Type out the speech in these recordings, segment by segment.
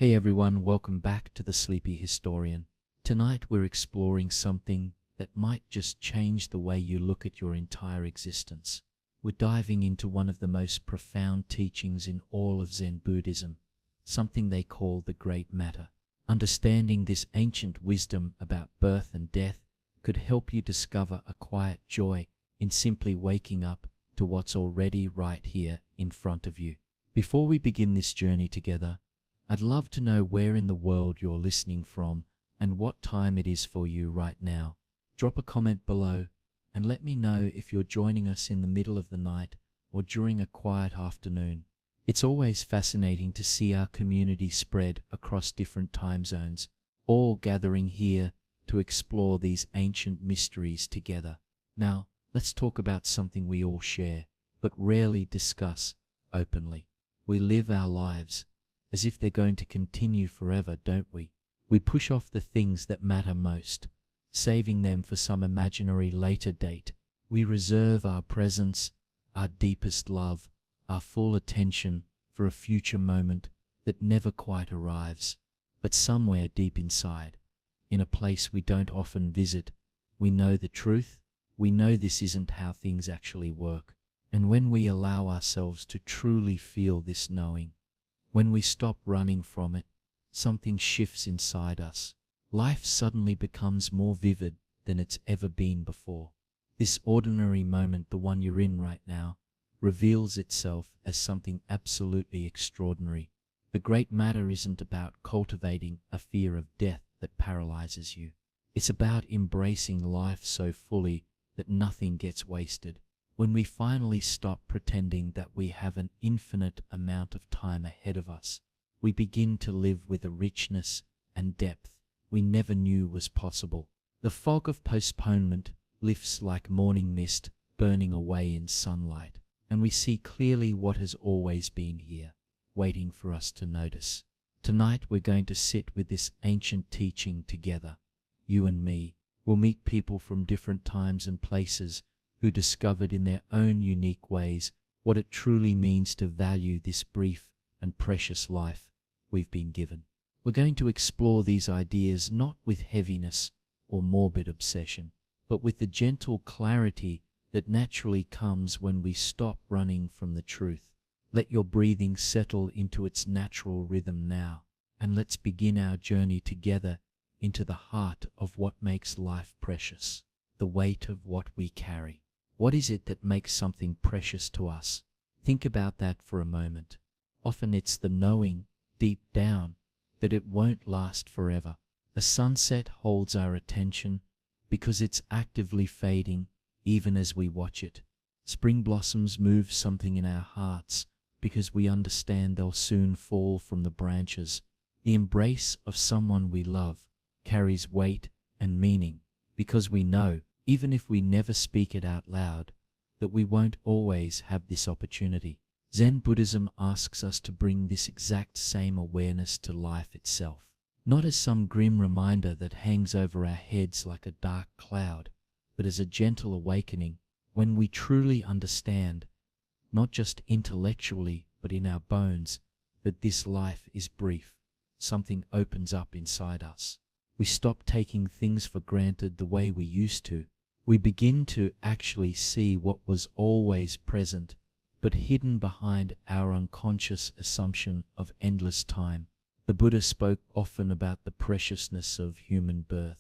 Hey everyone, welcome back to the Sleepy Historian. Tonight we're exploring something that might just change the way you look at your entire existence. We're diving into one of the most profound teachings in all of Zen Buddhism, something they call the Great Matter. Understanding this ancient wisdom about birth and death could help you discover a quiet joy in simply waking up to what's already right here in front of you. Before we begin this journey together, I'd love to know where in the world you're listening from and what time it is for you right now. Drop a comment below and let me know if you're joining us in the middle of the night or during a quiet afternoon. It's always fascinating to see our community spread across different time zones, all gathering here to explore these ancient mysteries together. Now, let's talk about something we all share, but rarely discuss openly. We live our lives as if they're going to continue forever, don't we? We push off the things that matter most, saving them for some imaginary later date. We reserve our presence, our deepest love, our full attention for a future moment that never quite arrives. But somewhere deep inside, in a place we don't often visit, we know the truth. We know this isn't how things actually work. And when we allow ourselves to truly feel this knowing, when we stop running from it, something shifts inside us. Life suddenly becomes more vivid than it's ever been before. This ordinary moment, the one you're in right now, reveals itself as something absolutely extraordinary. The Great Matter isn't about cultivating a fear of death that paralyzes you. It's about embracing life so fully that nothing gets wasted. When we finally stop pretending that we have an infinite amount of time ahead of us, we begin to live with a richness and depth we never knew was possible. The fog of postponement lifts like morning mist burning away in sunlight, and we see clearly what has always been here, waiting for us to notice. Tonight we're going to sit with this ancient teaching together. You and me will meet people from different times and places who discovered in their own unique ways what it truly means to value this brief and precious life we've been given. We're going to explore these ideas not with heaviness or morbid obsession, but with the gentle clarity that naturally comes when we stop running from the truth. Let your breathing settle into its natural rhythm now, and let's begin our journey together into the heart of what makes life precious, the weight of what we carry. What is it that makes something precious to us? Think about that for a moment. Often it's the knowing, deep down, that it won't last forever. A sunset holds our attention because it's actively fading even as we watch it. Spring blossoms move something in our hearts because we understand they'll soon fall from the branches. The embrace of someone we love carries weight and meaning because we know, even if we never speak it out loud, that we won't always have this opportunity. Zen Buddhism asks us to bring this exact same awareness to life itself, not as some grim reminder that hangs over our heads like a dark cloud, but as a gentle awakening when we truly understand, not just intellectually but in our bones, that this life is brief. Something opens up inside us. We stop taking things for granted the way we used to. We begin to actually see what was always present, but hidden behind our unconscious assumption of endless time. The Buddha spoke often about the preciousness of human birth.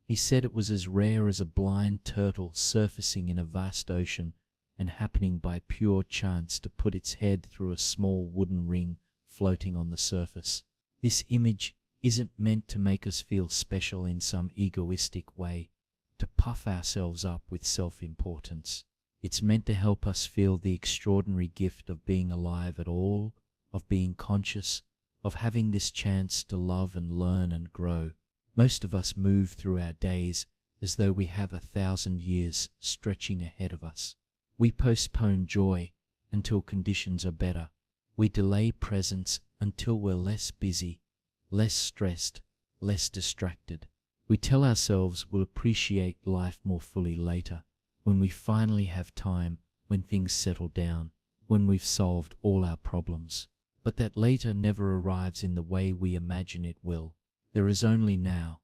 He said it was as rare as a blind turtle surfacing in a vast ocean and happening by pure chance to put its head through a small wooden ring floating on the surface. This image isn't meant to make us feel special in some egoistic way, to puff ourselves up with self-importance. It's meant to help us feel the extraordinary gift of being alive at all, of being conscious, of having this chance to love and learn and grow. Most of us move through our days as though we have 1,000 years stretching ahead of us. We postpone joy until conditions are better. We delay presence until we're less busy, less stressed, less distracted. We tell ourselves we'll appreciate life more fully later, when we finally have time, when things settle down, when we've solved all our problems. but that later never arrives in the way we imagine it will. There is only now,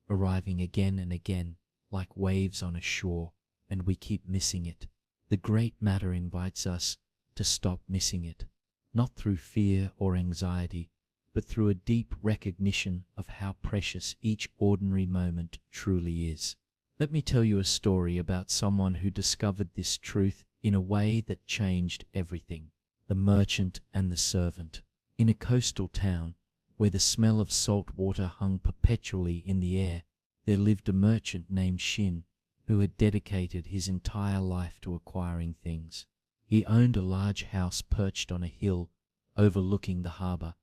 arriving again and again, like waves on a shore, and we keep missing it. The great matter invites us to stop missing it, not through fear or anxiety, but through a deep recognition of how precious each ordinary moment truly is. Let me tell you a story about someone who discovered this truth in a way that changed everything. The merchant and the servant. In a coastal town, where the smell of salt water hung perpetually in the air, there lived a merchant named Shin, who had dedicated his entire life to acquiring things. He owned a large house perched on a hill overlooking the harbor,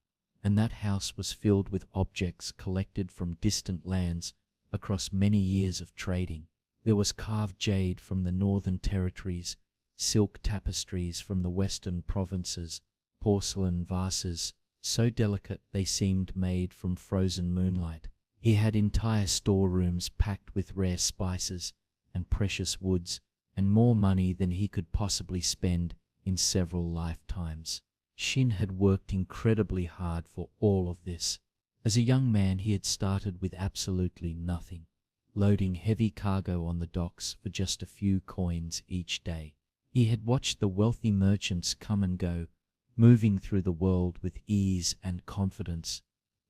and that house was filled with objects collected from distant lands across many years of trading. There was carved jade from the northern territories, silk tapestries from the western provinces, porcelain vases, so delicate they seemed made from frozen moonlight. He had entire storerooms packed with rare spices and precious woods, and more money than he could possibly spend in several lifetimes. Shin had worked incredibly hard for all of this. As a young man, he had started with absolutely nothing, loading heavy cargo on the docks for just a few coins each day. He had watched the wealthy merchants come and go, moving through the world with ease and confidence,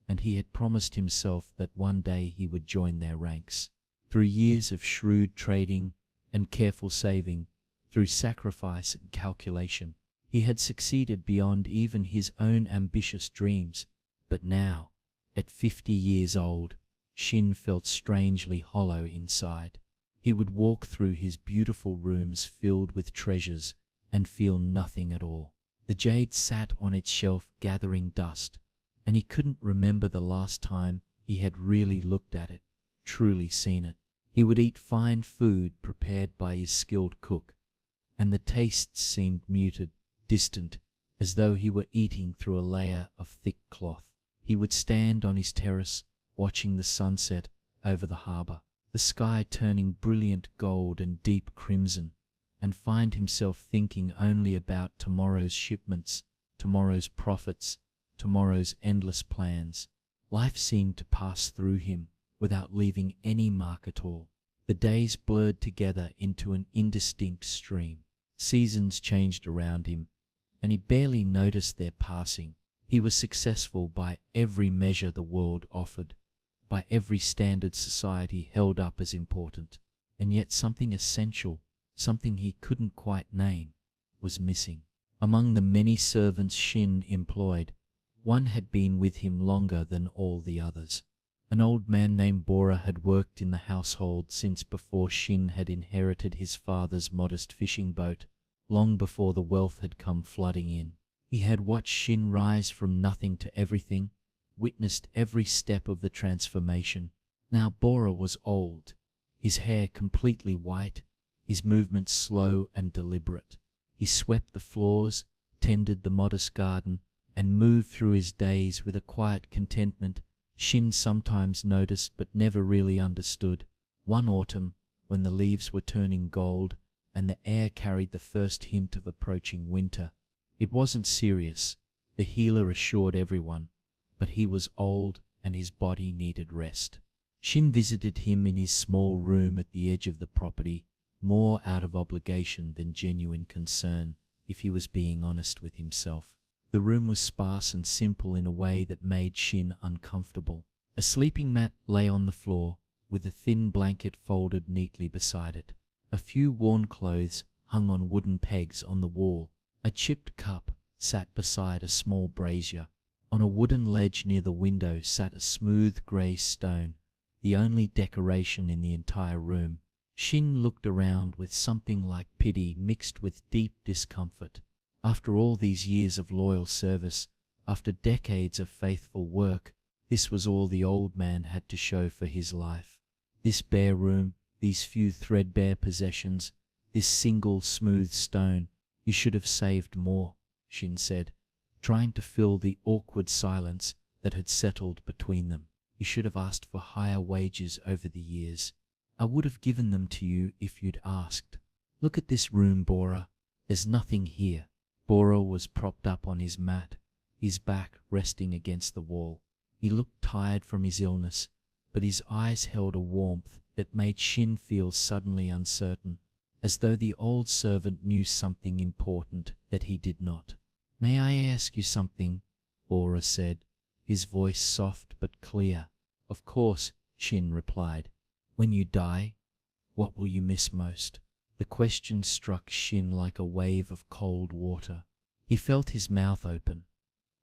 and he had promised himself that one day he would join their ranks. Through years of shrewd trading and careful saving, through sacrifice and calculation, he had succeeded beyond even his own ambitious dreams. But now, at 50 years old, Shin felt strangely hollow inside. He would walk through his beautiful rooms filled with treasures and feel nothing at all. The jade sat on its shelf gathering dust, and he couldn't remember the last time he had really looked at it, truly seen it. He would eat fine food prepared by his skilled cook, and the tastes seemed muted, distant, as though he were eating through a layer of thick cloth. He would stand on his terrace, watching the sunset over the harbor, the sky turning brilliant gold and deep crimson, and find himself thinking only about tomorrow's shipments, tomorrow's profits, tomorrow's endless plans. Life seemed to pass through him without leaving any mark at all. The days blurred together into an indistinct stream. Seasons changed around him, and he barely noticed their passing. He was successful by every measure the world offered, by every standard society held up as important, and yet something essential, something he couldn't quite name, was missing. Among the many servants Shin employed, one had been with him longer than all the others. An old man named Bora had worked in the household since before Shin had inherited his father's modest fishing boat, long before the wealth had come flooding in. He had watched Shin rise from nothing to everything, witnessed every step of the transformation. Now Bora was old, his hair completely white, his movements slow and deliberate. He swept the floors, tended the modest garden, and moved through his days with a quiet contentment Shin sometimes noticed but never really understood. One autumn, when the leaves were turning gold and the air carried the first hint of approaching winter, it wasn't serious, the healer assured everyone, but he was old and his body needed rest. Shin visited him in his small room at the edge of the property, more out of obligation than genuine concern, if he was being honest with himself. The room was sparse and simple in a way that made Shin uncomfortable. A sleeping mat lay on the floor, with a thin blanket folded neatly beside it. A few worn clothes hung on wooden pegs on the wall. A chipped cup sat beside a small brazier. On a wooden ledge near the window sat a smooth grey stone, the only decoration in the entire room. Shin looked around with something like pity mixed with deep discomfort. After all these years of loyal service, after decades of faithful work, this was all the old man had to show for his life. This bare room, these few threadbare possessions, this single smooth stone. You should have saved more, Shin said, trying to fill the awkward silence that had settled between them. You should have asked for higher wages over the years. I would have given them to you if you'd asked. Look at this room, Bora. There's nothing here. Bora was propped up on his mat, his back resting against the wall. He looked tired from his illness, but his eyes held a warmth that made Shin feel suddenly uncertain, as though the old servant knew something important that he did not. "May I ask you something?" Bora said, his voice soft but clear. "Of course," Shin replied. "When you die, what will you miss most?" The question struck Shin like a wave of cold water. He felt his mouth open,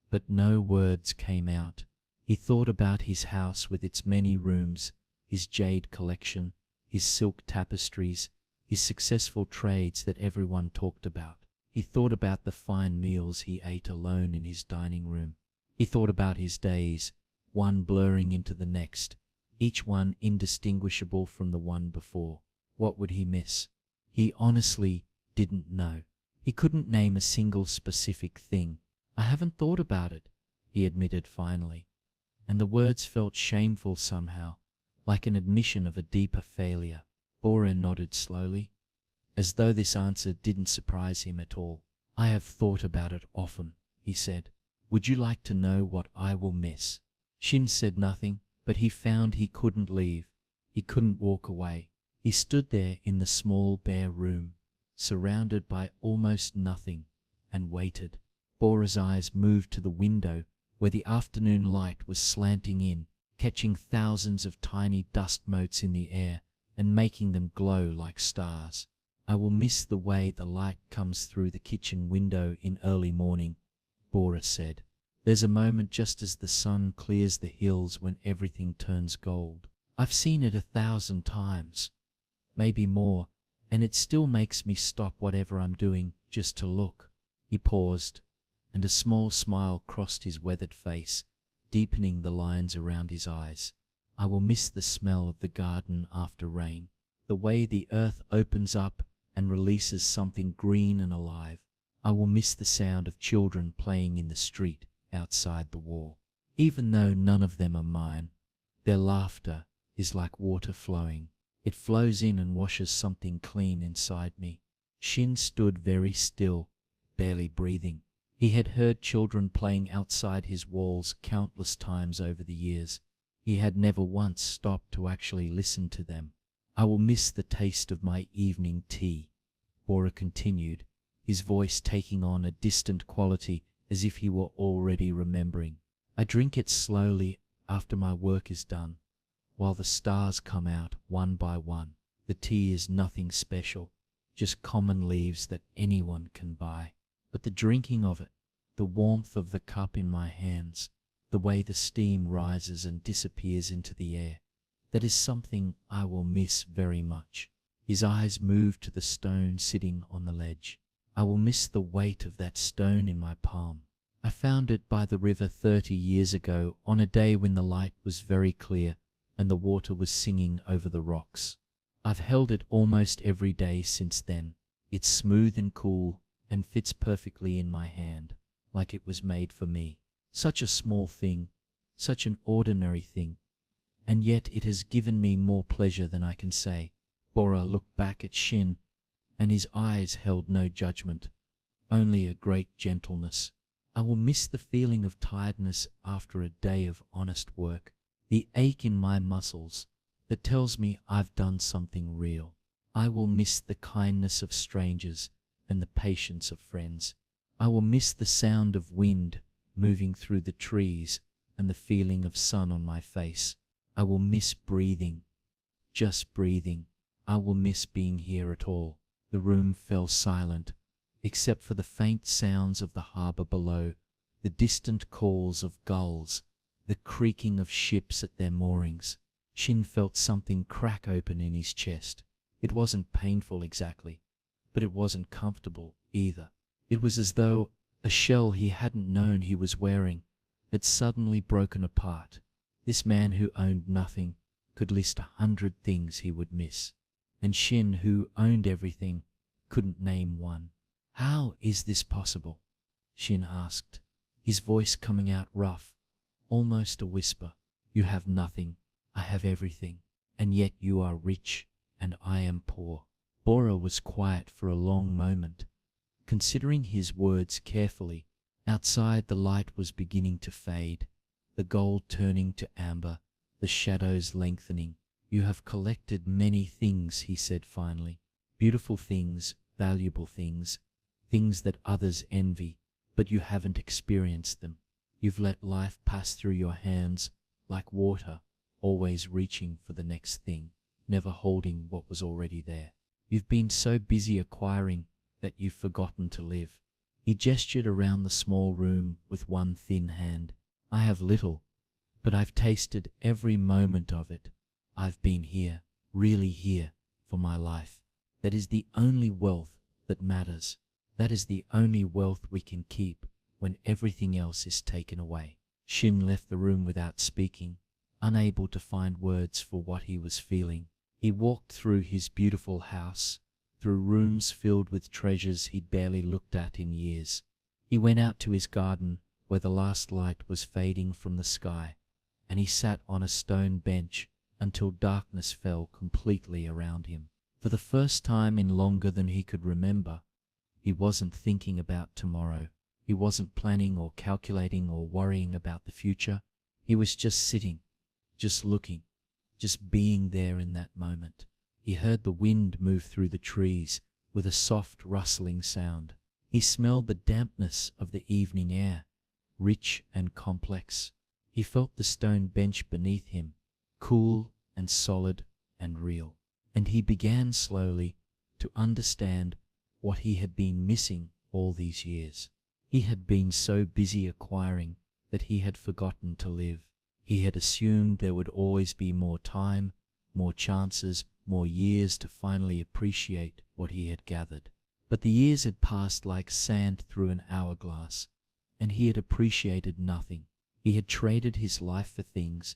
but no words came out. He thought about his house with its many rooms, his jade collection, his silk tapestries, his successful trades that everyone talked about. He thought about the fine meals he ate alone in his dining room. He thought about his days, one blurring into the next, each one indistinguishable from the one before. What would he miss? He honestly didn't know. He couldn't name a single specific thing. "I haven't thought about it," he admitted finally, and the words felt shameful somehow, like an admission of a deeper failure. Bora nodded slowly, as though this answer didn't surprise him at all. "I have thought about it often," he said. "Would you like to know what I will miss?" Shin said nothing, but he found he couldn't leave. He couldn't walk away. He stood there in the small bare room, surrounded by almost nothing, and waited. Bora's eyes moved to the window where the afternoon light was slanting in, catching thousands of tiny dust motes in the air and making them glow like stars. "I will miss the way the light comes through the kitchen window in early morning," Bora said. "There's a moment just as the sun clears the hills when everything turns gold. I've seen it 1,000 times, maybe more, and it still makes me stop whatever I'm doing just to look." He paused, and a small smile crossed his weathered face, deepening the lines around his eyes. "I will miss the smell of the garden after rain, the way the earth opens up and releases something green and alive. I will miss the sound of children playing in the street outside the wall. Even though none of them are mine, their laughter is like water flowing. It flows in and washes something clean inside me." Shin stood very still, barely breathing. He had heard children playing outside his walls countless times over the years. He had never once stopped to actually listen to them. "I will miss the taste of my evening tea," Bora continued, his voice taking on a distant quality as if he were already remembering. "I drink it slowly after my work is done, while the stars come out one by one. The tea is nothing special, just common leaves that anyone can buy. But the drinking of it, the warmth of the cup in my hands, the way the steam rises and disappears into the air, that is something I will miss very much." His eyes moved to the stone sitting on the ledge. "I will miss the weight of that stone in my palm. I found it by the river 30 years ago on a day when the light was very clear and the water was singing over the rocks. I've held it almost every day since then. It's smooth and cool and fits perfectly in my hand, like it was made for me. Such a small thing, such an ordinary thing, and yet it has given me more pleasure than I can say." Bora looked back at Shin, and his eyes held no judgment, only a great gentleness. "I will miss the feeling of tiredness after a day of honest work, the ache in my muscles that tells me I've done something real. I will miss the kindness of strangers and the patience of friends. I will miss the sound of wind moving through the trees and the feeling of sun on my face. I will miss breathing, just breathing. I will miss being here at all." The room fell silent, except for the faint sounds of the harbour below, the distant calls of gulls, the creaking of ships at their moorings. Shin felt something crack open in his chest. It wasn't painful exactly, but it wasn't comfortable either. It was as though a shell he hadn't known he was wearing had suddenly broken apart. This man who owned nothing could list 100 things he would miss, and Shin, who owned everything, couldn't name one. "How is this possible?" Shin asked, his voice coming out rough, almost a whisper. "You have nothing, I have everything, and yet you are rich and I am poor." Bora was quiet for a long moment, considering his words carefully Outside, the light was beginning to fade, the gold turning to amber, the shadows lengthening. "You have collected many things," he said finally. "Beautiful things, valuable things, things that others envy, but you haven't experienced them. You've let life pass through your hands like water, always reaching for the next thing, never holding what was already there. You've been so busy acquiring that you've forgotten to live." He gestured around the small room with one thin hand. "I have little, but I've tasted every moment of it. I've been here, really here, for my life. That is the only wealth that matters. That is the only wealth we can keep when everything else is taken away." Shin left the room without speaking, unable to find words for what he was feeling. He walked through his beautiful house, through rooms filled with treasures he'd barely looked at in years. He went out to his garden where the last light was fading from the sky, and he sat on a stone bench until darkness fell completely around him. For the first time in longer than he could remember, he wasn't thinking about tomorrow. He wasn't planning or calculating or worrying about the future. He was just sitting, just looking, just being there in that moment. He heard the wind move through the trees with a soft rustling sound. He smelled the dampness of the evening air, rich and complex. He felt the stone bench beneath him, cool and solid and real. And he began slowly to understand what he had been missing all these years. He had been so busy acquiring that he had forgotten to live. He had assumed there would always be more time, more chances, more years to finally appreciate what he had gathered. But the years had passed like sand through an hourglass, and he had appreciated nothing. He had traded his life for things,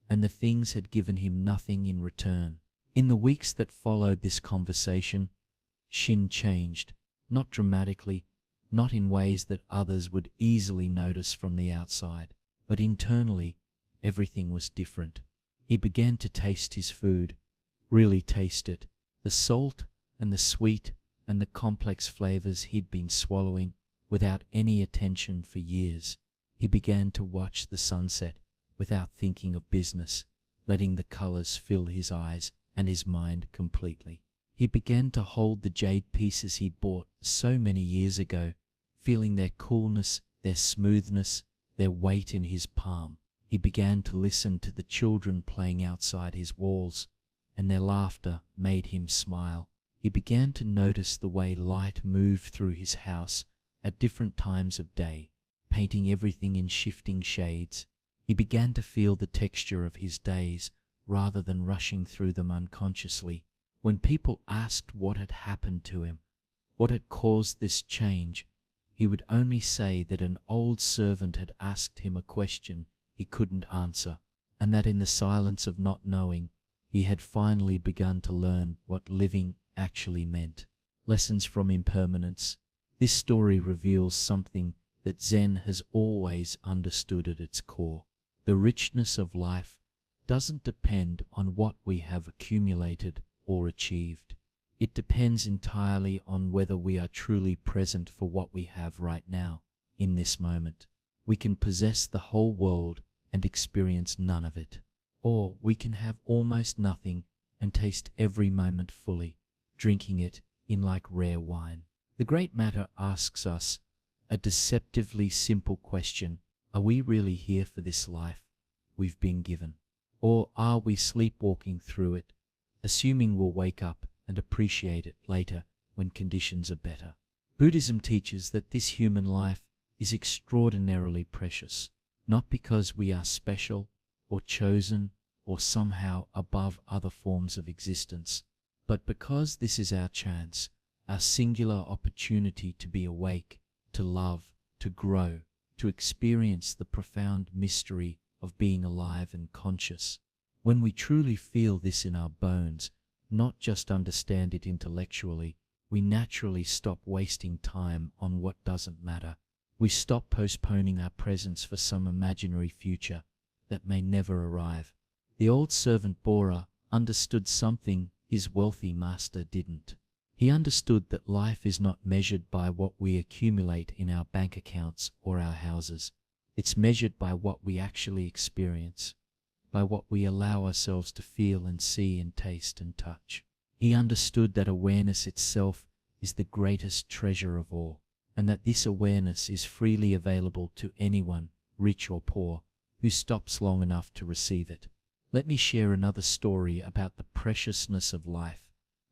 and the things had given him nothing in return. In the weeks that followed this conversation, Shin changed, not dramatically, not in ways that others would easily notice from the outside, but internally, everything was different. He began to taste his food, really taste it, the salt and the sweet and the complex flavors he'd been swallowing without any attention for years. He began to watch the sunset without thinking of business, letting the colors fill his eyes and his mind completely. He began to hold the jade pieces he'd bought so many years ago, feeling their coolness, their smoothness, their weight in his palm. He began to listen to the children playing outside his walls, and their laughter made him smile. He began to notice the way light moved through his house at different times of day, painting everything in shifting shades. He began to feel the texture of his days rather than rushing through them unconsciously. When people asked what had happened to him, what had caused this change, he would only say that an old servant had asked him a question he couldn't answer, and that in the silence of not knowing, he had finally begun to learn what living actually meant. Lessons from impermanence. This story reveals something that Zen has always understood at its core. The richness of life doesn't depend on what we have accumulated or achieved. It depends entirely on whether we are truly present for what we have right now, in this moment. We can possess the whole world and experience none of it. Or we can have almost nothing and taste every moment fully, drinking it in like rare wine. The Great Matter asks us a deceptively simple question. Are we really here for this life we've been given? Or are we sleepwalking through it, assuming we'll wake up and appreciate it later when conditions are better? Buddhism teaches that this human life is extraordinarily precious, not because we are special or chosen or somehow above other forms of existence, but because this is our chance, our singular opportunity to be awake, to love, to grow, to experience the profound mystery of being alive and conscious. When we truly feel this in our bones, not just understand it intellectually, we naturally stop wasting time on what doesn't matter. We stop postponing our presence for some imaginary future that may never arrive. The old servant Bora understood something his wealthy master didn't. He understood that life is not measured by what we accumulate in our bank accounts or our houses. It's measured by what we actually experience, by what we allow ourselves to feel and see and taste and touch. He understood that awareness itself is the greatest treasure of all, and that this awareness is freely available to anyone, rich or poor, who stops long enough to receive it. Let me share another story about the preciousness of life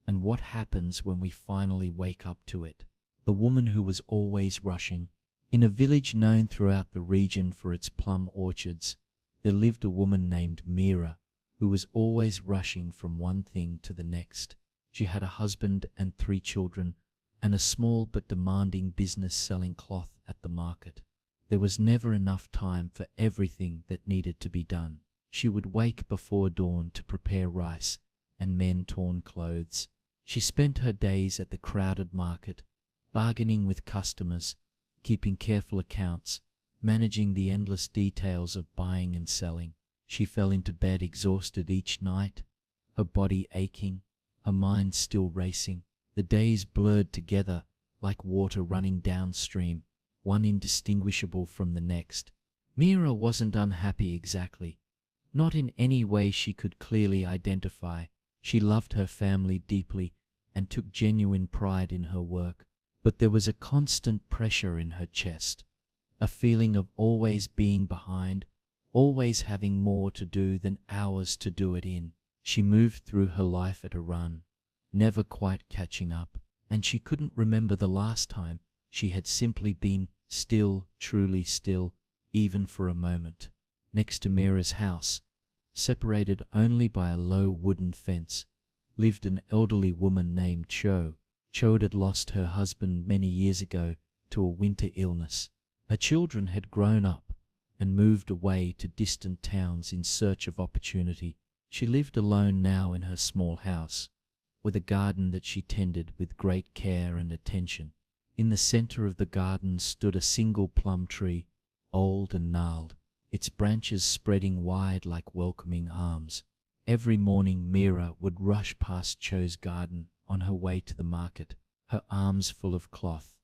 and what happens when we finally wake up to it. The woman who was always rushing. In a village known throughout the region for its plum orchards, there lived a woman named Mira, who was always rushing from one thing to the next. She had a husband and 3 children, and a small but demanding business selling cloth at the market. There was never enough time for everything that needed to be done. She would wake before dawn to prepare rice and mend torn clothes. She spent her days at the crowded market, bargaining with customers, keeping careful accounts, managing the endless details of buying and selling. She fell into bed exhausted each night, her body aching, her mind still racing. The days blurred together like water running downstream, one indistinguishable from the next. Mira wasn't unhappy exactly, not in any way she could clearly identify. She loved her family deeply and took genuine pride in her work, but there was a constant pressure in her chest, a feeling of always being behind, always having more to do than hours to do it in. She moved through her life at a run, never quite catching up, and she couldn't remember the last time she had simply been still, truly still, even for a moment. Next to Mira's house, separated only by a low wooden fence, lived an elderly woman named Cho. Cho had lost her husband many years ago to a winter illness. Her children had grown up and moved away to distant towns in search of opportunity. She lived alone now in her small house, with a garden that she tended with great care and attention. In the center of the garden stood a single plum tree, old and gnarled, its branches spreading wide like welcoming arms. Every morning Mira would rush past Cho's garden on her way to the market, her arms full of cloth,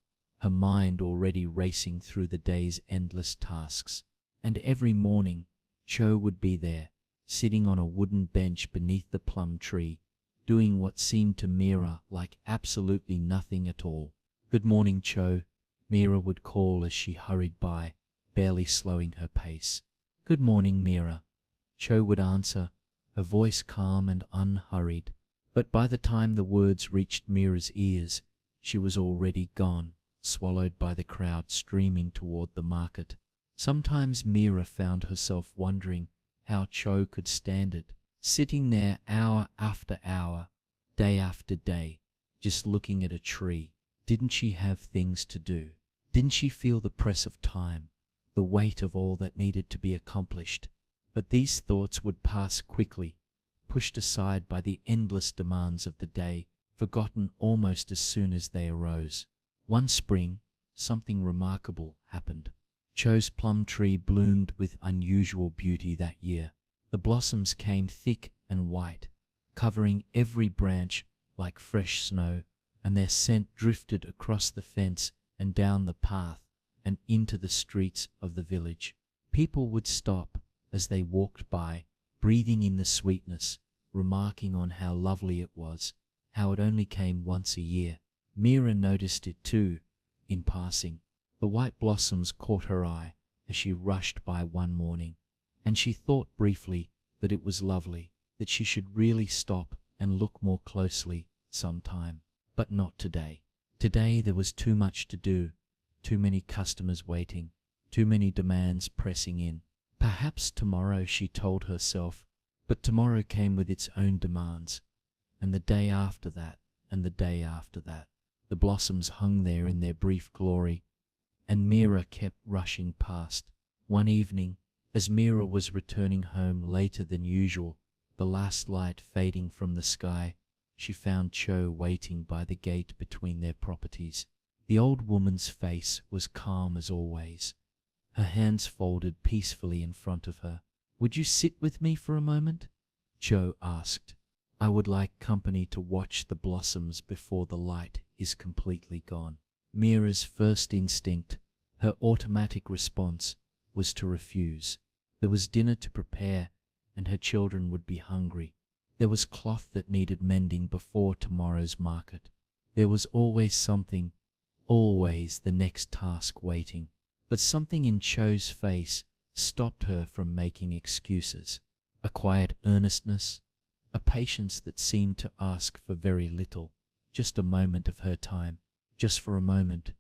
her mind already racing through the day's endless tasks. And every morning Cho would be there, sitting on a wooden bench beneath the plum tree, doing what seemed to Mira like absolutely nothing at all. "Good morning, Cho," Mira would call as she hurried by, barely slowing her pace. "Good morning, Mira," Cho would answer, her voice calm and unhurried. But by the time the words reached Mira's ears, she was already gone, swallowed by the crowd streaming toward the market. Sometimes Mira found herself wondering how Cho could stand it, sitting there hour after hour, day after day, just looking at a tree. Didn't she have things to do? Didn't she feel the press of time, the weight of all that needed to be accomplished? But these thoughts would pass quickly, pushed aside by the endless demands of the day, forgotten almost as soon as they arose. One spring, something remarkable happened. Cho's plum tree bloomed with unusual beauty that year. The blossoms came thick and white, covering every branch like fresh snow, and their scent drifted across the fence and down the path and into the streets of the village. People would stop as they walked by, breathing in the sweetness, remarking on how lovely it was, how it only came once a year. Mira noticed it too, in passing. The white blossoms caught her eye as she rushed by one morning, and she thought briefly that it was lovely, that she should really stop and look more closely sometime. But not today. Today there was too much to do, too many customers waiting, too many demands pressing in. Perhaps tomorrow, she told herself, but tomorrow came with its own demands, and the day after that, and the day after that. The blossoms hung there in their brief glory, and Mira kept rushing past. One evening, as Mira was returning home later than usual, the last light fading from the sky, she found Cho waiting by the gate between their properties. The old woman's face was calm as always, her hands folded peacefully in front of her. "Would you sit with me for a moment?" Cho asked. I would like company to watch the blossoms before the light is completely gone. Mira's first instinct, her automatic response, was to refuse. There was dinner to prepare, and her children would be hungry. There was cloth that needed mending before tomorrow's market. There was always something, always the next task waiting. But something in Cho's face stopped her from making excuses. A quiet earnestness, a patience that seemed to ask for very little, just a moment of her time, just for a moment.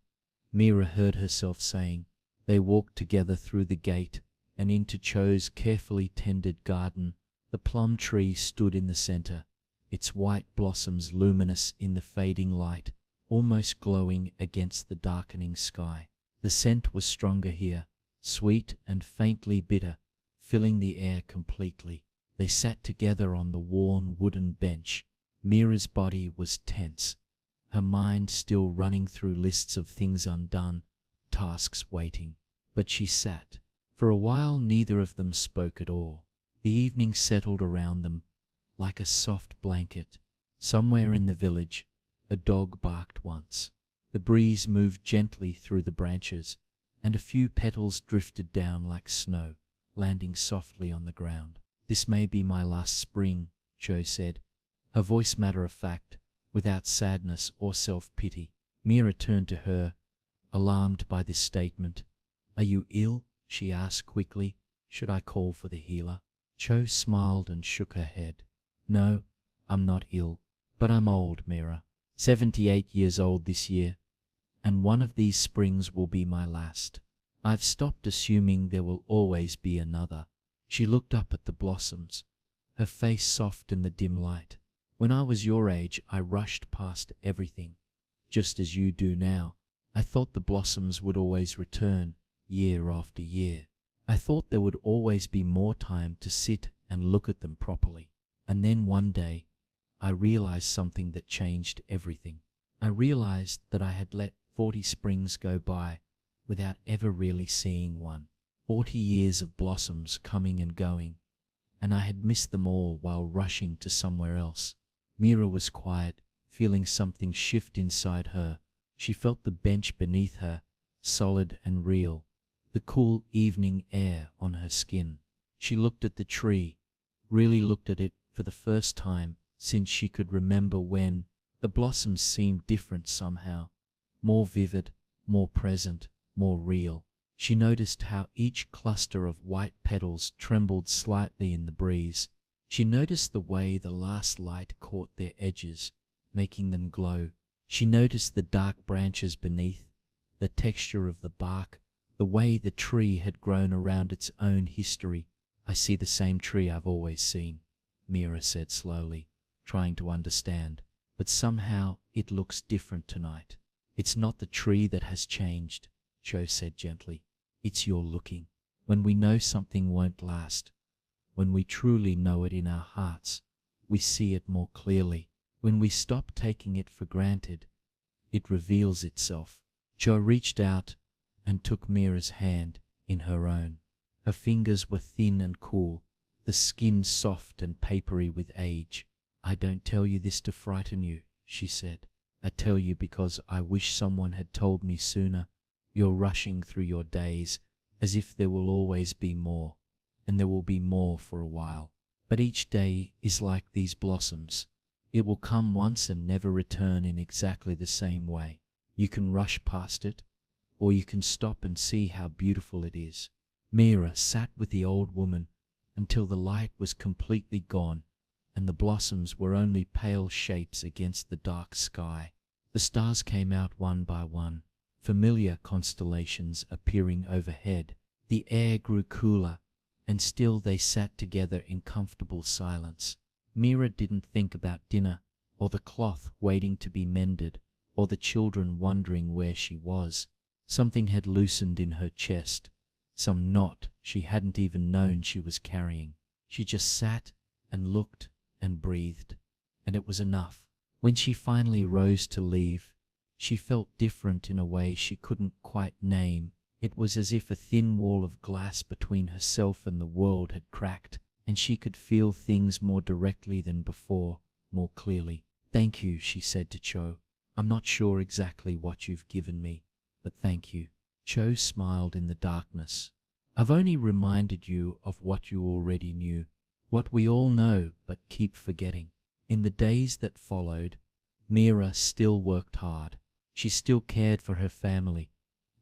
Mira heard herself saying. They walked together through the gate and into Cho's carefully tended garden. The plum tree stood in the center, its white blossoms luminous in the fading light, almost glowing against the darkening sky. The scent was stronger here, sweet and faintly bitter, filling the air completely. They sat together on the worn wooden bench. Mira's body was tense, her mind still running through lists of things undone, tasks waiting. But she sat. For a while neither of them spoke at all. The evening settled around them like a soft blanket. Somewhere in the village, a dog barked once. The breeze moved gently through the branches, and a few petals drifted down like snow, landing softly on the ground. This may be my last spring, Jo said, her voice matter-of-fact, without sadness or self-pity. Mira turned to her, alarmed by this statement. Are you ill? She asked quickly. Should I call for the healer? Jo smiled and shook her head. No, I'm not ill, but I'm old, Mira. 78 years old this year, and one of these springs will be my last. I've stopped assuming there will always be another. She looked up at the blossoms, her face soft in the dim light. When I was your age, I rushed past everything, just as you do now. I thought the blossoms would always return, year after year. I thought there would always be more time to sit and look at them properly. And then one day, I realized something that changed everything. I realized that I had let 40 springs go by without ever really seeing one. 40 years of blossoms coming and going, and I had missed them all while rushing to somewhere else. Mira was quiet, feeling something shift inside her. She felt the bench beneath her, solid and real, the cool evening air on her skin. She looked at the tree, really looked at it for the first time since she could remember when. The blossoms seemed different somehow, more vivid, more present, more real. She noticed how each cluster of white petals trembled slightly in the breeze. She noticed the way the last light caught their edges, making them glow. She noticed the dark branches beneath, the texture of the bark, the way the tree had grown around its own history. I see the same tree I've always seen, Mira said slowly, trying to understand. But somehow it looks different tonight. It's not the tree that has changed, Jo said gently. It's your looking. When we know something won't last, when we truly know it in our hearts, we see it more clearly. When we stop taking it for granted, it reveals itself. Jo reached out and took Mira's hand in her own. Her fingers were thin and cool, the skin soft and papery with age. I don't tell you this to frighten you, she said. I tell you because I wish someone had told me sooner. You're rushing through your days as if there will always be more, and there will be more for a while. But each day is like these blossoms. It will come once and never return in exactly the same way. You can rush past it, or you can stop and see how beautiful it is. Mira sat with the old woman until the light was completely gone and the blossoms were only pale shapes against the dark sky. The stars came out one by one, familiar constellations appearing overhead. The air grew cooler, and still they sat together in comfortable silence. Mira didn't think about dinner, or the cloth waiting to be mended, or the children wondering where she was. Something had loosened in her chest, some knot she hadn't even known she was carrying. She just sat and looked and breathed, and it was enough. When she finally rose to leave, she felt different in a way she couldn't quite name. It was as if a thin wall of glass between herself and the world had cracked, and she could feel things more directly than before. more clearly. "Thank you," she said to Cho. "I'm not sure exactly what you've given me, but thank you." Cho smiled in the darkness. "I've only reminded you of what you already knew, what we all know but keep forgetting." In the days that followed, Mira still worked hard. She still cared for her family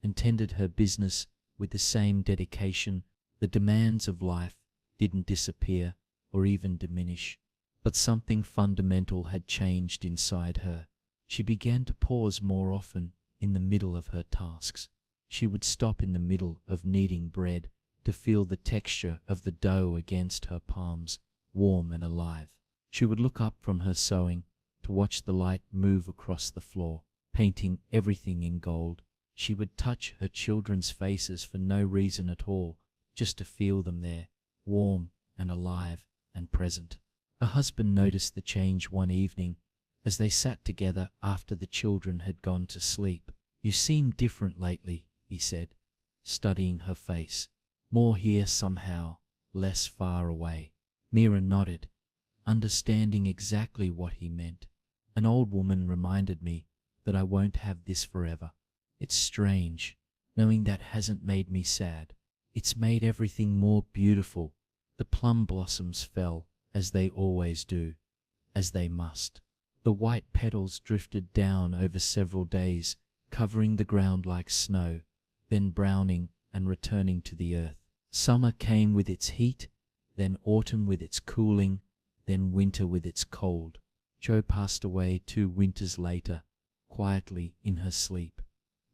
and tended her business with the same dedication. The demands of life didn't disappear or even diminish, but something fundamental had changed inside her. She began to pause more often in the middle of her tasks. She would stop in the middle of kneading bread to feel the texture of the dough against her palms, warm and alive. She would look up from her sewing to watch the light move across the floor, painting everything in gold. She would touch her children's faces for no reason at all, just to feel them there, warm and alive and present. Her husband noticed the change one evening as they sat together after the children had gone to sleep. "You seem different lately," he said, studying her face. "More here somehow, less far away." Mira nodded, understanding exactly what he meant. "An old woman reminded me that I won't have this forever. It's strange, knowing that hasn't made me sad. It's made everything more beautiful." The plum blossoms fell, as they always do, as they must. The white petals drifted down over several days, covering the ground like snow, then browning and returning to the earth. Summer came with its heat, then autumn with its cooling, then winter with its cold. Jo passed away 2 winters later, quietly in her sleep,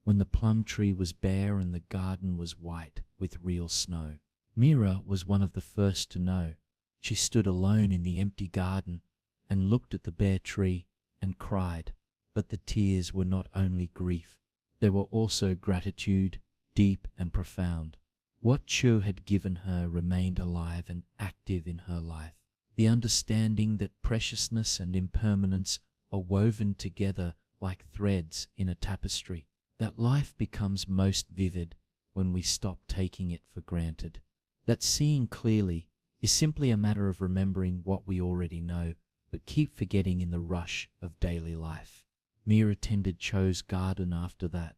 when the plum tree was bare and the garden was white with real snow. Mira was one of the first to know. She stood alone in the empty garden and looked at the bare tree and cried. But the tears were not only grief, they were also gratitude, deep and profound. What Cho had given her remained alive and active in her life. The understanding that preciousness and impermanence are woven together like threads in a tapestry. That life becomes most vivid when we stop taking it for granted. That seeing clearly is simply a matter of remembering what we already know, but keep forgetting in the rush of daily life. Mira tended Cho's garden after that,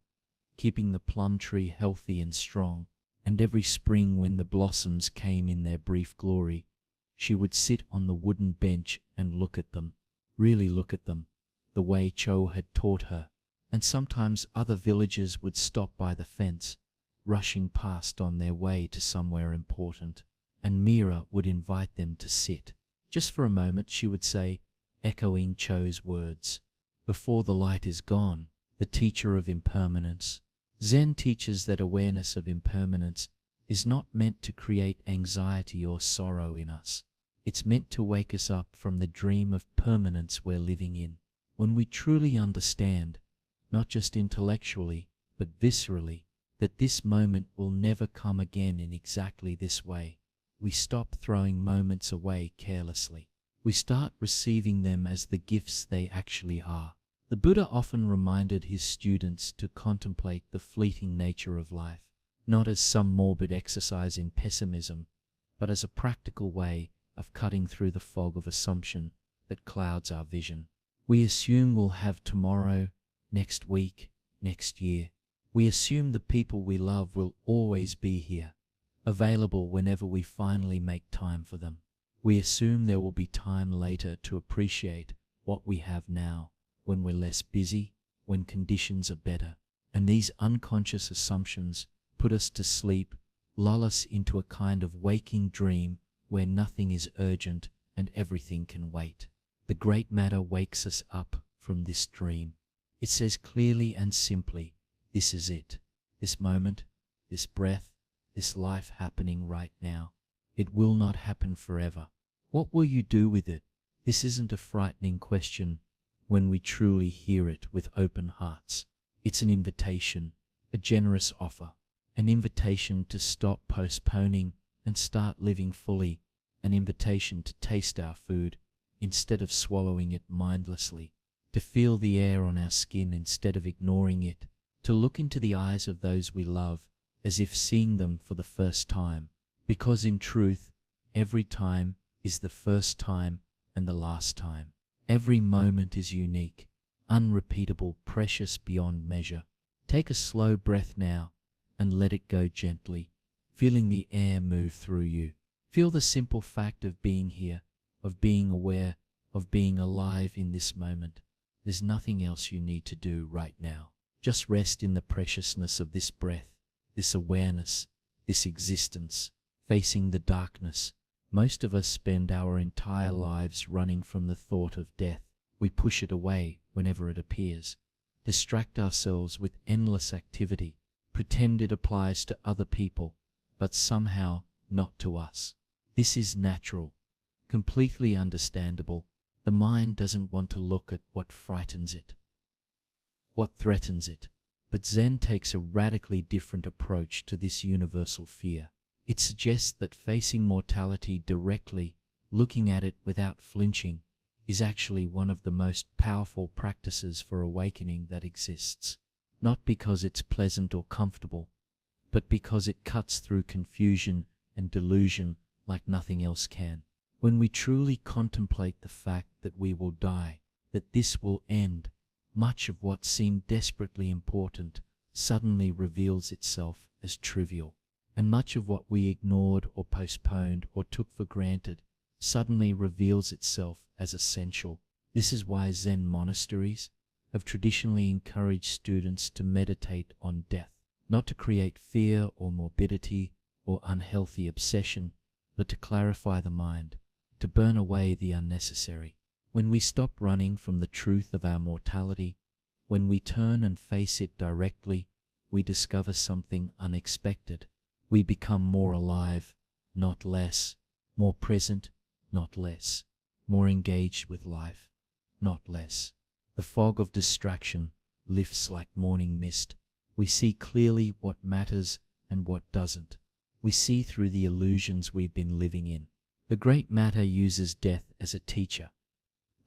keeping the plum tree healthy and strong, and every spring when the blossoms came in their brief glory, she would sit on the wooden bench and look at them, really look at them, the way Cho had taught her. And sometimes other villagers would stop by the fence, rushing past on their way to somewhere important, and Mira would invite them to sit. Just for a moment, she would say, echoing Cho's words, "Before the light is gone, the teacher of impermanence." Zen teaches that awareness of impermanence is not meant to create anxiety or sorrow in us. It's meant to wake us up from the dream of permanence we're living in. When we truly understand, not just intellectually, but viscerally, that this moment will never come again in exactly this way, we stop throwing moments away carelessly. We start receiving them as the gifts they actually are. The Buddha often reminded his students to contemplate the fleeting nature of life, not as some morbid exercise in pessimism, but as a practical way of cutting through the fog of assumption that clouds our vision. We assume we'll have tomorrow, next week, next year. We assume the people we love will always be here, available whenever we finally make time for them. We assume there will be time later to appreciate what we have now, when we're less busy, when conditions are better. And these unconscious assumptions put us to sleep, lull us into a kind of waking dream where nothing is urgent and everything can wait. The great matter wakes us up from this dream. It says clearly and simply, this is it, this moment, this breath, this life happening right now. It will not happen forever. What will you do with it? This isn't a frightening question when we truly hear it with open hearts. It's an invitation, a generous offer, an invitation to stop postponing and start living fully, an invitation to taste our food instead of swallowing it mindlessly, to feel the air on our skin instead of ignoring it, to look into the eyes of those we love as if seeing them for the first time, because in truth, every time is the first time and the last time. Every moment is unique, unrepeatable, precious beyond measure. Take a slow breath now and let it go gently, feeling the air move through you. Feel the simple fact of being here, of being aware, of being alive in this moment. There's nothing else you need to do right now. Just rest in the preciousness of this breath, this awareness, this existence, facing the darkness. Most of us spend our entire lives running from the thought of death. We push it away whenever it appears, distract ourselves with endless activity, pretend it applies to other people, but somehow not to us. This is natural, completely understandable. The mind doesn't want to look at what frightens it, what threatens it. But Zen takes a radically different approach to this universal fear. It suggests that facing mortality directly, looking at it without flinching, is actually one of the most powerful practices for awakening that exists. Not because it's pleasant or comfortable, but because it cuts through confusion and delusion like nothing else can. When we truly contemplate the fact that we will die, that this will end, much of what seemed desperately important suddenly reveals itself as trivial, and much of what we ignored or postponed or took for granted suddenly reveals itself as essential. This is why Zen monasteries have traditionally encouraged students to meditate on death, not to create fear or morbidity or unhealthy obsession, but to clarify the mind, to burn away the unnecessary. When we stop running from the truth of our mortality, when we turn and face it directly, we discover something unexpected. We become more alive, not less, more present, not less, more engaged with life, not less. The fog of distraction lifts like morning mist. We see clearly what matters and what doesn't. We see through the illusions we've been living in. The great matter uses death as a teacher,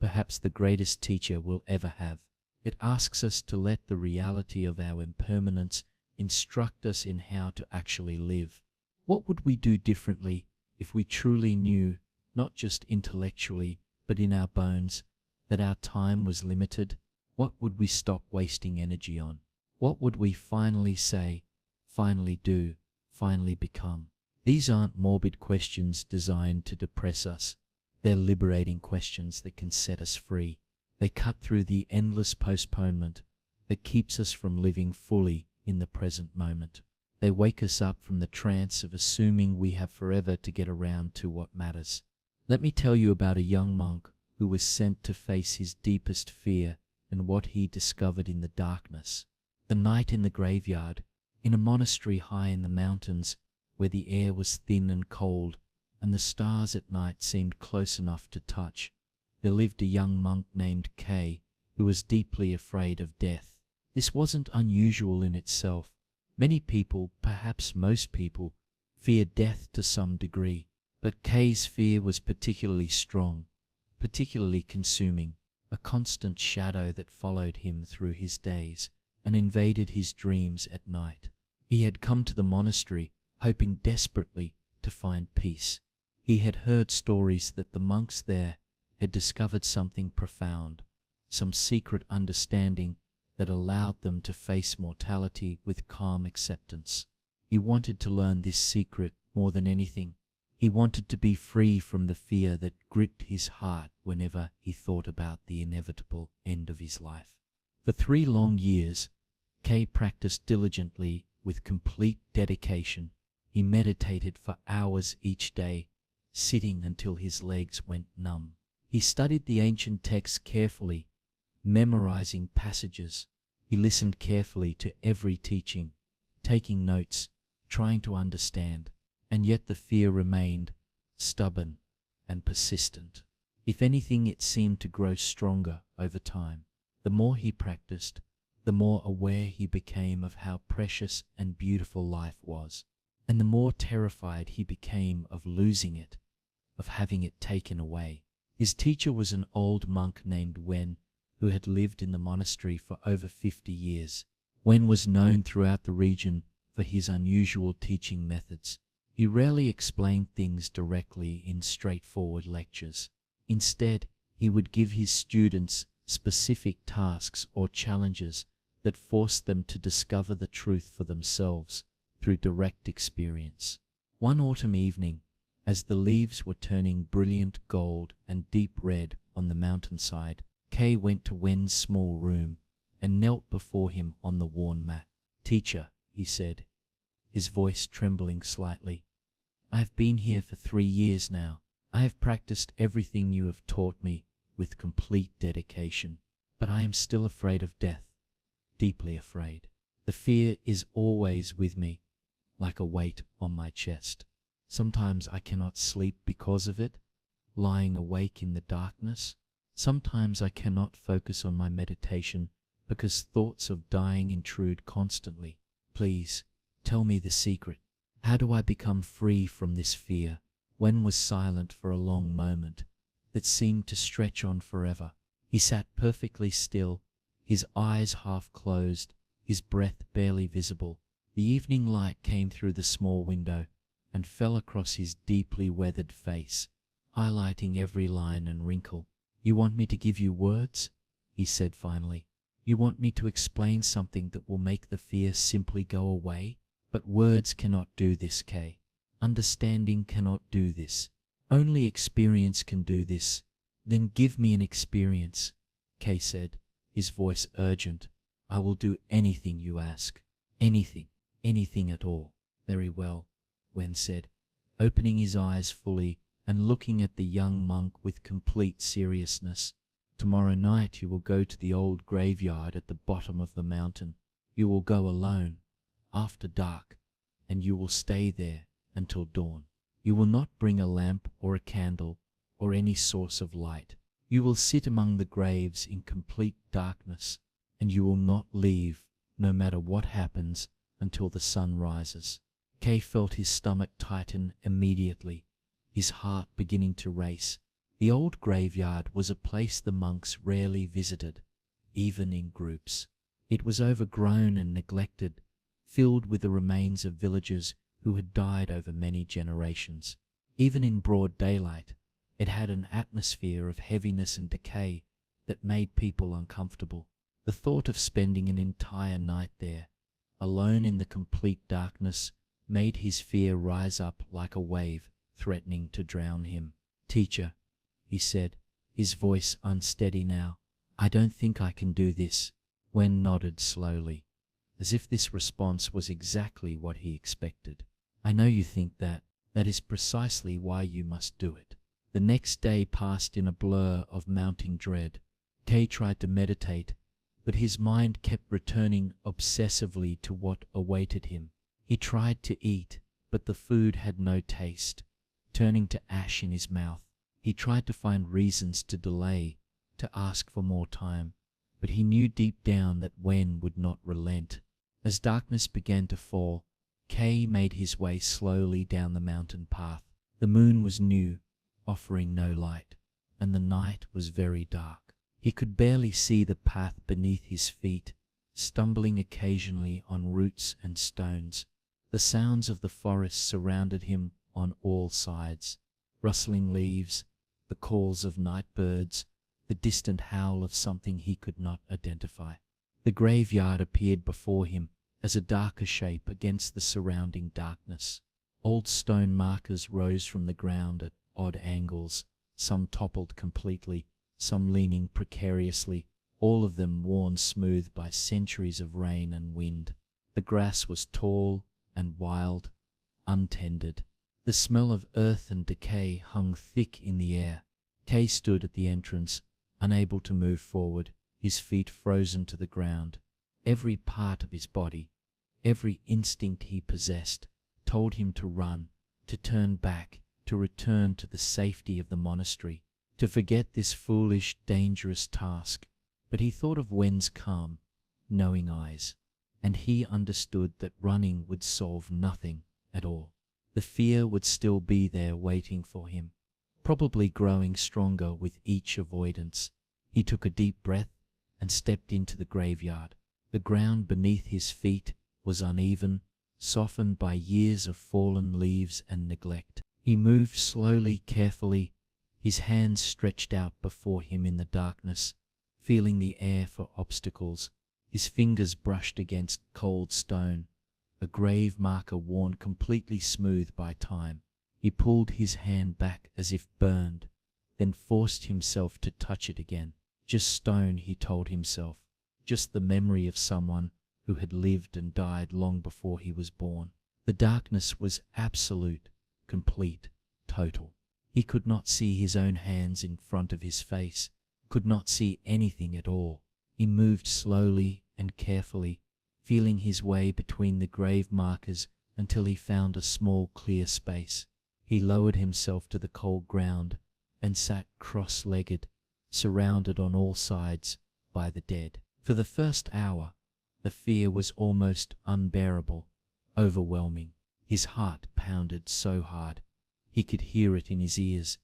perhaps the greatest teacher we'll ever have. It asks us to let the reality of our impermanence instruct us in how to actually live. What would we do differently if we truly knew, not just intellectually, but in our bones, that our time was limited? What would we stop wasting energy on? What would we finally say, finally do, finally become? These aren't morbid questions designed to depress us. They're liberating questions that can set us free. They cut through the endless postponement that keeps us from living fully in the present moment. They wake us up from the trance of assuming we have forever to get around to what matters. Let me tell you about a young monk who was sent to face his deepest fear and what he discovered in the darkness. The night in the graveyard, in a monastery high in the mountains where the air was thin and cold and the stars at night seemed close enough to touch, there lived a young monk named Kay who was deeply afraid of death. This wasn't unusual in itself. Many people, perhaps most people, fear death to some degree, but Kay's fear was particularly strong, particularly consuming, a constant shadow that followed him through his days and invaded his dreams at night. He had come to the monastery hoping desperately to find peace. He had heard stories that the monks there had discovered something profound, some secret understanding that allowed them to face mortality with calm acceptance. He wanted to learn this secret more than anything. He wanted to be free from the fear that gripped his heart whenever he thought about the inevitable end of his life. For 3 long years, Kay practiced diligently with complete dedication. He meditated for hours each day, sitting until his legs went numb. He studied the ancient texts carefully, memorizing passages. He listened carefully to every teaching, taking notes, trying to understand, and yet the fear remained, stubborn and persistent. If anything, it seemed to grow stronger over time. The more he practiced, the more aware he became of how precious and beautiful life was, and the more terrified he became of losing it, of having it taken away. His teacher was an old monk named Wen, who had lived in the monastery for over 50 years. Wen was known throughout the region for his unusual teaching methods. He rarely explained things directly in straightforward lectures. Instead, He would give his students specific tasks or challenges that forced them to discover the truth for themselves through direct experience. One autumn evening, as the leaves were turning brilliant gold and deep red on the mountainside, Kay went to Wen's small room and knelt before him on the worn mat. "Teacher," he said, his voice trembling slightly, "I have been here for 3 years now. I have practiced everything you have taught me with complete dedication, but I am still afraid of death, deeply afraid. The fear is always with me, like a weight on my chest. Sometimes I cannot sleep because of it, lying awake in the darkness. Sometimes I cannot focus on my meditation because thoughts of dying intrude constantly. Please, tell me the secret. How do I become free from this fear?" Wen was silent for a long moment that seemed to stretch on forever. He sat perfectly still, his eyes half closed, his breath barely visible. The evening light came through the small window and fell across his deeply weathered face, highlighting every line and wrinkle. "You want me to give you words?" he said finally. "You want me to explain something that will make the fear simply go away? But words cannot do this, Kay. Understanding cannot do this. Only experience can do this." "Then give me an experience," Kay said, his voice urgent. "I will do anything you ask. Anything. Anything at all." "Very well," Wen said, opening his eyes fully and looking at the young monk with complete seriousness. "Tomorrow night you will go to the old graveyard at the bottom of the mountain. You will go alone, after dark, and you will stay there until dawn. You will not bring a lamp or a candle or any source of light. You will sit among the graves in complete darkness, and you will not leave, no matter what happens, until the sun rises." Kay felt his stomach tighten immediately, his heart beginning to race. The old graveyard was a place the monks rarely visited, even in groups. It was overgrown and neglected, filled with the remains of villagers who had died over many generations. Even in broad daylight, it had an atmosphere of heaviness and decay that made people uncomfortable. The thought of spending an entire night there, alone in the complete darkness, made his fear rise up like a wave, threatening to drown him. "Teacher," he said, his voice unsteady now, "I don't think I can do this." Wen nodded slowly, as if this response was exactly what he expected. "I know you think that. That is precisely why you must do it." The next day passed in a blur of mounting dread. Kay tried to meditate, but his mind kept returning obsessively to what awaited him. He tried to eat, but the food had no taste, turning to ash in his mouth. He tried to find reasons to delay, to ask for more time, but he knew deep down that Wen would not relent. As darkness began to fall, Kay made his way slowly down the mountain path. The moon was new, offering no light, and the night was very dark. He could barely see the path beneath his feet, stumbling occasionally on roots and stones. The sounds of the forest surrounded him on all sides. Rustling leaves, the calls of night birds, the distant howl of something he could not identify. The graveyard appeared before him as a darker shape against the surrounding darkness. Old stone markers rose from the ground at odd angles, some toppled completely, some leaning precariously, all of them worn smooth by centuries of rain and wind. The grass was tall and wild, untended. The smell of earth and decay hung thick in the air. Kay stood at the entrance, unable to move forward, his feet frozen to the ground. Every part of his body, every instinct he possessed, told him to run, to turn back, to return to the safety of the monastery, to forget this foolish, dangerous task. But he thought of Wen's calm, knowing eyes, and he understood that running would solve nothing at all. The fear would still be there waiting for him, probably growing stronger with each avoidance. He took a deep breath and stepped into the graveyard. The ground beneath his feet was uneven, softened by years of fallen leaves and neglect. He moved slowly, carefully, his hands stretched out before him in the darkness, feeling the air for obstacles. His fingers brushed against cold stone, a grave marker worn completely smooth by time. He pulled his hand back as if burned, then forced himself to touch it again. Just stone, he told himself, just the memory of someone who had lived and died long before he was born. The darkness was absolute, complete, total. He could not see his own hands in front of his face, could not see anything at all. He moved slowly and carefully, feeling his way between the grave markers until he found a small clear space. He lowered himself to the cold ground and sat cross-legged, surrounded on all sides by the dead. For the first hour, the fear was almost unbearable, overwhelming. His heart pounded so hard, he could hear it in his ears,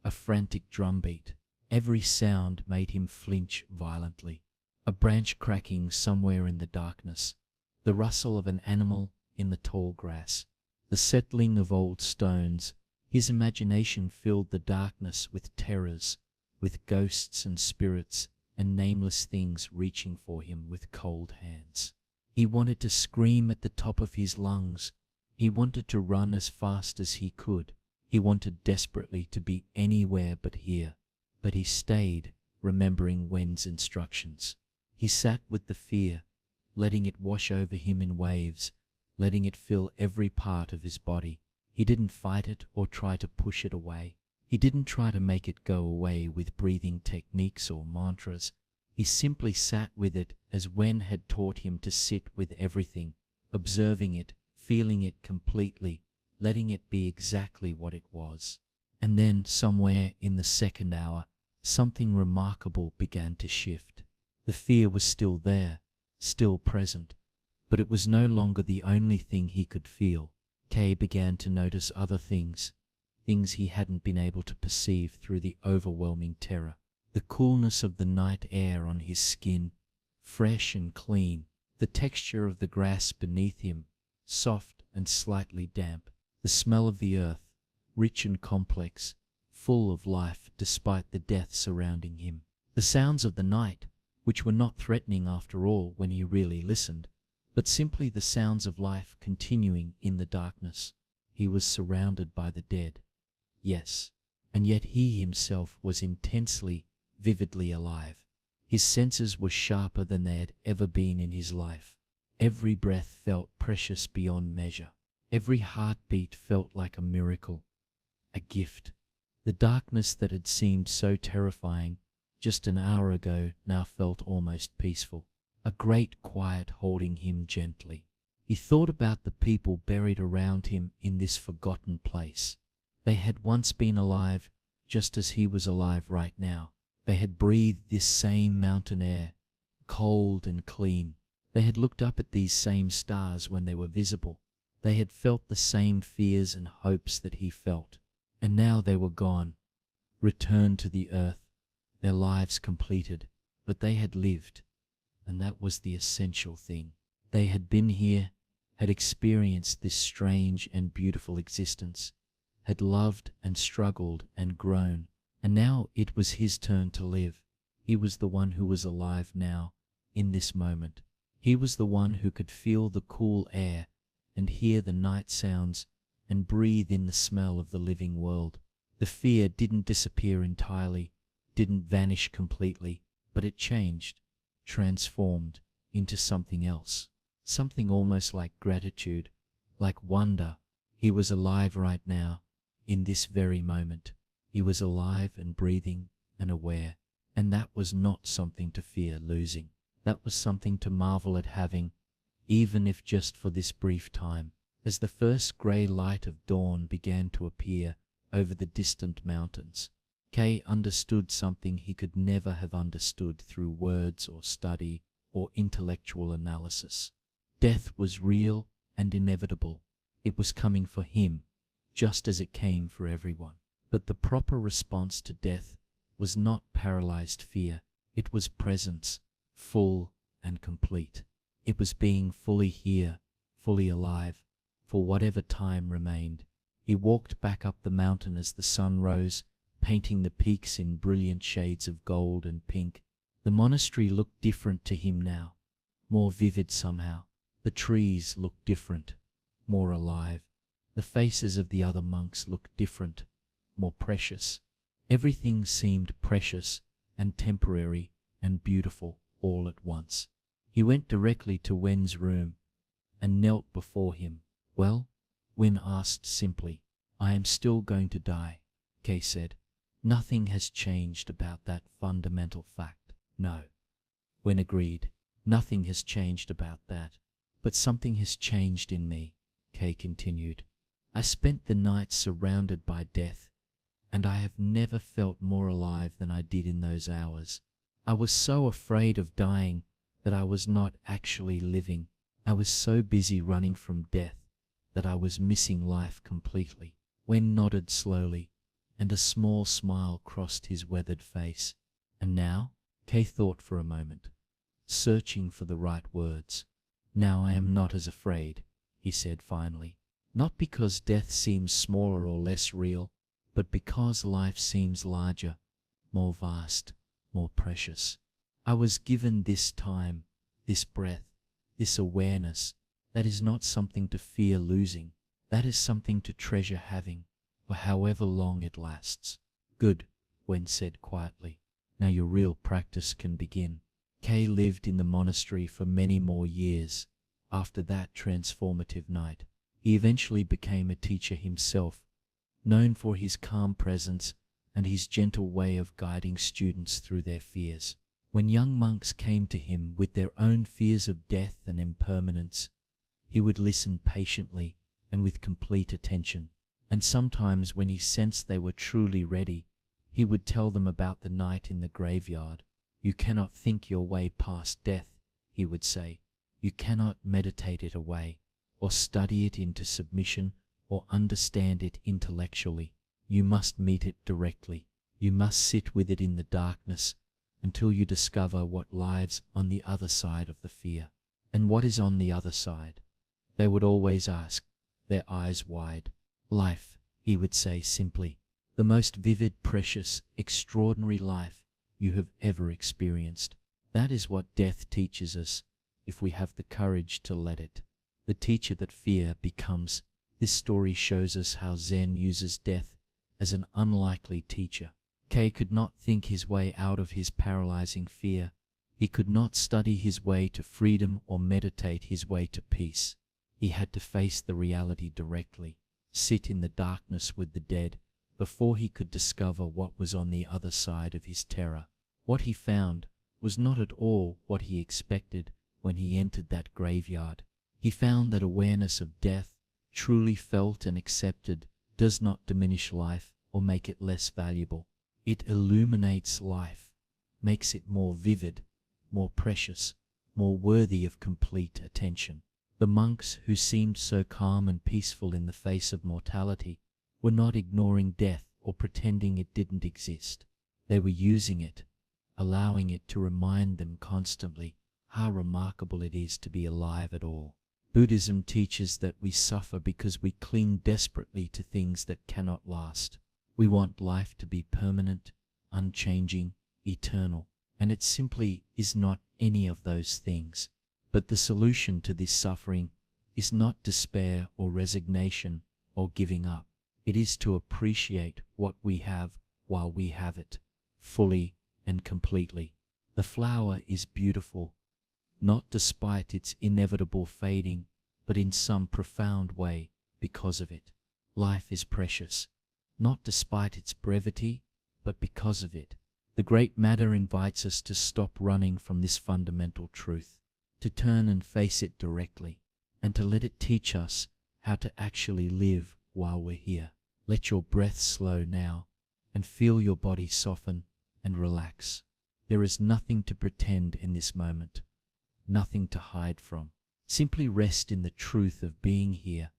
a frantic drumbeat. Every sound made him flinch violently. A branch cracking somewhere in the darkness, the rustle of an animal in the tall grass, the settling of old stones. His imagination filled the darkness with terrors, with ghosts and spirits and nameless things reaching for him with cold hands. He wanted to scream at the top of his lungs. He wanted to run as fast as he could. He wanted desperately to be anywhere but here. But he stayed, remembering Wen's instructions. He sat with the fear, letting it wash over him in waves, letting it fill every part of his body. He didn't fight it or try to push it away. He didn't try to make it go away with breathing techniques or mantras. He simply sat with it as Wen had taught him to sit with everything, observing it, feeling it completely, letting it be exactly what it was. And then, somewhere in the second hour, something remarkable began to shift. The fear was still there, still present, but it was no longer the only thing he could feel. Kay began to notice other things, things he hadn't been able to perceive through the overwhelming terror. The coolness of the night air on his skin, fresh and clean, the texture of the grass beneath him, soft and slightly damp, the smell of the earth, rich and complex, full of life despite the death surrounding him. The sounds of the night, which were not threatening after all when he really listened, but simply the sounds of life continuing in the darkness. He was surrounded by the dead. Yes, and yet he himself was intensely, vividly alive. His senses were sharper than they had ever been in his life. Every breath felt precious beyond measure. Every heartbeat felt like a miracle, a gift. The darkness that had seemed so terrifying just an hour ago now felt almost peaceful, a great quiet holding him gently. He thought about the people buried around him in this forgotten place. They had once been alive just as he was alive right now. They had breathed this same mountain air, cold and clean. They had looked up at these same stars when they were visible. They had felt the same fears and hopes that he felt. And now they were gone, returned to the earth, their lives completed, but they had lived, and that was the essential thing. They had been here, had experienced this strange and beautiful existence, had loved and struggled and grown, and now it was his turn to live. He was the one who was alive now, in this moment. He was the one who could feel the cool air and hear the night sounds and breathe in the smell of the living world. The fear didn't disappear entirely, didn't vanish completely, but it changed, transformed into something else, something almost like gratitude, like wonder. He was alive right now, in this very moment. He was alive and breathing and aware, and that was not something to fear losing. That was something to marvel at having, even if just for this brief time. As the first grey light of dawn began to appear over the distant mountains, Kay understood something he could never have understood through words or study or intellectual analysis. Death was real and inevitable. It was coming for him, just as it came for everyone. But the proper response to death was not paralyzed fear. It was presence, full and complete. It was being fully here, fully alive, for whatever time remained. He walked back up the mountain as the sun rose painting the peaks in brilliant shades of gold and pink. The monastery looked different to him now, more vivid somehow. The trees looked different, more alive. The faces of the other monks looked different, more precious. Everything seemed precious and temporary and beautiful all at once. He went directly to Wen's room and knelt before him. "Well?" Wen asked simply. "I am still going to die," Kay said. "Nothing has changed about that fundamental fact." "No," Wen agreed. "Nothing has changed about that. But something has changed in me," Kay continued. "I spent the night surrounded by death, and I have never felt more alive than I did in those hours. I was so afraid of dying that I was not actually living. I was so busy running from death that I was missing life completely." Wen nodded slowly, and a small smile crossed his weathered face. "And now?" Kay thought for a moment, searching for the right words. "Now I am not as afraid," he said finally. "Not because death seems smaller or less real, but because life seems larger, more vast, more precious. I was given this time, this breath, this awareness. That is not something to fear losing. That is something to treasure having, for however long it lasts." "Good," Wen said quietly. "Now your real practice can begin." Kay lived in the monastery for many more years. After that transformative night, he eventually became a teacher himself, known for his calm presence and his gentle way of guiding students through their fears. When young monks came to him with their own fears of death and impermanence, he would listen patiently and with complete attention. And sometimes when he sensed they were truly ready, he would tell them about the night in the graveyard. "You cannot think your way past death," he would say. "You cannot meditate it away, or study it into submission, or understand it intellectually. You must meet it directly. You must sit with it in the darkness until you discover what lies on the other side of the fear." "And what is on the other side?" they would always ask, their eyes wide. "Life," he would say simply. "The most vivid, precious, extraordinary life you have ever experienced. That is what death teaches us, if we have the courage to let it. The teacher that fear becomes." This story shows us how Zen uses death as an unlikely teacher. Kay could not think his way out of his paralyzing fear. He could not study his way to freedom or meditate his way to peace. He had to face the reality directly, sit in the darkness with the dead, before he could discover what was on the other side of his terror. What he found was not at all what he expected when he entered that graveyard. He found that awareness of death, truly felt and accepted, does not diminish life or make it less valuable. It illuminates life, makes it more vivid, more precious, more worthy of complete attention. The monks, who seemed so calm and peaceful in the face of mortality, were not ignoring death or pretending it didn't exist. They were using it, allowing it to remind them constantly how remarkable it is to be alive at all. Buddhism teaches that we suffer because we cling desperately to things that cannot last. We want life to be permanent, unchanging, eternal, and it simply is not any of those things. But the solution to this suffering is not despair or resignation or giving up. It is to appreciate what we have while we have it, fully and completely. The flower is beautiful, not despite its inevitable fading, but in some profound way because of it. Life is precious, not despite its brevity, but because of it. The Great Matter invites us to stop running from this fundamental truth, to turn and face it directly, and to let it teach us how to actually live while we're here. Let your breath slow now, and feel your body soften and relax. There is nothing to pretend in this moment, nothing to hide from. Simply rest in the truth of being here,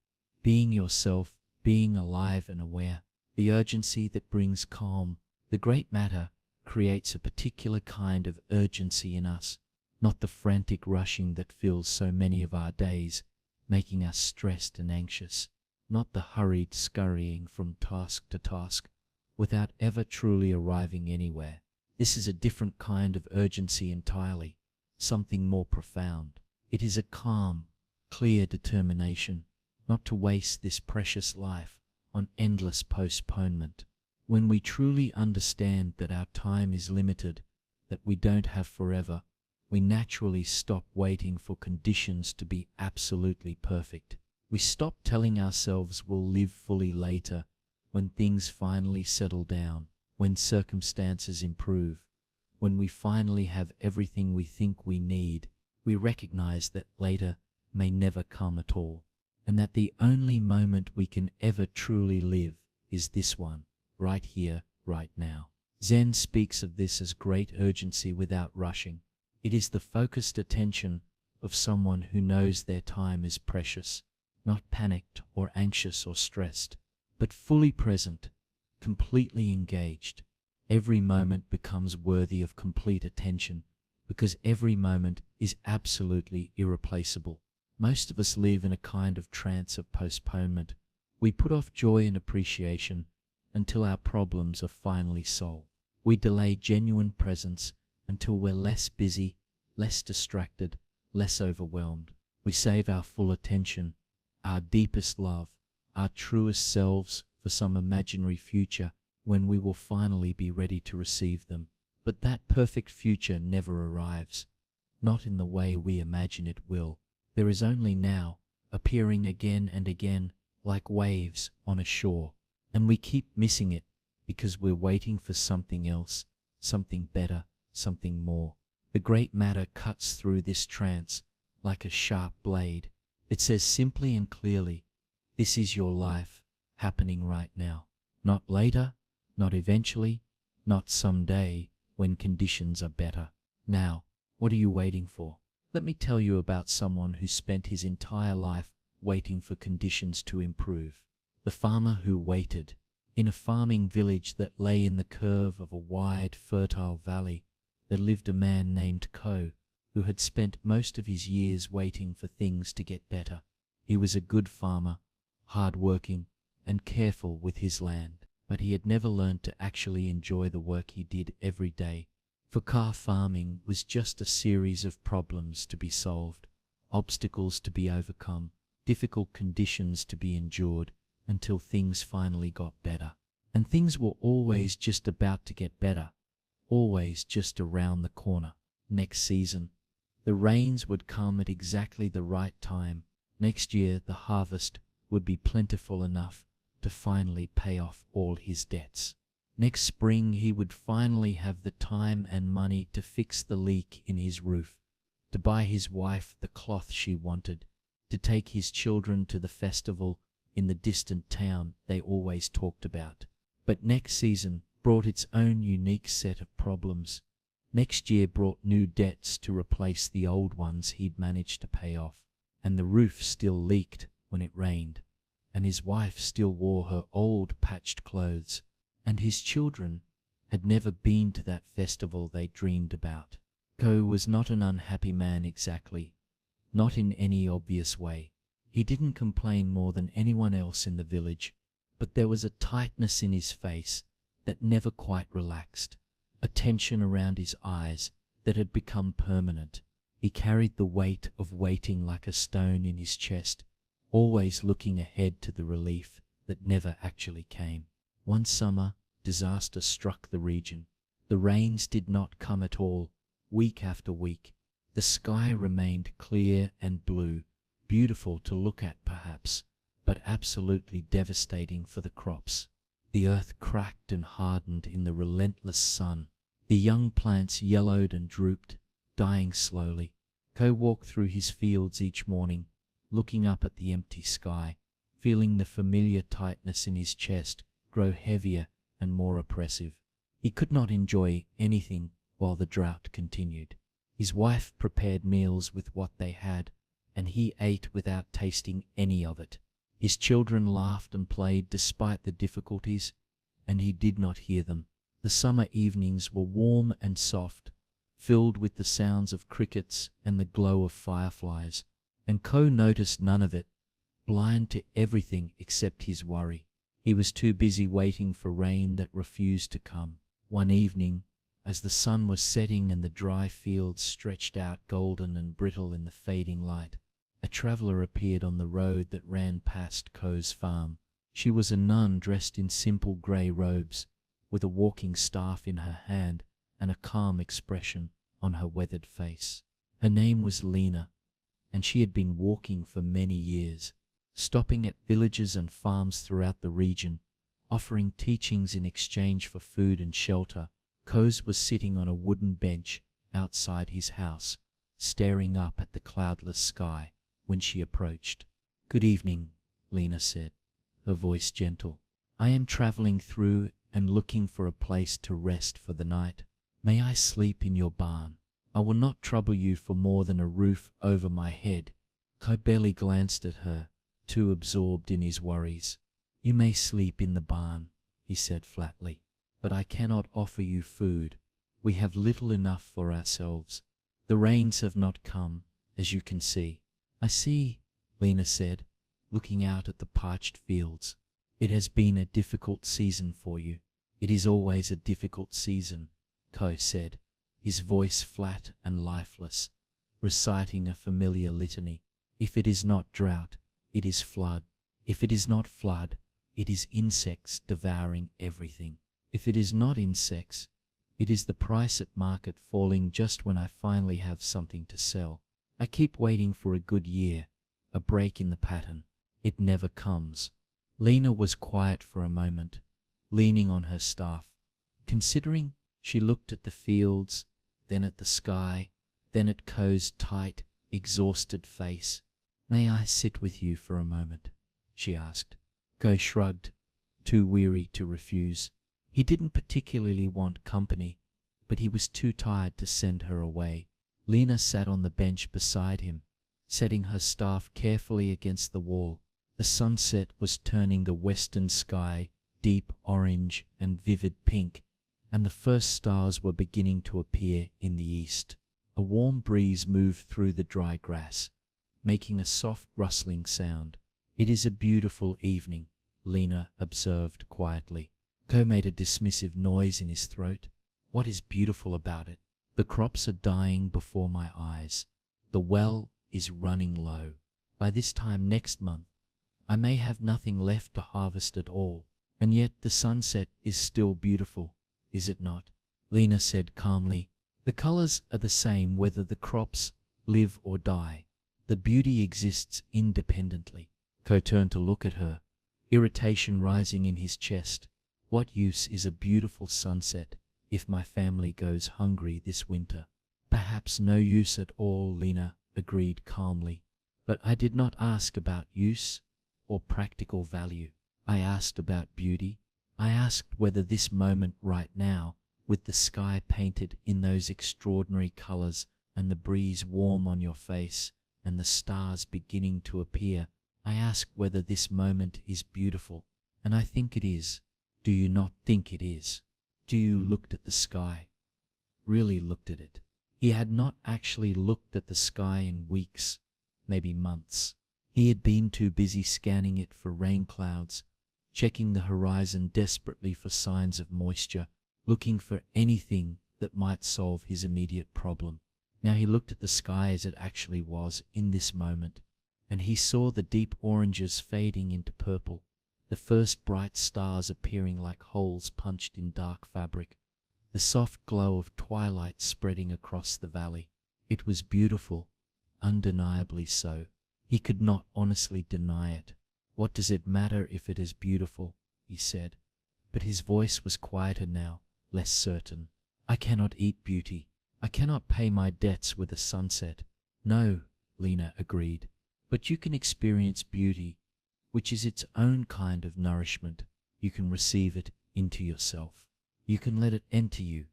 being yourself, being alive and aware. The urgency that brings calm. The Great Matter creates a particular kind of urgency in us, not the frantic rushing that fills so many of our days, making us stressed and anxious, not the hurried scurrying from task to task, without ever truly arriving anywhere. This is a different kind of urgency entirely, something more profound. It is a calm, clear determination not to waste this precious life on endless postponement. When we truly understand that our time is limited, that we don't have forever, we naturally stop waiting for conditions to be absolutely perfect. We stop telling ourselves we'll live fully later, when things finally settle down, when circumstances improve, when we finally have everything we think we need. We recognize that later may never come at all, and that the only moment we can ever truly live is this one, right here, right now. Zen speaks of this as great urgency without rushing. It is the focused attention of someone who knows their time is precious, not panicked or anxious or stressed, but fully present, completely engaged. Every moment becomes worthy of complete attention because every moment is absolutely irreplaceable. Most of us live in a kind of trance of postponement. We put off joy and appreciation until our problems are finally solved. We delay genuine presence until we're less busy, less distracted, less overwhelmed. We save our full attention, our deepest love, our truest selves for some imaginary future when we will finally be ready to receive them. But that perfect future never arrives, not in the way we imagine it will. There is only now, appearing again and again like waves on a shore, and we keep missing it because we're waiting for something else, something better, something more. The great matter cuts through this trance like a sharp blade. It says simply and clearly, this is your life happening right now. Not later, not eventually, not someday when conditions are better. Now, what are you waiting for? Let me tell you about someone who spent his entire life waiting for conditions to improve. The farmer who waited. In a farming village that lay in the curve of a wide, fertile valley, there lived a man named Ko, who had spent most of his years waiting for things to get better. He was a good farmer, hard-working, and careful with his land, but he had never learned to actually enjoy the work he did every day. For Ka, farming was just a series of problems to be solved, obstacles to be overcome, difficult conditions to be endured, until things finally got better. And things were always just about to get better, always just around the corner. Next season, the rains would come at exactly the right time. Next year, the harvest would be plentiful enough to finally pay off all his debts. Next spring, he would finally have the time and money to fix the leak in his roof, to buy his wife the cloth she wanted, to take his children to the festival in the distant town they always talked about. But next season brought its own unique set of problems. Next year brought new debts to replace the old ones he'd managed to pay off, and the roof still leaked when it rained, and his wife still wore her old patched clothes, and his children had never been to that festival they dreamed about. Ko was not an unhappy man exactly, not in any obvious way. He didn't complain more than anyone else in the village, but there was a tightness in his face that never quite relaxed, a tension around his eyes that had become permanent. He carried the weight of waiting like a stone in his chest, always looking ahead to the relief that never actually came. One summer, disaster struck the region. The rains did not come at all, week after week. The sky remained clear and blue, beautiful to look at perhaps, but absolutely devastating for the crops. The earth cracked and hardened in the relentless sun. The young plants yellowed and drooped, dying slowly. Ko walked through his fields each morning, looking up at the empty sky, feeling the familiar tightness in his chest grow heavier and more oppressive. He could not enjoy anything while the drought continued. His wife prepared meals with what they had, and he ate without tasting any of it. His children laughed and played despite the difficulties, and he did not hear them. The summer evenings were warm and soft, filled with the sounds of crickets and the glow of fireflies, and Ko noticed none of it, blind to everything except his worry. He was too busy waiting for rain that refused to come. One evening, as the sun was setting and the dry fields stretched out golden and brittle in the fading light, a traveller appeared on the road that ran past Ko's farm. She was a nun dressed in simple grey robes, with a walking staff in her hand and a calm expression on her weathered face. Her name was Lena, and she had been walking for many years, stopping at villages and farms throughout the region, offering teachings in exchange for food and shelter. Koz was sitting on a wooden bench outside his house, staring up at the cloudless sky when she approached. "Good evening," Lena said, her voice gentle. "I am traveling through and looking for a place to rest for the night. May I sleep in your barn? I will not trouble you for more than a roof over my head." Ko barely glanced at her, too absorbed in his worries. "You may sleep in the barn," he said flatly, "but I cannot offer you food. We have little enough for ourselves. The rains have not come, as you can see." "I see," Lena said, looking out at the parched fields. "It has been a difficult season for you." "It is always a difficult season," Ko said, his voice flat and lifeless, reciting a familiar litany. "If it is not drought, it is flood. If it is not flood, it is insects devouring everything. If it is not insects, it is the price at market falling just when I finally have something to sell. I keep waiting for a good year, a break in the pattern. It never comes." Lena was quiet for a moment, leaning on her staff. Considering, she looked at the fields, then at the sky, then at Ko's tight, exhausted face. "May I sit with you for a moment?" she asked. Ko shrugged, too weary to refuse. He didn't particularly want company, but he was too tired to send her away. Lena sat on the bench beside him, setting her staff carefully against the wall. The sunset was turning the western sky deep orange and vivid pink, and the first stars were beginning to appear in the east. A warm breeze moved through the dry grass, making a soft rustling sound. "It is a beautiful evening," Lena observed quietly. Ko made a dismissive noise in his throat. "What is beautiful about it? The crops are dying before my eyes. The well is running low. By this time next month, I may have nothing left to harvest at all. And yet the sunset is still beautiful, is it not?" Lena said calmly. "The colors are the same whether the crops live or die. The beauty exists independently." Ko turned to look at her, irritation rising in his chest. "What use is a beautiful sunset if my family goes hungry this winter?" "Perhaps no use at all," Lena agreed calmly. "But I did not ask about use or practical value. I asked about beauty. I asked whether this moment right now, with the sky painted in those extraordinary colors and the breeze warm on your face and the stars beginning to appear, I asked whether this moment is beautiful, and I think it is. Do you not think it is? Do you looked at the sky? Really looked at it?" He had not actually looked at the sky in weeks, maybe months. He had been too busy scanning it for rain clouds, checking the horizon desperately for signs of moisture, looking for anything that might solve his immediate problem. Now he looked at the sky as it actually was in this moment, and he saw the deep oranges fading into purple, the first bright stars appearing like holes punched in dark fabric, the soft glow of twilight spreading across the valley. It was beautiful, undeniably so. He could not honestly deny it. "What does it matter if it is beautiful?" he said, but his voice was quieter now, less certain. "I cannot eat beauty. I cannot pay my debts with a sunset." "No," Lena agreed, "but you can experience beauty, which is its own kind of nourishment. You can receive it into yourself. You can let it enter you,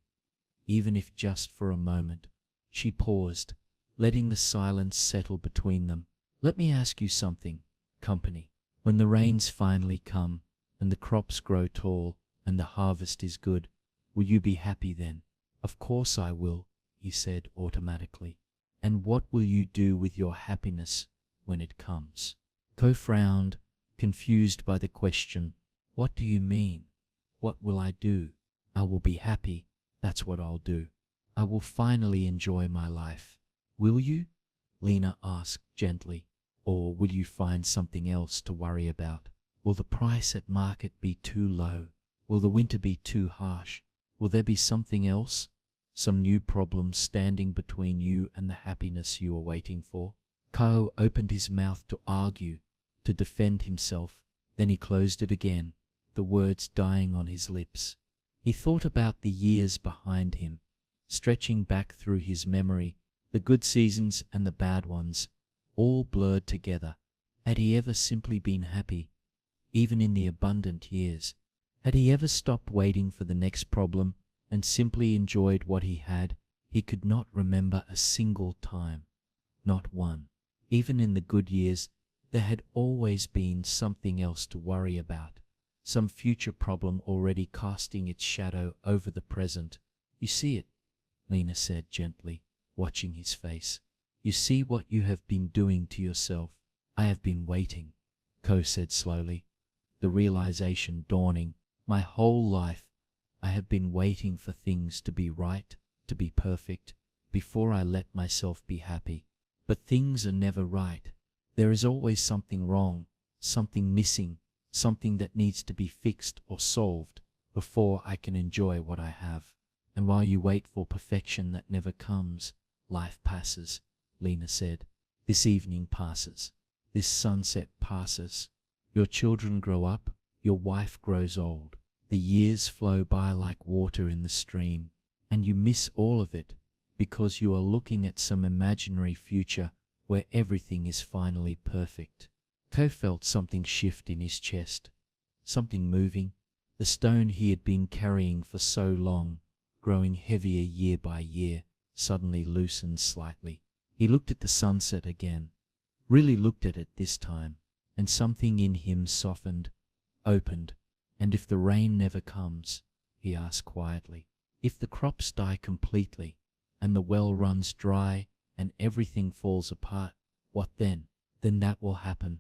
even if just for a moment." She paused, letting the silence settle between them. "Let me ask you something, company. When the rains finally come, and the crops grow tall, and the harvest is good, will you be happy then?" "Of course I will," he said automatically. "And what will you do with your happiness when it comes?" Ko frowned, confused by the question. What do you mean? What will I do? I will be happy. That's what I'll do. I will finally enjoy my life. Will you? Lena asked gently. Or will you find something else to worry about? Will the price at market be too low? Will the winter be too harsh? Will there be something else? Some new problem standing between you and the happiness you are waiting for? Ko opened his mouth to argue, to defend himself. Then he closed it again, the words dying on his lips. He thought about the years behind him, stretching back through his memory, the good seasons and the bad ones, all blurred together. Had he ever simply been happy, even in the abundant years? Had he ever stopped waiting for the next problem and simply enjoyed what he had? He could not remember a single time, not one. Even in the good years, there had always been something else to worry about, some future problem already casting its shadow over the present. You see it, Lena said gently, watching his face. You see what you have been doing to yourself. I have been waiting, Ko said slowly, the realization dawning. My whole life, I have been waiting for things to be right, to be perfect, before I let myself be happy. But things are never right. There is always something wrong, something missing, something that needs to be fixed or solved before I can enjoy what I have. And while you wait for perfection that never comes, life passes, Lena said. This evening passes. This sunset passes. Your children grow up. Your wife grows old. The years flow by like water in the stream, and you miss all of it because you are looking at some imaginary future where everything is finally perfect. Ko felt something shift in his chest, something moving, the stone he had been carrying for so long, growing heavier year by year, suddenly loosened slightly. He looked at the sunset again, really looked at it this time, and something in him softened, opened. And if the rain never comes, he asked quietly, if the crops die completely, and the well runs dry, and everything falls apart, what then? Then that will happen,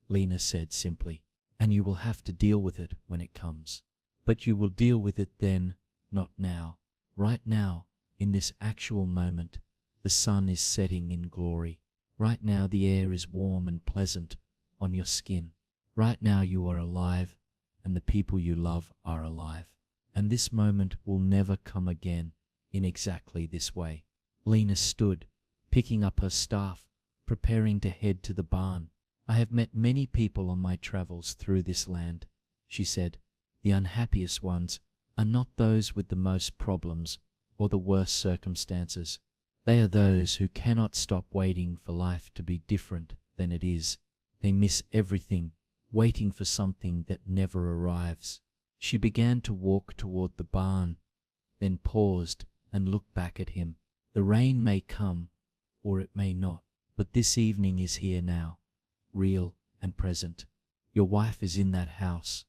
Lena said simply, and you will have to deal with it when it comes. But you will deal with it then, not now. Right now, in this actual moment, the sun is setting in glory. Right now the air is warm and pleasant on your skin. Right now you are alive, and the people you love are alive. And this moment will never come again in exactly this way. Lena stood, picking up her staff, preparing to head to the barn. I have met many people on my travels through this land, she said. The unhappiest ones are not those with the most problems or the worst circumstances. They are those who cannot stop waiting for life to be different than it is. They miss everything, waiting for something that never arrives. She began to walk toward the barn, then paused and looked back at him. The rain may come, or it may not, but this evening is here now, real and present. Your wife is in that house,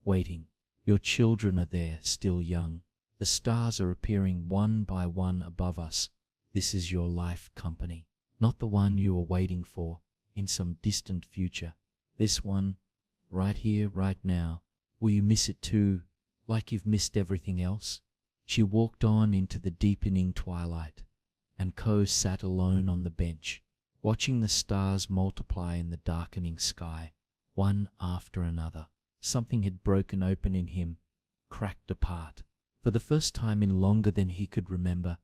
waiting. Your children are there, still young. The stars are appearing one by one above us. This is your life company, not the one you are waiting for in some distant future. This one, right here, right now. Will you miss it too, like you've missed everything else? She walked on into the deepening twilight, and Ko sat alone on the bench, watching the stars multiply in the darkening sky, one after another. Something had broken open in him, cracked apart. For the first time in longer than he could remember,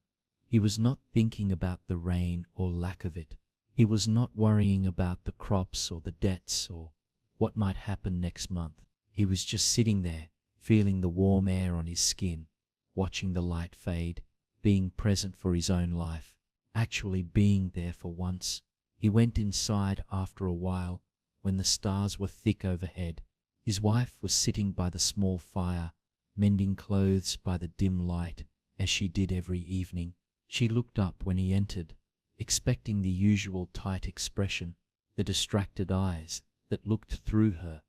he was not thinking about the rain or lack of it. He was not worrying about the crops or the debts or what might happen next month. He was just sitting there, feeling the warm air on his skin, watching the light fade, being present for his own life, actually being there for once. He went inside after a while, when the stars were thick overhead. His wife was sitting by the small fire, mending clothes by the dim light, as she did every evening. She looked up when he entered, expecting the usual tight expression, the distracted eyes that looked through her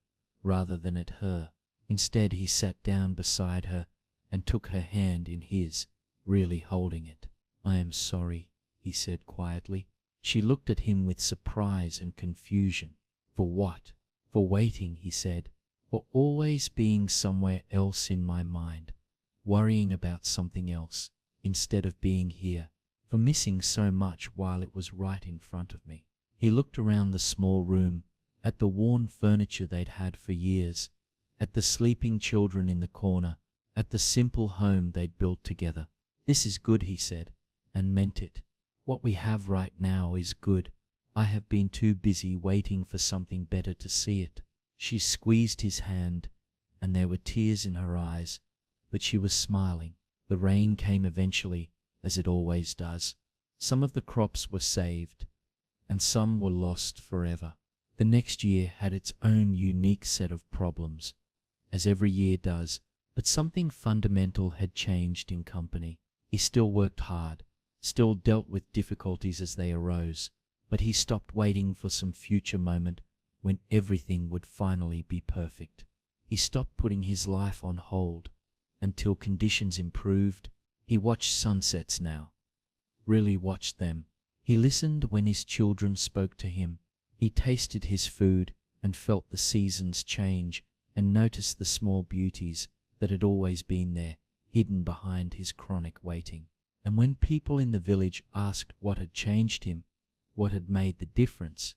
rather than at her. Instead, he sat down beside her and took her hand in his, really holding it. "I am sorry," he said quietly. She looked at him with surprise and confusion. "For what?" "For waiting," he said. for always being somewhere else in my mind, worrying about something else instead of being here, for missing so much while it was right in front of me. He looked around the small room, at the worn furniture they'd had for years, at the sleeping children in the corner, at the simple home they'd built together. "This is good," he said, and meant it. "What we have right now is good. I have been too busy waiting for something better to see it." She squeezed his hand, and there were tears in her eyes, but she was smiling. The rain came eventually, as it always does. Some of the crops were saved, and some were lost forever. The next year had its own unique set of problems, as every year does, but something fundamental had changed in company. He still worked hard, still dealt with difficulties as they arose, but he stopped waiting for some future moment when everything would finally be perfect. He stopped putting his life on hold until conditions improved. He watched sunsets now, really watched them. He listened when his children spoke to him. He tasted his food and felt the seasons change and noticed the small beauties that had always been there, hidden behind his chronic waiting. And when people in the village asked what had changed him, what had made the difference,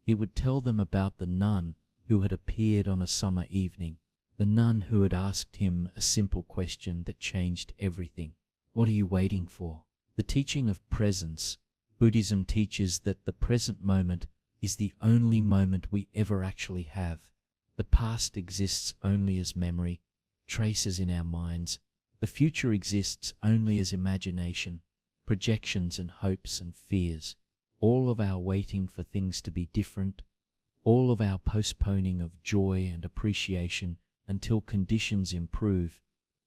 he would tell them about the nun who had appeared on a summer evening, the nun who had asked him a simple question that changed everything. "What are you waiting for?" The teaching of presence. Buddhism teaches that the present moment is the only moment we ever actually have. The past exists only as memory, traces in our minds. The future exists only as imagination, projections and hopes and fears. All of our waiting for things to be different, all of our postponing of joy and appreciation until conditions improve,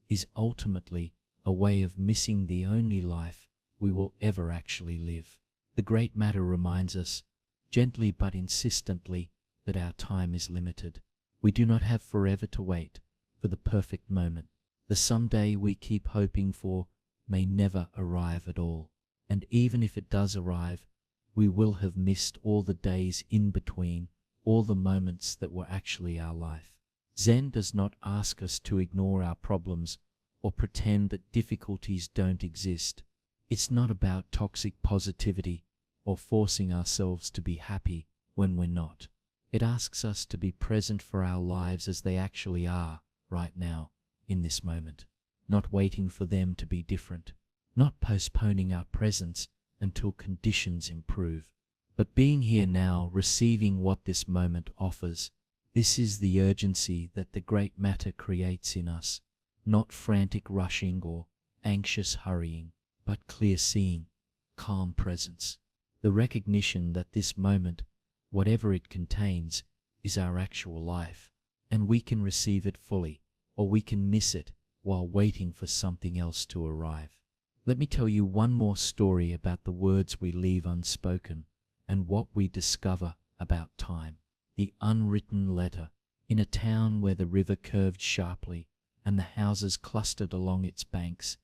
is ultimately a way of missing the only life we will ever actually live. The Great Matter reminds us, gently but insistently, that our time is limited. We do not have forever to wait for the perfect moment. The someday we keep hoping for may never arrive at all. And even if it does arrive, we will have missed all the days in between, all the moments that were actually our life. Zen does not ask us to ignore our problems or pretend that difficulties don't exist. It's not about toxic positivity or forcing ourselves to be happy when we're not. It asks us to be present for our lives as they actually are right now, in this moment, not waiting for them to be different, not postponing our presence until conditions improve, but being here now, receiving what this moment offers. This is the urgency that the Great Matter creates in us, not frantic rushing or anxious hurrying, but clear seeing, calm presence. The recognition that this moment, whatever it contains, is our actual life, and we can receive it fully, or we can miss it while waiting for something else to arrive. Let me tell you one more story about the words we leave unspoken and what we discover about time. The unwritten letter. In a town where the river curved sharply and the houses clustered along its banks,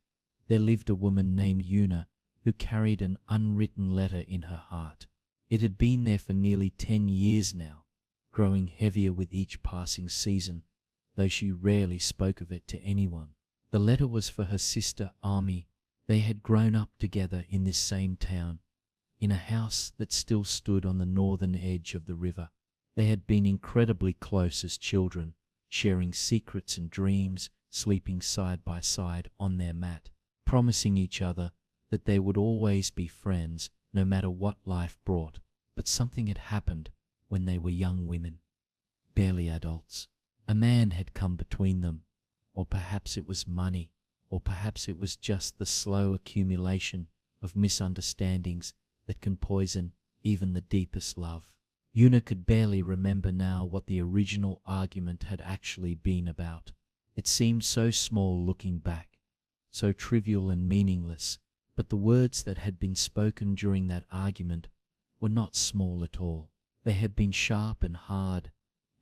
there lived a woman named Una who carried an unwritten letter in her heart. It had been there for nearly 10 years now, growing heavier with each passing season, though she rarely spoke of it to anyone. The letter was for her sister Ami. They had grown up together in this same town, in a house that still stood on the northern edge of the river. They had been incredibly close as children, sharing secrets and dreams, sleeping side by side on their mat, promising each other that they would always be friends no matter what life brought. But something had happened when they were young women, barely adults. A man had come between them, or perhaps it was money, or perhaps it was just the slow accumulation of misunderstandings that can poison even the deepest love. Una could barely remember now what the original argument had actually been about. It seemed so small looking back, so trivial and meaningless, but the words that had been spoken during that argument were not small at all. They had been sharp and hard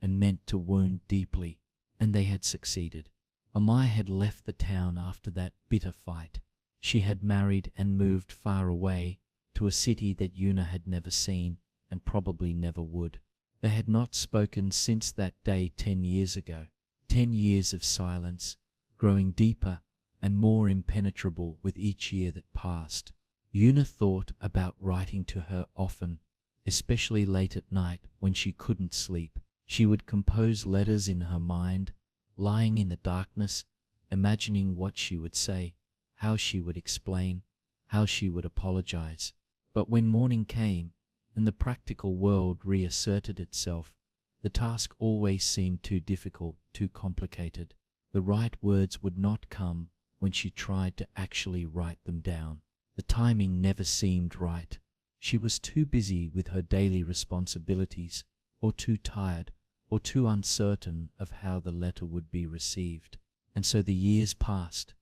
and meant to wound deeply, and they had succeeded. Amai had left the town after that bitter fight. She had married and moved far away to a city that Una had never seen and probably never would. They had not spoken since that day 10 years ago. 10 years of silence, growing deeper and more impenetrable with each year that passed. Una thought about writing to her often, especially late at night when she couldn't sleep. She would compose letters in her mind, lying in the darkness, imagining what she would say, how she would explain, how she would apologize. But when morning came and the practical world reasserted itself, the task always seemed too difficult, too complicated. The right words would not come when she tried to actually write them down. The timing never seemed right. She was too busy with her daily responsibilities, or too tired, or too uncertain of how the letter would be received. And so the years passed,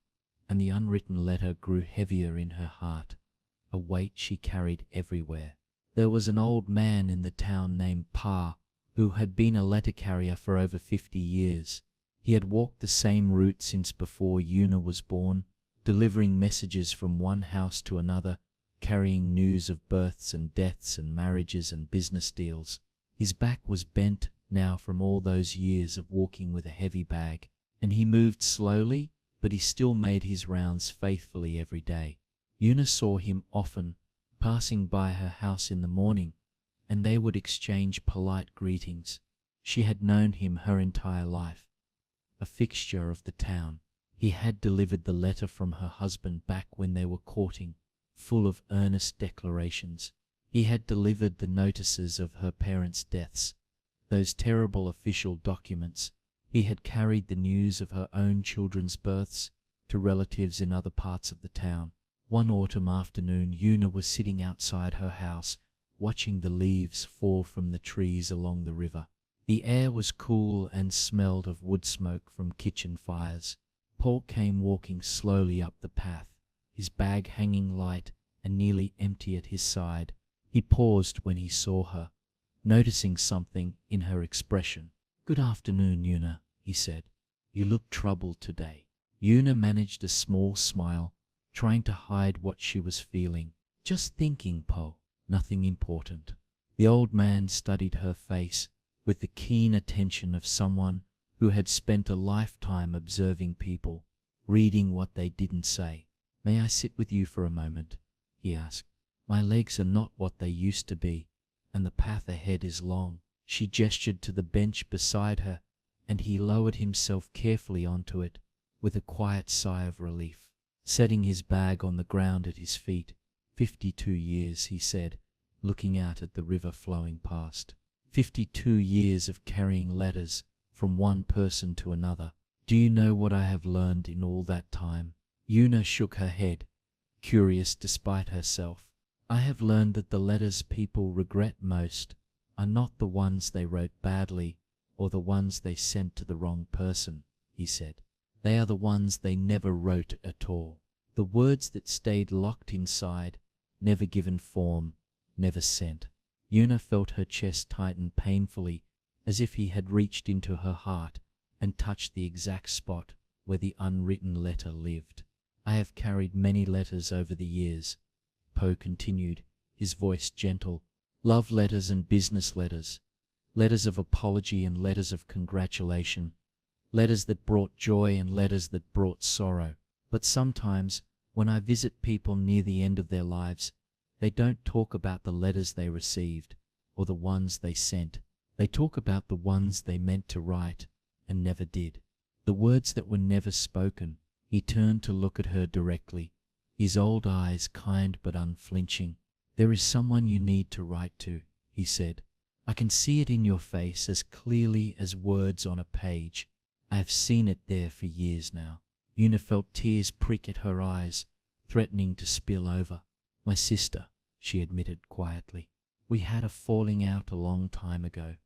and the unwritten letter grew heavier in her heart, a weight she carried everywhere. There was an old man in the town named Pa, who had been a letter carrier for over 50 years. He had walked the same route since before Una was born, delivering messages from one house to another, carrying news of births and deaths and marriages and business deals. His back was bent now from all those years of walking with a heavy bag, and he moved slowly, but he still made his rounds faithfully every day. Una saw him often, passing by her house in the morning, and they would exchange polite greetings. She had known him her entire life, a fixture of the town. He had delivered the letter from her husband back when they were courting, full of earnest declarations. He had delivered the notices of her parents' deaths, those terrible official documents. He had carried the news of her own children's births to relatives in other parts of the town. One autumn afternoon, Una was sitting outside her house, watching the leaves fall from the trees along the river. The air was cool and smelled of wood smoke from kitchen fires. Paul came walking slowly up the path, his bag hanging light and nearly empty at his side. He paused when he saw her, noticing something in her expression. "Good afternoon, Una," he said. "You look troubled today." Una managed a small smile, trying to hide what she was feeling. "Just thinking, Paul. Nothing important." The old man studied her face with the keen attention of someone who had spent a lifetime observing people, reading what they didn't say. "May I sit with you for a moment?" he asked. "My legs are not what they used to be, and the path ahead is long." She gestured to the bench beside her, and he lowered himself carefully onto it with a quiet sigh of relief, setting his bag on the ground at his feet. 52 years, he said, looking out at the river flowing past. 52 years of carrying letters from one person to another. Do you know what I have learned in all that time? Una shook her head, curious despite herself. I have learned that the letters people regret most are not the ones they wrote badly or the ones they sent to the wrong person, he said. They are the ones they never wrote at all. The words that stayed locked inside, never given form, never sent. Una felt her chest tighten painfully, as if he had reached into her heart and touched the exact spot where the unwritten letter lived. I have carried many letters over the years, Poe continued, his voice gentle. Love letters and business letters, letters of apology and letters of congratulation, letters that brought joy and letters that brought sorrow. But sometimes, when I visit people near the end of their lives, they don't talk about the letters they received or the ones they sent. They talk about the ones they meant to write and never did. The words that were never spoken. He turned to look at her directly, his old eyes kind but unflinching. There is someone you need to write to, he said. I can see it in your face as clearly as words on a page. I have seen it there for years now. Una felt tears prick at her eyes, threatening to spill over. My sister, she admitted quietly. We had a falling out a long time ago.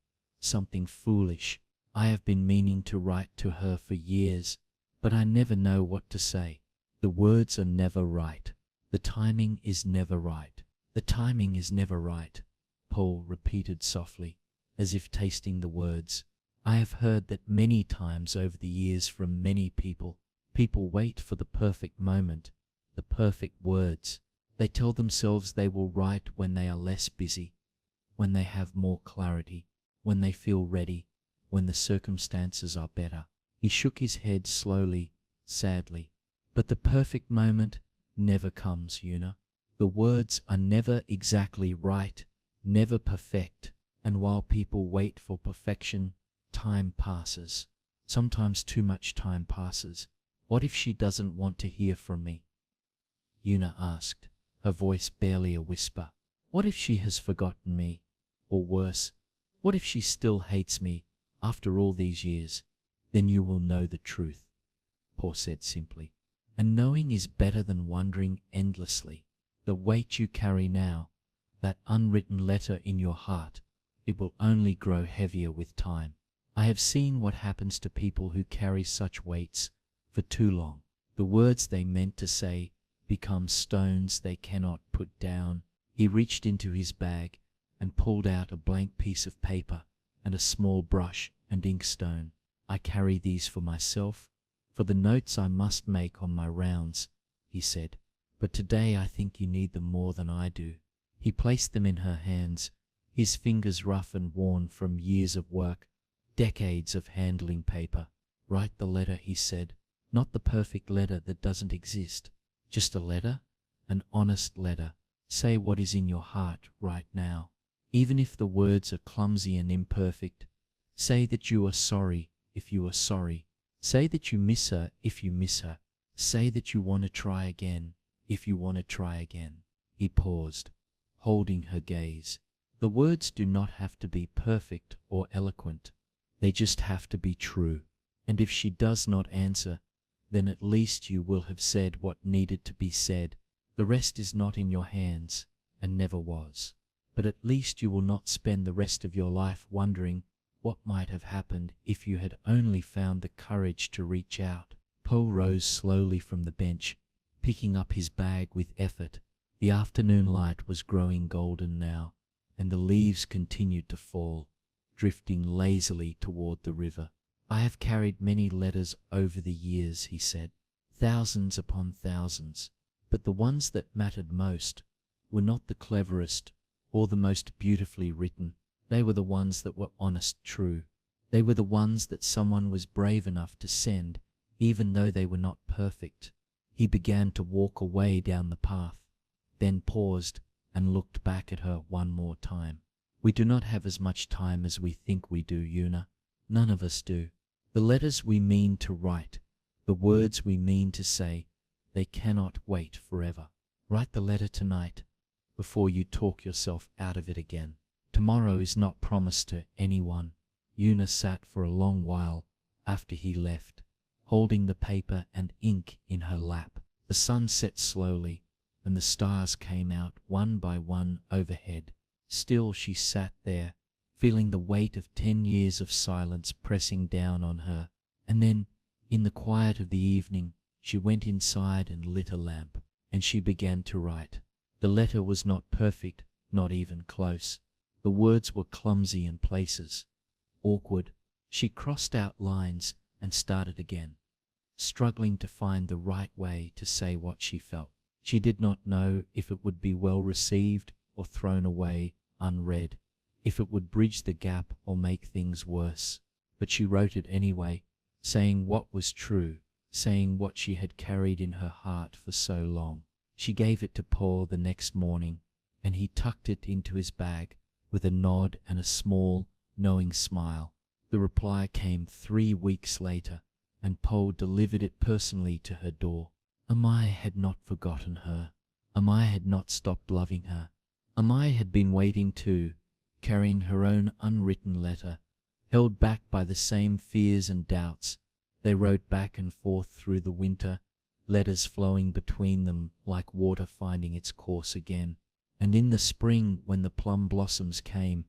Something foolish. I have been meaning to write to her for years, but I never know what to say. The words are never right. The timing is never right. The timing is never right, Paul repeated softly, as if tasting the words. I have heard that many times over the years from many people. People wait for the perfect moment, the perfect words. They tell themselves they will write when they are less busy, when they have more clarity. when they feel ready, when the circumstances are better. He shook his head slowly, sadly. But the perfect moment never comes, Una. The words are never exactly right, never perfect. And while people wait for perfection, time passes. Sometimes too much time passes. What if she doesn't want to hear from me? Una asked, her voice barely a whisper. What if she has forgotten me? Or worse, what if she still hates me after all these years? Then you will know the truth, Paul said simply. And knowing is better than wondering endlessly. The weight you carry now, that unwritten letter in your heart, it will only grow heavier with time. I have seen what happens to people who carry such weights for too long. The words they meant to say become stones they cannot put down. He reached into his bag and pulled out a blank piece of paper and a small brush and inkstone. I carry these for myself, for the notes I must make on my rounds, he said. But today I think you need them more than I do. He placed them in her hands, his fingers rough and worn from years of work, decades of handling paper. Write the letter, he said. Not the perfect letter that doesn't exist. Just a letter, an honest letter. Say what is in your heart right now. Even if the words are clumsy and imperfect, say that you are sorry if you are sorry. Say that you miss her if you miss her. Say that you want to try again if you want to try again. He paused, holding her gaze. The words do not have to be perfect or eloquent. They just have to be true. And if she does not answer, then at least you will have said what needed to be said. The rest is not in your hands, and never was. But at least you will not spend the rest of your life wondering what might have happened if you had only found the courage to reach out. Poe rose slowly from the bench, picking up his bag with effort. The afternoon light was growing golden now, and the leaves continued to fall, drifting lazily toward the river. I have carried many letters over the years, he said, thousands upon thousands, but the ones that mattered most were not the cleverest or the most beautifully written. They were the ones that were honest, true. They were the ones that someone was brave enough to send, even though they were not perfect. He began to walk away down the path, then paused and looked back at her one more time. We do not have as much time as we think we do, Una. None of us do. The letters we mean to write, the words we mean to say, they cannot wait forever. Write the letter tonight before you talk yourself out of it again. Tomorrow is not promised to anyone. Una sat for a long while after he left, holding the paper and ink in her lap. The sun set slowly, and the stars came out one by one overhead. Still she sat there, feeling the weight of 10 years of silence pressing down on her. And then, in the quiet of the evening, she went inside and lit a lamp, and she began to write. The letter was not perfect, not even close. The words were clumsy in places, awkward. She crossed out lines and started again, struggling to find the right way to say what she felt. She did not know if it would be well received or thrown away unread, if it would bridge the gap or make things worse. But she wrote it anyway, saying what was true, saying what she had carried in her heart for so long. She gave it to Paul the next morning, and he tucked it into his bag with a nod and a small, knowing smile. The reply came 3 weeks later, and Paul delivered it personally to her door. Amaya had not forgotten her. Amaya had not stopped loving her. Amaya had been waiting too, carrying her own unwritten letter, held back by the same fears and doubts. They rode back and forth through the winter, letters flowing between them like water finding its course again. And in the spring, when the plum blossoms came,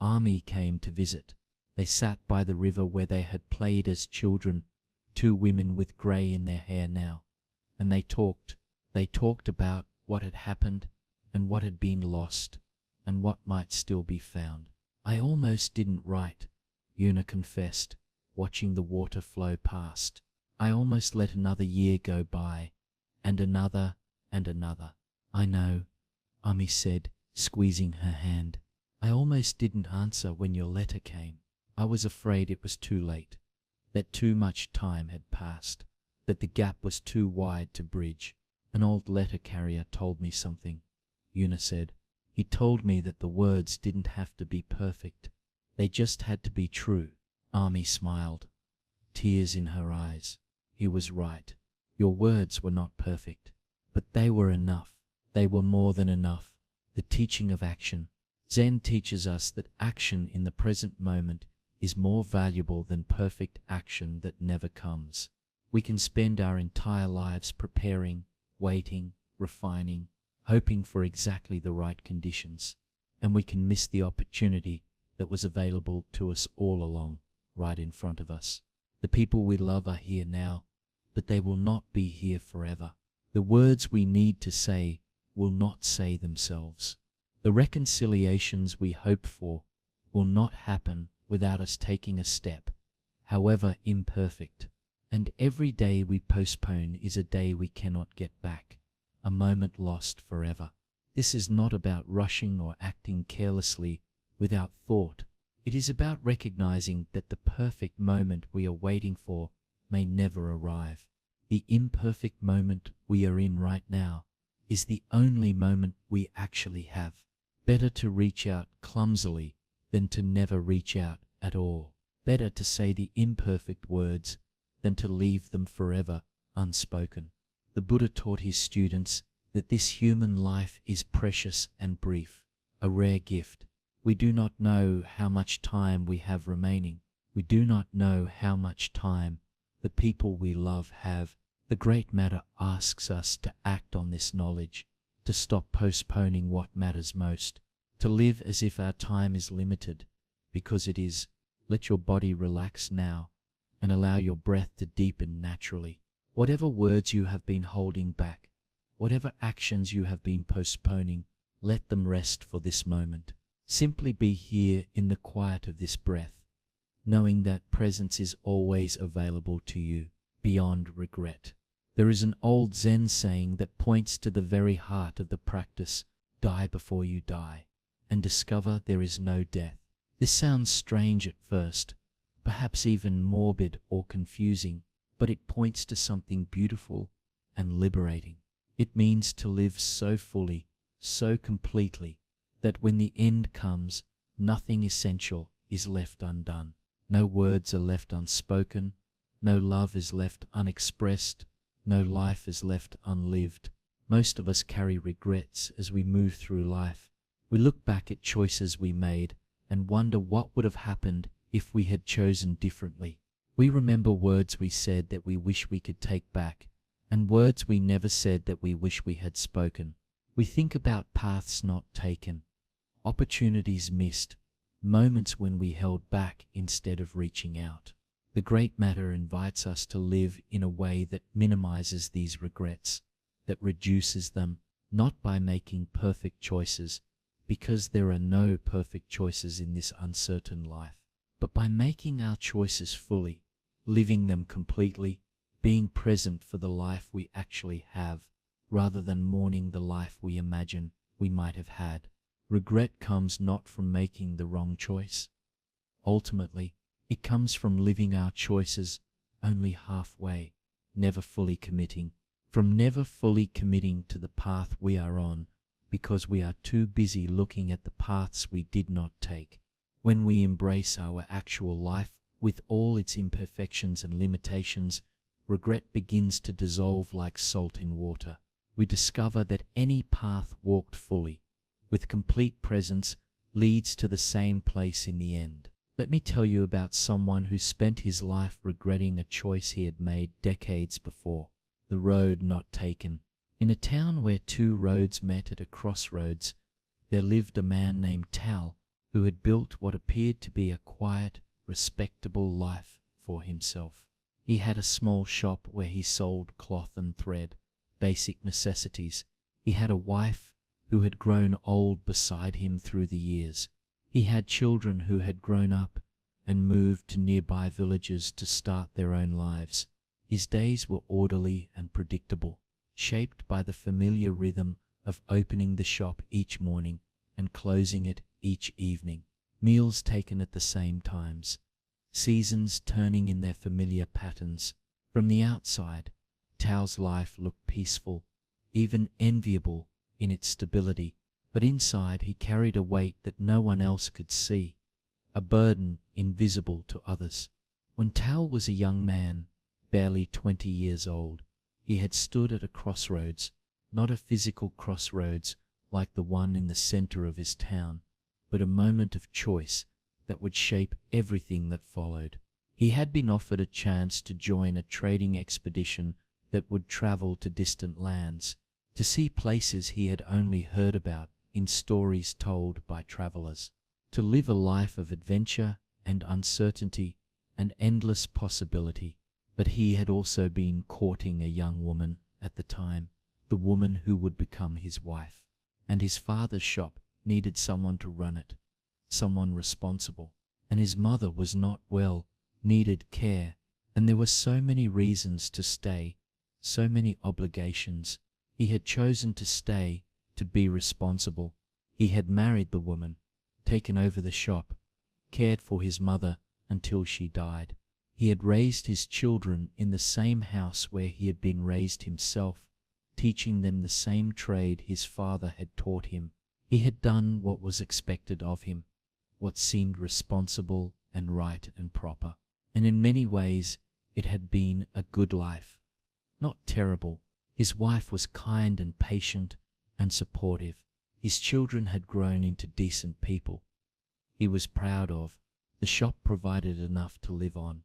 Ami came to visit. They sat by the river where they had played as children, 2 women with grey in their hair now. And they talked. They talked about what had happened and what had been lost and what might still be found. I almost didn't write, Una confessed, watching the water flow past. I almost let another year go by, and another and another. I know, Ami said, squeezing her hand. I almost didn't answer when your letter came. I was afraid it was too late, that too much time had passed, that the gap was too wide to bridge. An old letter carrier told me something, Una said. He told me that the words didn't have to be perfect. They just had to be true. Ami smiled, tears in her eyes. He was right. Your words were not perfect, but they were enough. They were more than enough. The teaching of action. Zen teaches us that action in the present moment is more valuable than perfect action that never comes. We can spend our entire lives preparing, waiting, refining, hoping for exactly the right conditions, and we can miss the opportunity that was available to us all along, right in front of us. The people we love are here now, but they will not be here forever. The words we need to say will not say themselves. The reconciliations we hope for will not happen without us taking a step, however imperfect. And every day we postpone is a day we cannot get back, a moment lost forever. This is not about rushing or acting carelessly without thought. It is about recognizing that the perfect moment we are waiting for may never arrive. The imperfect moment we are in right now is the only moment we actually have. Better to reach out clumsily than to never reach out at all. Better to say the imperfect words than to leave them forever unspoken. The Buddha taught his students that this human life is precious and brief, a rare gift. We do not know how much time we have remaining. We do not know how much time the people we love have. The great matter asks us to act on this knowledge, to stop postponing what matters most, to live as if our time is limited, because it is. Let your body relax now and allow your breath to deepen naturally. Whatever words you have been holding back, whatever actions you have been postponing, let them rest for this moment. Simply be here in the quiet of this breath, knowing that presence is always available to you, beyond regret. There is an old Zen saying that points to the very heart of the practice: die before you die, and discover there is no death. This sounds strange at first, perhaps even morbid or confusing, but it points to something beautiful and liberating. It means to live so fully, so completely, that when the end comes, nothing essential is left undone. No words are left unspoken, no love is left unexpressed, no life is left unlived. Most of us carry regrets as we move through life. We look back at choices we made and wonder what would have happened if we had chosen differently. We remember words we said that we wish we could take back, and words we never said that we wish we had spoken. We think about paths not taken, opportunities missed, moments when we held back instead of reaching out. The great matter invites us to live in a way that minimizes these regrets, that reduces them, not by making perfect choices, because there are no perfect choices in this uncertain life, but by making our choices fully, living them completely, being present for the life we actually have, rather than mourning the life we imagine we might have had. Regret comes not from making the wrong choice. Ultimately, it comes from living our choices only halfway, never fully committing, from never fully committing to the path we are on, because we are too busy looking at the paths we did not take. When we embrace our actual life with all its imperfections and limitations, regret begins to dissolve like salt in water. We discover that any path walked fully, with complete presence, leads to the same place in the end. Let me tell you about someone who spent his life regretting a choice he had made decades before. The road not taken. In a town where two roads met at a crossroads, there lived a man named Tal, who had built what appeared to be a quiet, respectable life for himself. He had a small shop where he sold cloth and thread, basic necessities. He had a wife who had grown old beside him through the years. He had children who had grown up and moved to nearby villages to start their own lives. His days were orderly and predictable, shaped by the familiar rhythm of opening the shop each morning and closing it each evening. Meals taken at the same times. Seasons turning in their familiar patterns. From the outside, Tao's life looked peaceful, even enviable in its stability, but inside he carried a weight that no one else could see, a burden invisible to others. When Tao was a young man, barely 20 years old, he had stood at a crossroads, not a physical crossroads like the one in the center of his town, but a moment of choice that would shape everything that followed. He had been offered a chance to join a trading expedition that would travel to distant lands, to see places he had only heard about in stories told by travelers, to live a life of adventure and uncertainty and endless possibility. But he had also been courting a young woman at the time, the woman who would become his wife, and his father's shop needed someone to run it, someone responsible, and his mother was not well, needed care, and there were so many reasons to stay, so many obligations. He had chosen to stay, to be responsible. He had married the woman, taken over the shop, cared for his mother until she died. He had raised his children in the same house where he had been raised himself, teaching them the same trade his father had taught him. He had done what was expected of him, what seemed responsible and right and proper. And in many ways, it had been a good life. Not terrible. His wife was kind and patient and supportive. His children had grown into decent people. He was proud of. The shop provided enough to live on,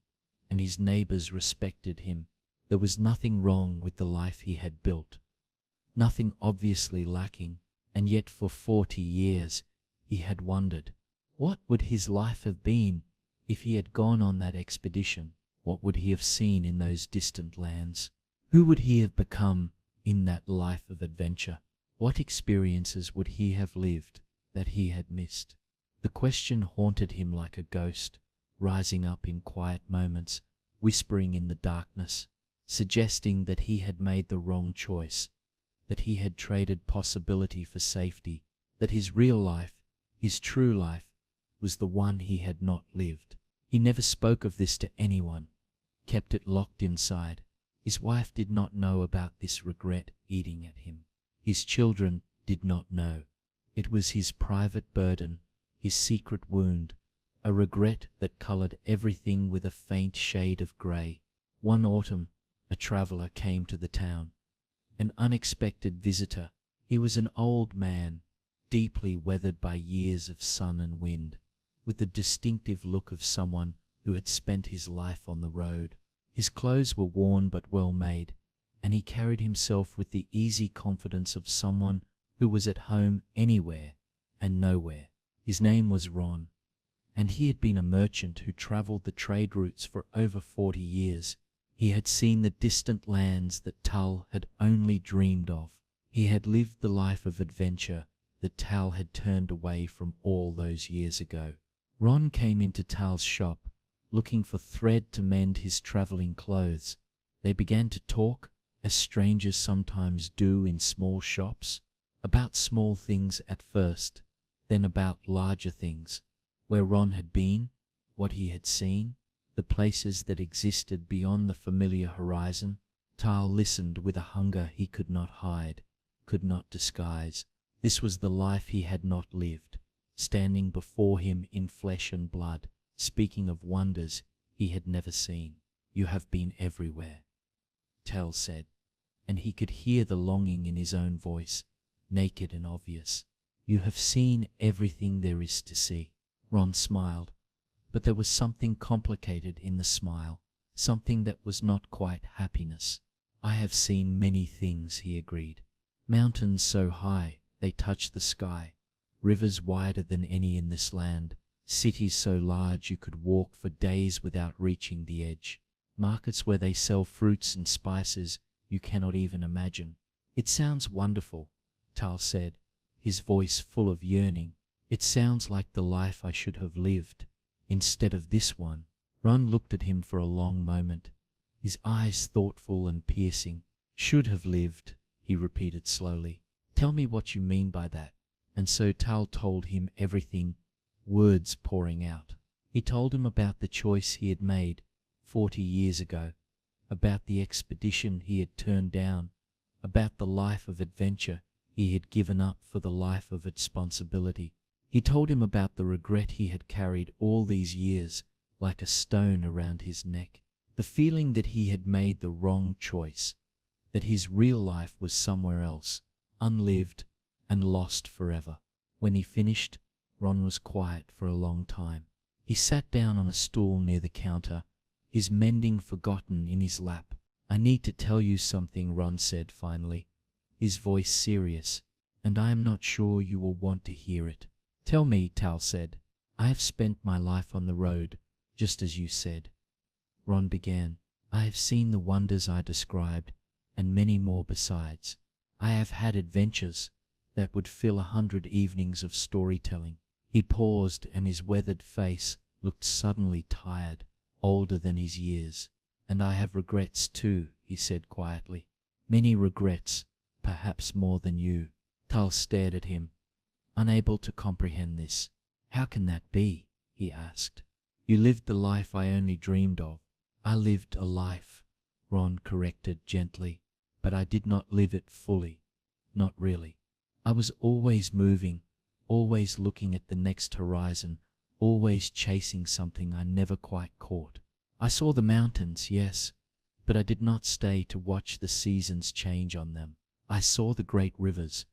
and his neighbors respected him. There was nothing wrong with the life he had built, nothing obviously lacking, and yet for 40 years he had wondered, what would his life have been if he had gone on that expedition? What would he have seen in those distant lands? Who would he have become in that life of adventure? What experiences would he have lived that he had missed? The question haunted him like a ghost, rising up in quiet moments, whispering in the darkness, suggesting that he had made the wrong choice, that he had traded possibility for safety, that his real life, his true life, was the one he had not lived. He never spoke of this to anyone, kept it locked inside. His wife did not know about this regret eating at him. His children did not know. It was his private burden, his secret wound, a regret that colored everything with a faint shade of gray. One autumn, a traveler came to the town, an unexpected visitor. He was an old man, deeply weathered by years of sun and wind, with the distinctive look of someone who had spent his life on the road. His clothes were worn but well made, and he carried himself with the easy confidence of someone who was at home anywhere and nowhere. His name was Ron, and he had been a merchant who traveled the trade routes for over 40 years. He had seen the distant lands that Tal had only dreamed of. He had lived the life of adventure that Tal had turned away from all those years ago. Ron came into Tal's shop, looking for thread to mend his traveling clothes. They began to talk, as strangers sometimes do in small shops, about small things at first, then about larger things, where Ron had been, what he had seen, the places that existed beyond the familiar horizon. Tal listened with a hunger he could not hide, could not disguise. This was the life he had not lived, standing before him in flesh and blood, speaking of wonders he had never seen. "You have been everywhere," Tal said, and he could hear the longing in his own voice, naked and obvious. "You have seen everything there is to see." Ron smiled, but there was something complicated in the smile, something that was not quite happiness. "I have seen many things," he agreed. "Mountains so high they touch the sky, rivers wider than any in this land, cities so large you could walk for days without reaching the edge, markets where they sell fruits and spices you cannot even imagine." "It sounds wonderful," Tal said, his voice full of yearning. "It sounds like the life I should have lived, instead of this one." Ron looked at him for a long moment, his eyes thoughtful and piercing. "Should have lived," he repeated slowly. "Tell me what you mean by that." And so Tal told him everything, words pouring out. He told him about the choice he had made 40 years ago, about the expedition he had turned down, about the life of adventure he had given up for the life of responsibility. He told him about the regret he had carried all these years like a stone around his neck, the feeling that he had made the wrong choice, that his real life was somewhere else, unlived and lost forever. When he finished, Ron was quiet for a long time. He sat down on a stool near the counter, his mending forgotten in his lap. "I need to tell you something," Ron said finally, his voice serious, "and I am not sure you will want to hear it." "Tell me," Tal said. "I have spent my life on the road, just as you said." Ron began. "I have seen the wonders I described, and many more besides. I have had adventures that would fill 100 evenings of storytelling." He paused, and his weathered face looked suddenly tired, older than his years. "And I have regrets too," he said quietly. "Many regrets, perhaps more than you." Tal stared at him, unable to comprehend this. "How can that be?" he asked. "You lived the life I only dreamed of." "I lived a life," Ron corrected gently, "but I did not live it fully. Not really. I was always moving, always looking at the next horizon, always chasing something I never quite caught. I saw the mountains, yes, but I did not stay to watch the seasons change on them. I saw the great rivers,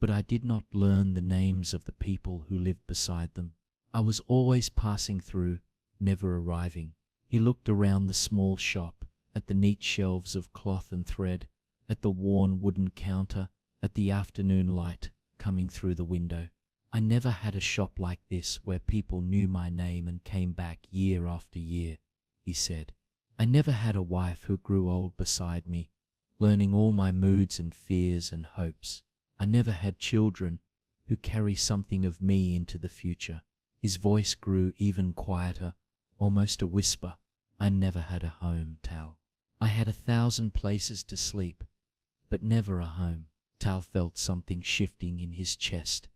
but I did not learn the names of the people who lived beside them. I was always passing through, never arriving." He looked around the small shop, at the neat shelves of cloth and thread, at the worn wooden counter, at the afternoon light coming through the window. "I never had a shop like this where people knew my name and came back year after year," he said. "I never had a wife who grew old beside me, learning all my moods and fears and hopes. I never had children who carry something of me into the future." His voice grew even quieter, almost a whisper. "I never had a home, Tal. I had 1,000 places to sleep, but never a home." Tal felt something shifting in his chest,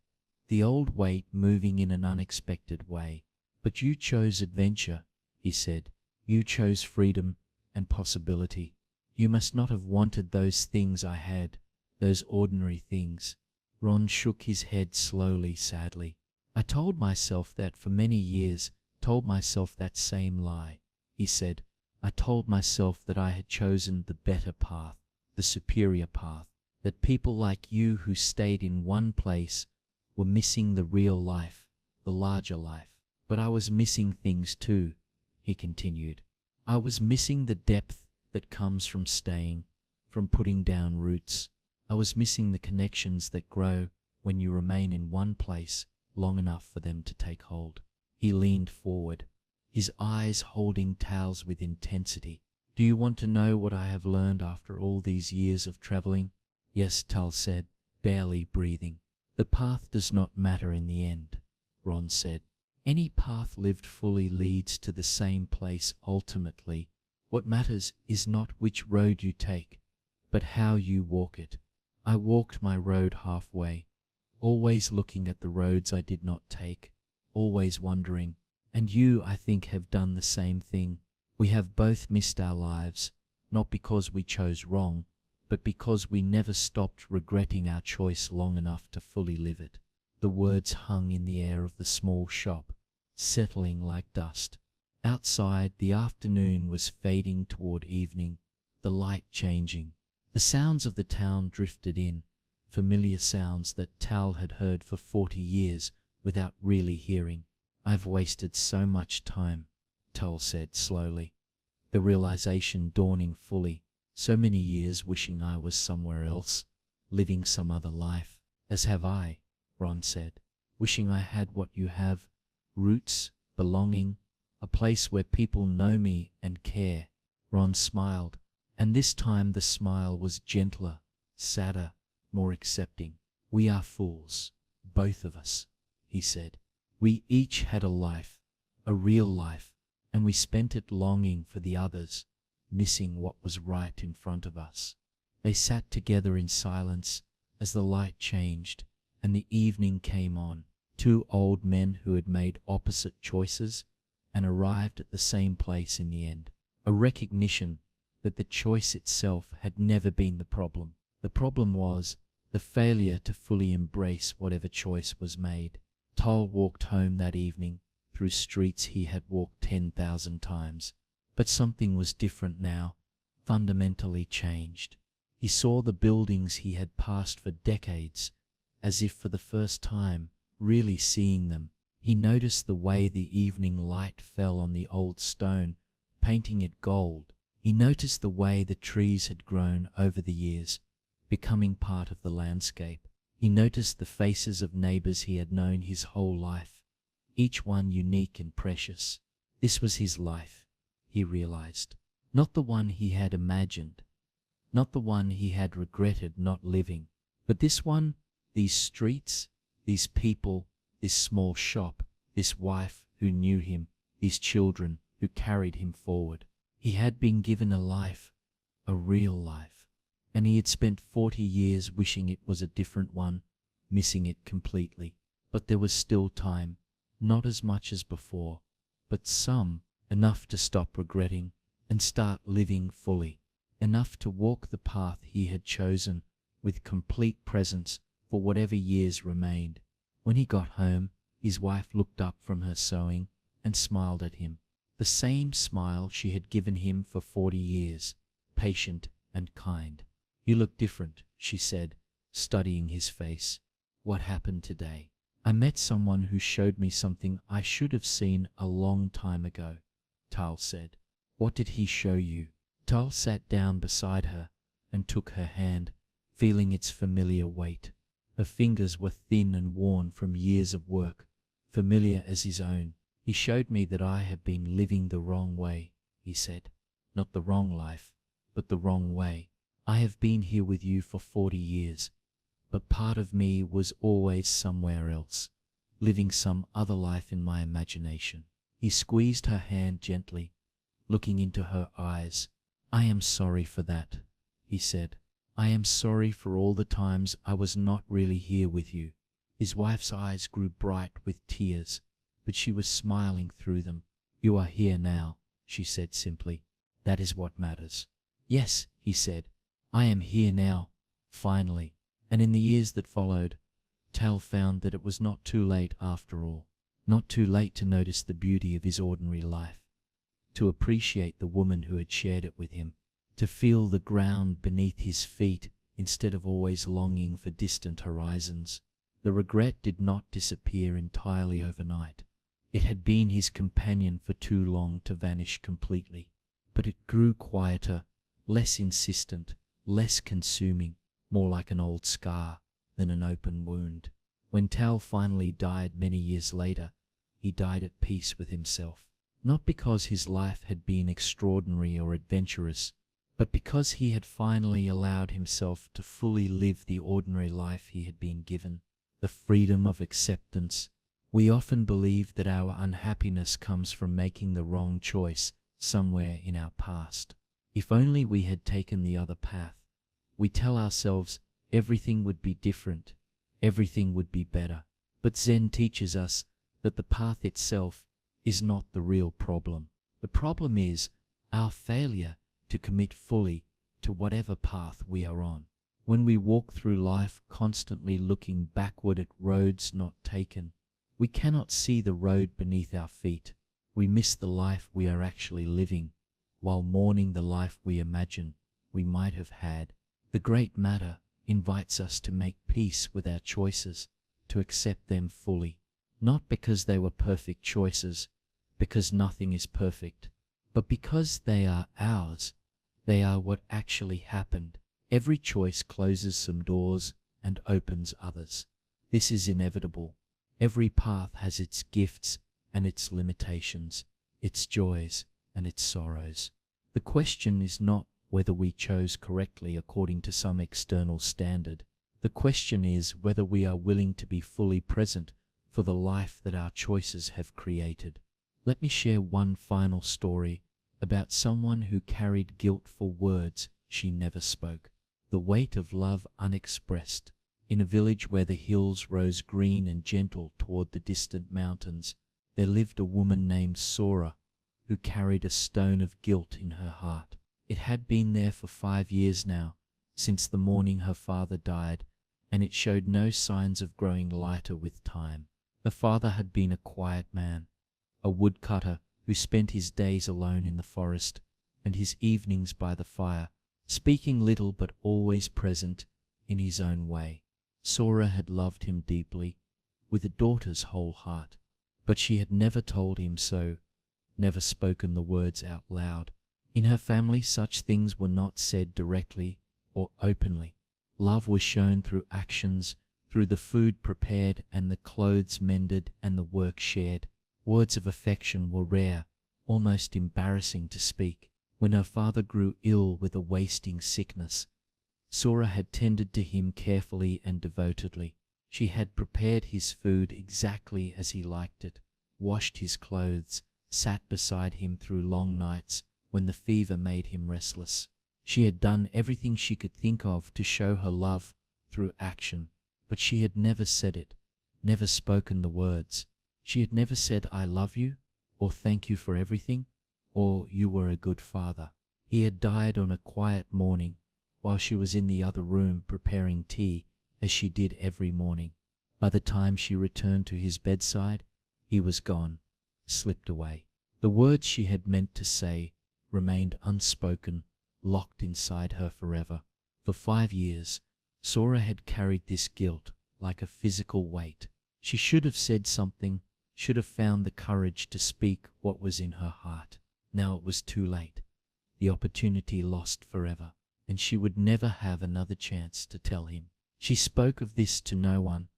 the old weight moving in an unexpected way. "But you chose adventure," he said. "You chose freedom and possibility. You must not have wanted those things I had, those ordinary things." Ron shook his head slowly, sadly. "I told myself that for many years, told myself that same lie," he said. "I told myself that I had chosen the better path, the superior path, that people like you who stayed in one place were missing the real life, the larger life. But I was missing things too," he continued. "I was missing the depth that comes from staying, from putting down roots. I was missing the connections that grow when you remain in one place long enough for them to take hold." He leaned forward, his eyes holding Tal's with intensity. "Do you want to know what I have learned after all these years of traveling?" "Yes," Tal said, barely breathing. "The path does not matter in the end," Ron said. "Any path lived fully leads to the same place ultimately. What matters is not which road you take, but how you walk it. I walked my road halfway, always looking at the roads I did not take, always wondering. And you, I think, have done the same thing. We have both missed our lives, not because we chose wrong, but because we never stopped regretting our choice long enough to fully live it." The words hung in the air of the small shop, settling like dust. Outside, the afternoon was fading toward evening, the light changing. The sounds of the town drifted in, familiar sounds that Tal had heard for 40 years without really hearing. "I've wasted so much time," Tal said slowly, the realization dawning fully. "So many years wishing I was somewhere else, living some other life." "As have I," Ron said. "Wishing I had what you have, roots, belonging, a place where people know me and care." Ron smiled, and this time the smile was gentler, sadder, more accepting. "We are fools, both of us," he said. "We each had a life, a real life, and we spent it longing for the others, missing what was right in front of us." They sat together in silence as the light changed, and the evening came on. Two old men who had made opposite choices and arrived at the same place in the end. A recognition that the choice itself had never been the problem. The problem was the failure to fully embrace whatever choice was made. Tal walked home that evening through streets he had walked 10,000 times. But something was different now, fundamentally changed. He saw the buildings he had passed for decades, as if for the first time, really seeing them. He noticed the way the evening light fell on the old stone, painting it gold. He noticed the way the trees had grown over the years, becoming part of the landscape. He noticed the faces of neighbors he had known his whole life, each one unique and precious. This was his life, he realized. Not the one he had imagined, not the one he had regretted not living, but this one, these streets, these people, this small shop, this wife who knew him, these children who carried him forward. He had been given a life, a real life, and he had spent 40 years wishing it was a different one, missing it completely. But there was still time, not as much as before, but some, enough to stop regretting and start living fully, enough to walk the path he had chosen with complete presence for whatever years remained. When he got home, his wife looked up from her sewing and smiled at him. The same smile she had given him for 40 years, patient and kind. "You look different," she said, studying his face. "What happened today?" "I met someone who showed me something I should have seen a long time ago," Tal said. "What did he show you?" Tal sat down beside her and took her hand, feeling its familiar weight. Her fingers were thin and worn from years of work, familiar as his own. "He showed me that I have been living the wrong way," he said. "Not the wrong life, but the wrong way. I have been here with you for 40 years, but part of me was always somewhere else, living some other life in my imagination." He squeezed her hand gently, looking into her eyes. "I am sorry for that," he said. "I am sorry for all the times I was not really here with you." His wife's eyes grew bright with tears, but she was smiling through them. "You are here now," she said simply. "That is what matters." "Yes," he said, "I am here now, finally." And in the years that followed, Tal found that it was not too late after all. Not too late to notice the beauty of his ordinary life, to appreciate the woman who had shared it with him, to feel the ground beneath his feet instead of always longing for distant horizons. The regret did not disappear entirely overnight. It had been his companion for too long to vanish completely, but it grew quieter, less insistent, less consuming, more like an old scar than an open wound. When Tal finally died many years later, he died at peace with himself, not because his life had been extraordinary or adventurous, but because he had finally allowed himself to fully live the ordinary life he had been given, the freedom of acceptance. We often believe that our unhappiness comes from making the wrong choice somewhere in our past. If only we had taken the other path. We tell ourselves everything would be different, everything would be better. But Zen teaches us that the path itself is not the real problem. The problem is our failure to commit fully to whatever path we are on. When we walk through life constantly looking backward at roads not taken, we cannot see the road beneath our feet. We miss the life we are actually living, while mourning the life we imagine we might have had. The Great Matter invites us to make peace with our choices, to accept them fully, not because they were perfect choices, because nothing is perfect, but because they are ours. They are what actually happened. Every choice closes some doors and opens others. This is inevitable. Every path has its gifts and its limitations, its joys and its sorrows. The question is not whether we chose correctly according to some external standard. The question is whether we are willing to be fully present for the life that our choices have created. Let me share one final story about someone who carried guilt for words she never spoke, the weight of love unexpressed. In a village where the hills rose green and gentle toward the distant mountains, there lived a woman named Sora, who carried a stone of guilt in her heart. It had been there for 5 years now, since the morning her father died, and it showed no signs of growing lighter with time. Her father had been a quiet man, a woodcutter who spent his days alone in the forest and his evenings by the fire, speaking little but always present in his own way. Sora had loved him deeply, with a daughter's whole heart, but she had never told him so, never spoken the words out loud. In her family, such things were not said directly or openly. Love was shown through actions, through the food prepared and the clothes mended and the work shared. Words of affection were rare, almost embarrassing to speak. When her father grew ill with a wasting sickness, Sora had tended to him carefully and devotedly. She had prepared his food exactly as he liked it, washed his clothes, sat beside him through long nights when the fever made him restless. She had done everything she could think of to show her love through action, but she had never said it, never spoken the words. She had never said, "I love you," or "thank you for everything," or "you were a good father." He had died on a quiet morning while she was in the other room preparing tea, as she did every morning. By the time she returned to his bedside, he was gone, slipped away. The words she had meant to say remained unspoken, locked inside her forever. For 5 years, Sora had carried this guilt like a physical weight. She should have said something, should have found the courage to speak what was in her heart. Now it was too late, the opportunity lost forever, and she would never have another chance to tell him. She spoke of this to no one,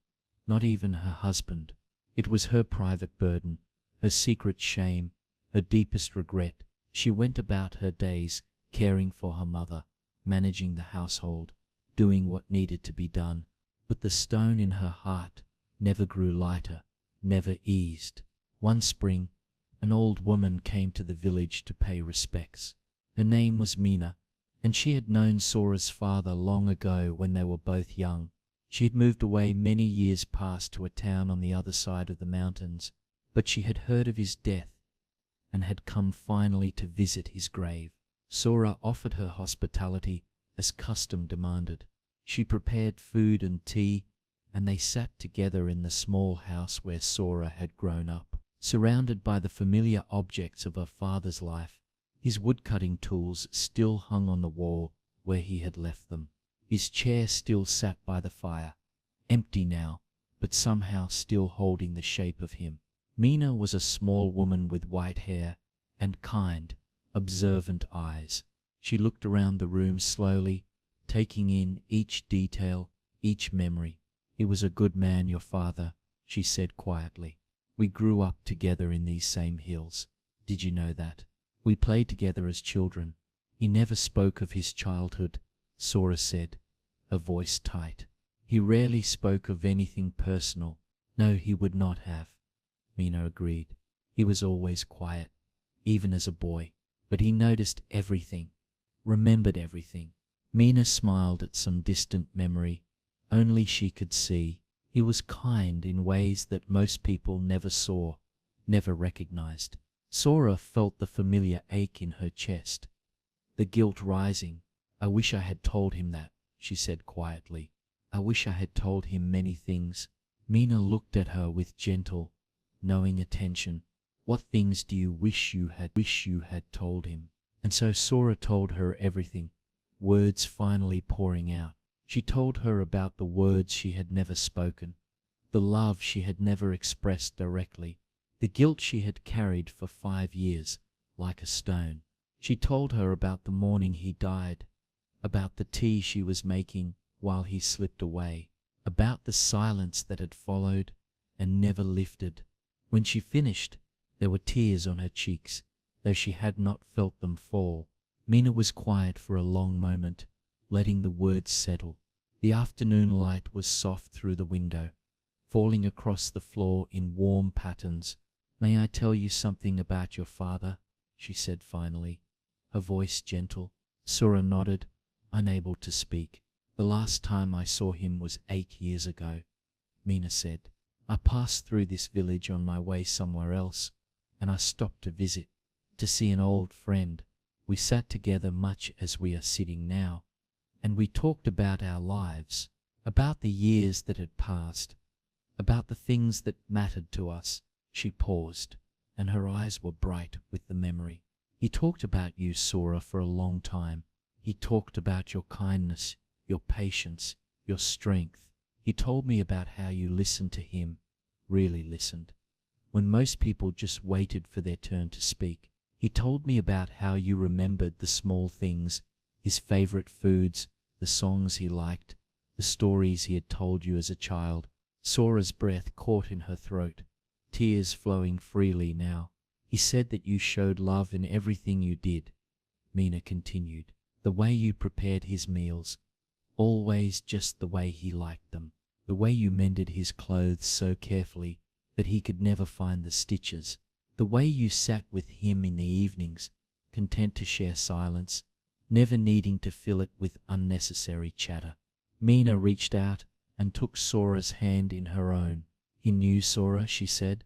not even her husband. It was her private burden, her secret shame, her deepest regret. She went about her days caring for her mother, managing the household, doing what needed to be done, but the stone in her heart never grew lighter, never eased. One spring, an old woman came to the village to pay respects. Her name was Mina, and she had known Sora's father long ago when they were both young. She had moved away many years past to a town on the other side of the mountains, but she had heard of his death and had come finally to visit his grave. Sora offered her hospitality as custom demanded. She prepared food and tea, and they sat together in the small house where Sora had grown up, surrounded by the familiar objects of her father's life. His woodcutting tools still hung on the wall where he had left them. His chair still sat by the fire, empty now, but somehow still holding the shape of him. Mina was a small woman with white hair and kind, observant eyes. She looked around the room slowly, taking in each detail, each memory. "He was a good man, your father," she said quietly. "We grew up together in these same hills. Did you know that? We played together as children." "He never spoke of his childhood," Sora said, her voice tight. "He rarely spoke of anything personal." "No, he would not have," Mina agreed. "He was always quiet, even as a boy, but he noticed everything, remembered everything." Mina smiled at some distant memory only she could see. He was kind in ways that most people never saw, never recognized. Sora felt the familiar ache in her chest, the guilt rising. "I wish I had told him that," she said quietly. "I wish I had told him many things." Mina looked at her with gentle, knowing attention. "What things do you wish you had told him?" And so Sora told her everything, words finally pouring out. She told her about the words she had never spoken, the love she had never expressed directly, the guilt she had carried for 5 years like a stone. She told her about the morning he died, about the tea she was making while he slipped away, about the silence that had followed and never lifted. When she finished, there were tears on her cheeks, though she had not felt them fall. Mina was quiet for a long moment, letting the words settle. The afternoon light was soft through the window, falling across the floor in warm patterns. "May I tell you something about your father?" she said finally, her voice gentle. Sora nodded, unable to speak. The last time I saw him was 8 years ago, Mina said. I passed through this village on my way somewhere else, and I stopped to visit, to see an old friend. We sat together much as we are sitting now, and we talked about our lives, about the years that had passed, about the things that mattered to us. She paused, and her eyes were bright with the memory. He talked about you, Sora, for a long time. He talked about your kindness, your patience, your strength. He told me about how you listened to him, really listened, when most people just waited for their turn to speak. He told me about how you remembered the small things, his favorite foods, the songs he liked, the stories he had told you as a child. Sora's breath caught in her throat, tears flowing freely now. He said that you showed love in everything you did, Mina continued. The way you prepared his meals, always just the way he liked them. The way you mended his clothes so carefully that he could never find the stitches. The way you sat with him in the evenings, content to share silence, never needing to fill it with unnecessary chatter. Mina reached out and took Sora's hand in her own. He knew, Sora, she said,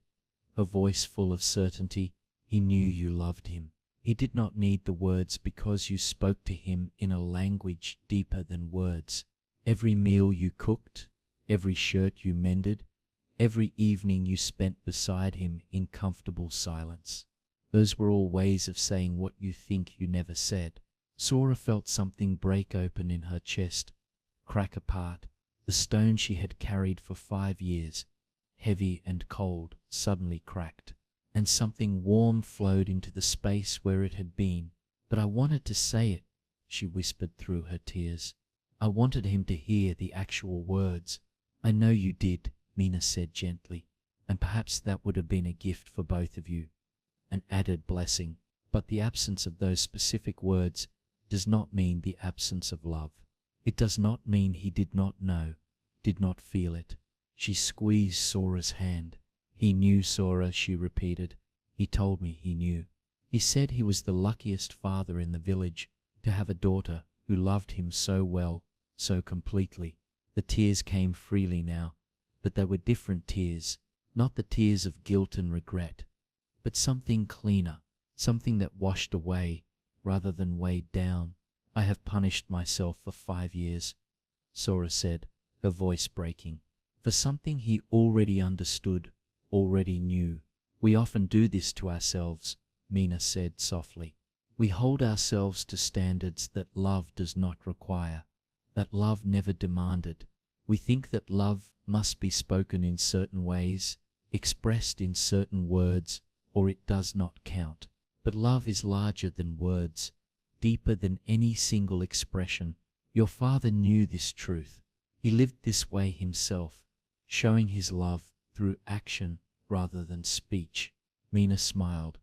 her voice full of certainty. He knew you loved him. He did not need the words because you spoke to him in a language deeper than words. Every meal you cooked, every shirt you mended, every evening you spent beside him in comfortable silence. Those were all ways of saying what you think you never said. Sora felt something break open in her chest, crack apart. The stone she had carried for 5 years, heavy and cold, suddenly cracked, and something warm flowed into the space where it had been. But I wanted to say it, she whispered through her tears. I wanted him to hear the actual words. I know you did, Mina said gently, and perhaps that would have been a gift for both of you, an added blessing. But the absence of those specific words does not mean the absence of love. It does not mean he did not know, did not feel it. She squeezed Sora's hand. He knew, Sora, she repeated. He told me he knew. He said he was the luckiest father in the village to have a daughter who loved him so well, so completely. The tears came freely now, but they were different tears, not the tears of guilt and regret, but something cleaner, something that washed away rather than weighed down. I have punished myself for 5 years, Sora said, her voice breaking, for something he already understood, already knew. We often do this to ourselves, Mina said softly. We hold ourselves to standards that love does not require, that love never demanded. We think that love must be spoken in certain ways, expressed in certain words, or it does not count. But love is larger than words, deeper than any single expression. Your father knew this truth. He lived this way himself, showing his love through action rather than speech. Mina smiled,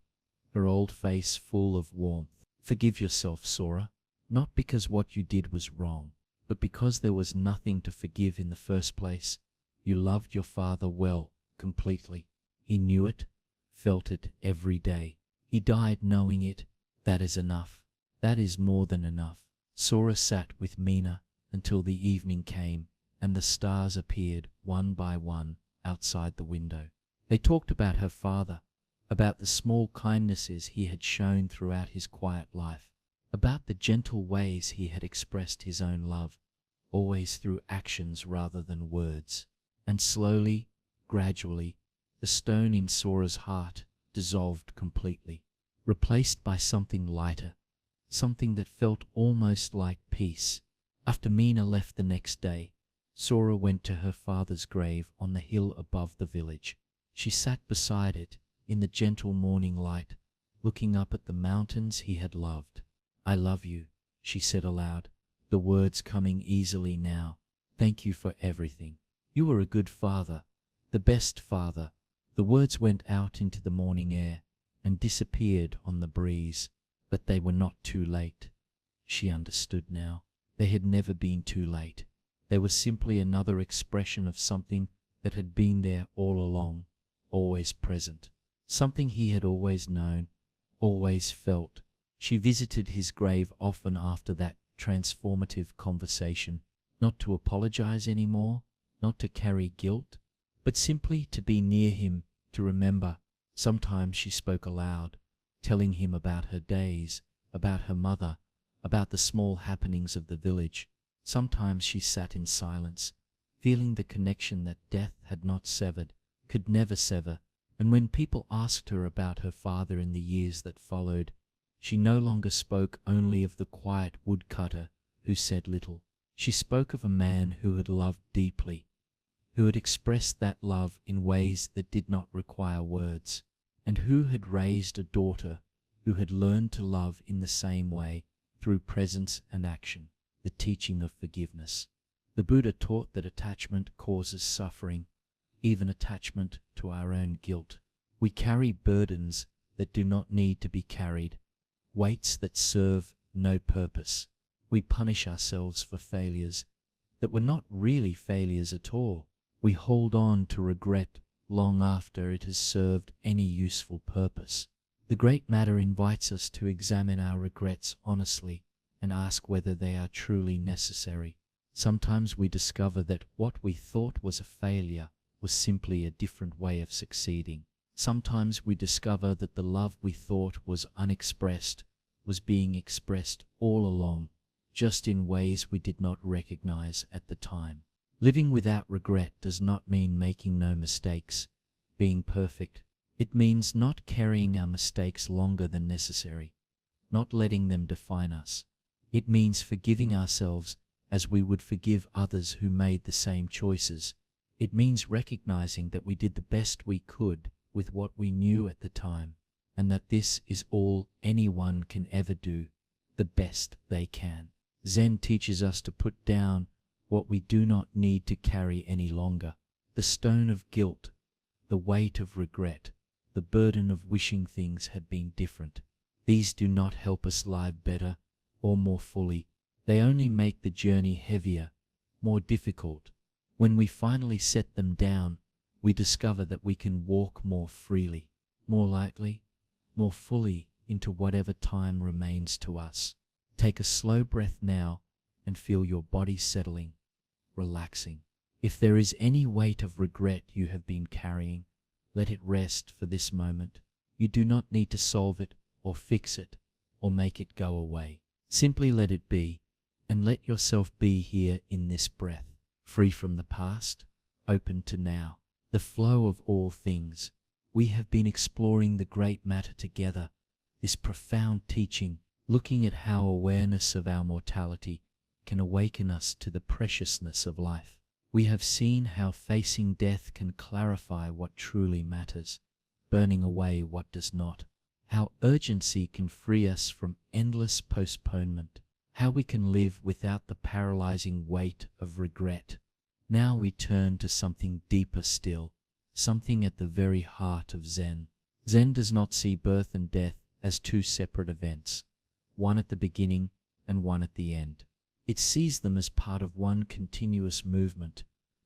her old face full of warmth. Forgive yourself, Sora, not because what you did was wrong, but because there was nothing to forgive in the first place. You loved your father well, completely. He knew it, felt it every day. He died knowing it. That is enough. That is more than enough. Sora sat with Mina until the evening came and the stars appeared one by one outside the window. They talked about her father, about the small kindnesses he had shown throughout his quiet life, about the gentle ways he had expressed his own love, always through actions rather than words. And slowly, gradually, the stone in Sora's heart dissolved completely, replaced by something lighter, something that felt almost like peace. After Mina left the next day, Sora went to her father's grave on the hill above the village. She sat beside it in the gentle morning light, looking up at the mountains he had loved. I love you, she said aloud, the words coming easily now. Thank you for everything. You were a good father, the best father. The words went out into the morning air and disappeared on the breeze, but they were not too late. She understood now. They had never been too late. They were simply another expression of something that had been there all along, always present, something he had always known, always felt. She visited his grave often after that transformative conversation, not to apologize anymore, not to carry guilt, but simply to be near him, to remember. Sometimes she spoke aloud, telling him about her days, about her mother, about the small happenings of the village. Sometimes she sat in silence, feeling the connection that death had not severed, could never sever. And when people asked her about her father in the years that followed, she no longer spoke only of the quiet woodcutter who said little. She spoke of a man who had loved deeply, who had expressed that love in ways that did not require words, and who had raised a daughter who had learned to love in the same way through presence and action, the teaching of forgiveness. The Buddha taught that attachment causes suffering, even attachment to our own guilt. We carry burdens that do not need to be carried, weights that serve no purpose. We punish ourselves for failures that were not really failures at all. We hold on to regret long after it has served any useful purpose. The Great Matter invites us to examine our regrets honestly and ask whether they are truly necessary. Sometimes we discover that what we thought was a failure was simply a different way of succeeding. Sometimes we discover that the love we thought was unexpressed was being expressed all along, just in ways we did not recognize at the time. Living without regret does not mean making no mistakes, being perfect. It means not carrying our mistakes longer than necessary, not letting them define us. It means forgiving ourselves as we would forgive others who made the same choices. It means recognizing that we did the best we could with what we knew at the time, and that this is all anyone can ever do, the best they can. Zen teaches us to put down what we do not need to carry any longer. The stone of guilt, the weight of regret, the burden of wishing things had been different. These do not help us live better or more fully. They only make the journey heavier, more difficult. When we finally set them down, we discover that we can walk more freely, more lightly, more fully into whatever time remains to us. Take a slow breath now and feel your body settling, relaxing. If there is any weight of regret you have been carrying, let it rest for this moment. You do not need to solve it or fix it or make it go away. Simply let it be, and let yourself be here in this breath, free from the past, open to now, the flow of all things. We have been exploring the Great Matter together, this profound teaching, looking at how awareness of our mortality can awaken us to the preciousness of life. We have seen how facing death can clarify what truly matters, burning away what does not. How urgency can free us from endless postponement. How we can live without the paralyzing weight of regret. Now we turn to something deeper still, something at the very heart of Zen. Zen does not see birth and death as two separate events, one at the beginning and one at the end. It sees them as part of one continuous movement,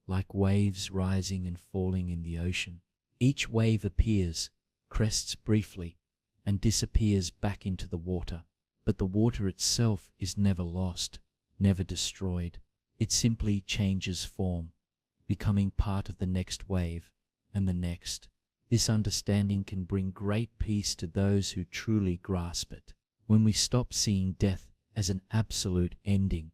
like waves rising and falling in the ocean. Each wave appears, crests briefly, and disappears back into the water. But the water itself is never lost, never destroyed. It simply changes form, becoming part of the next wave and the next. This understanding can bring great peace to those who truly grasp it. When we stop seeing death as an absolute ending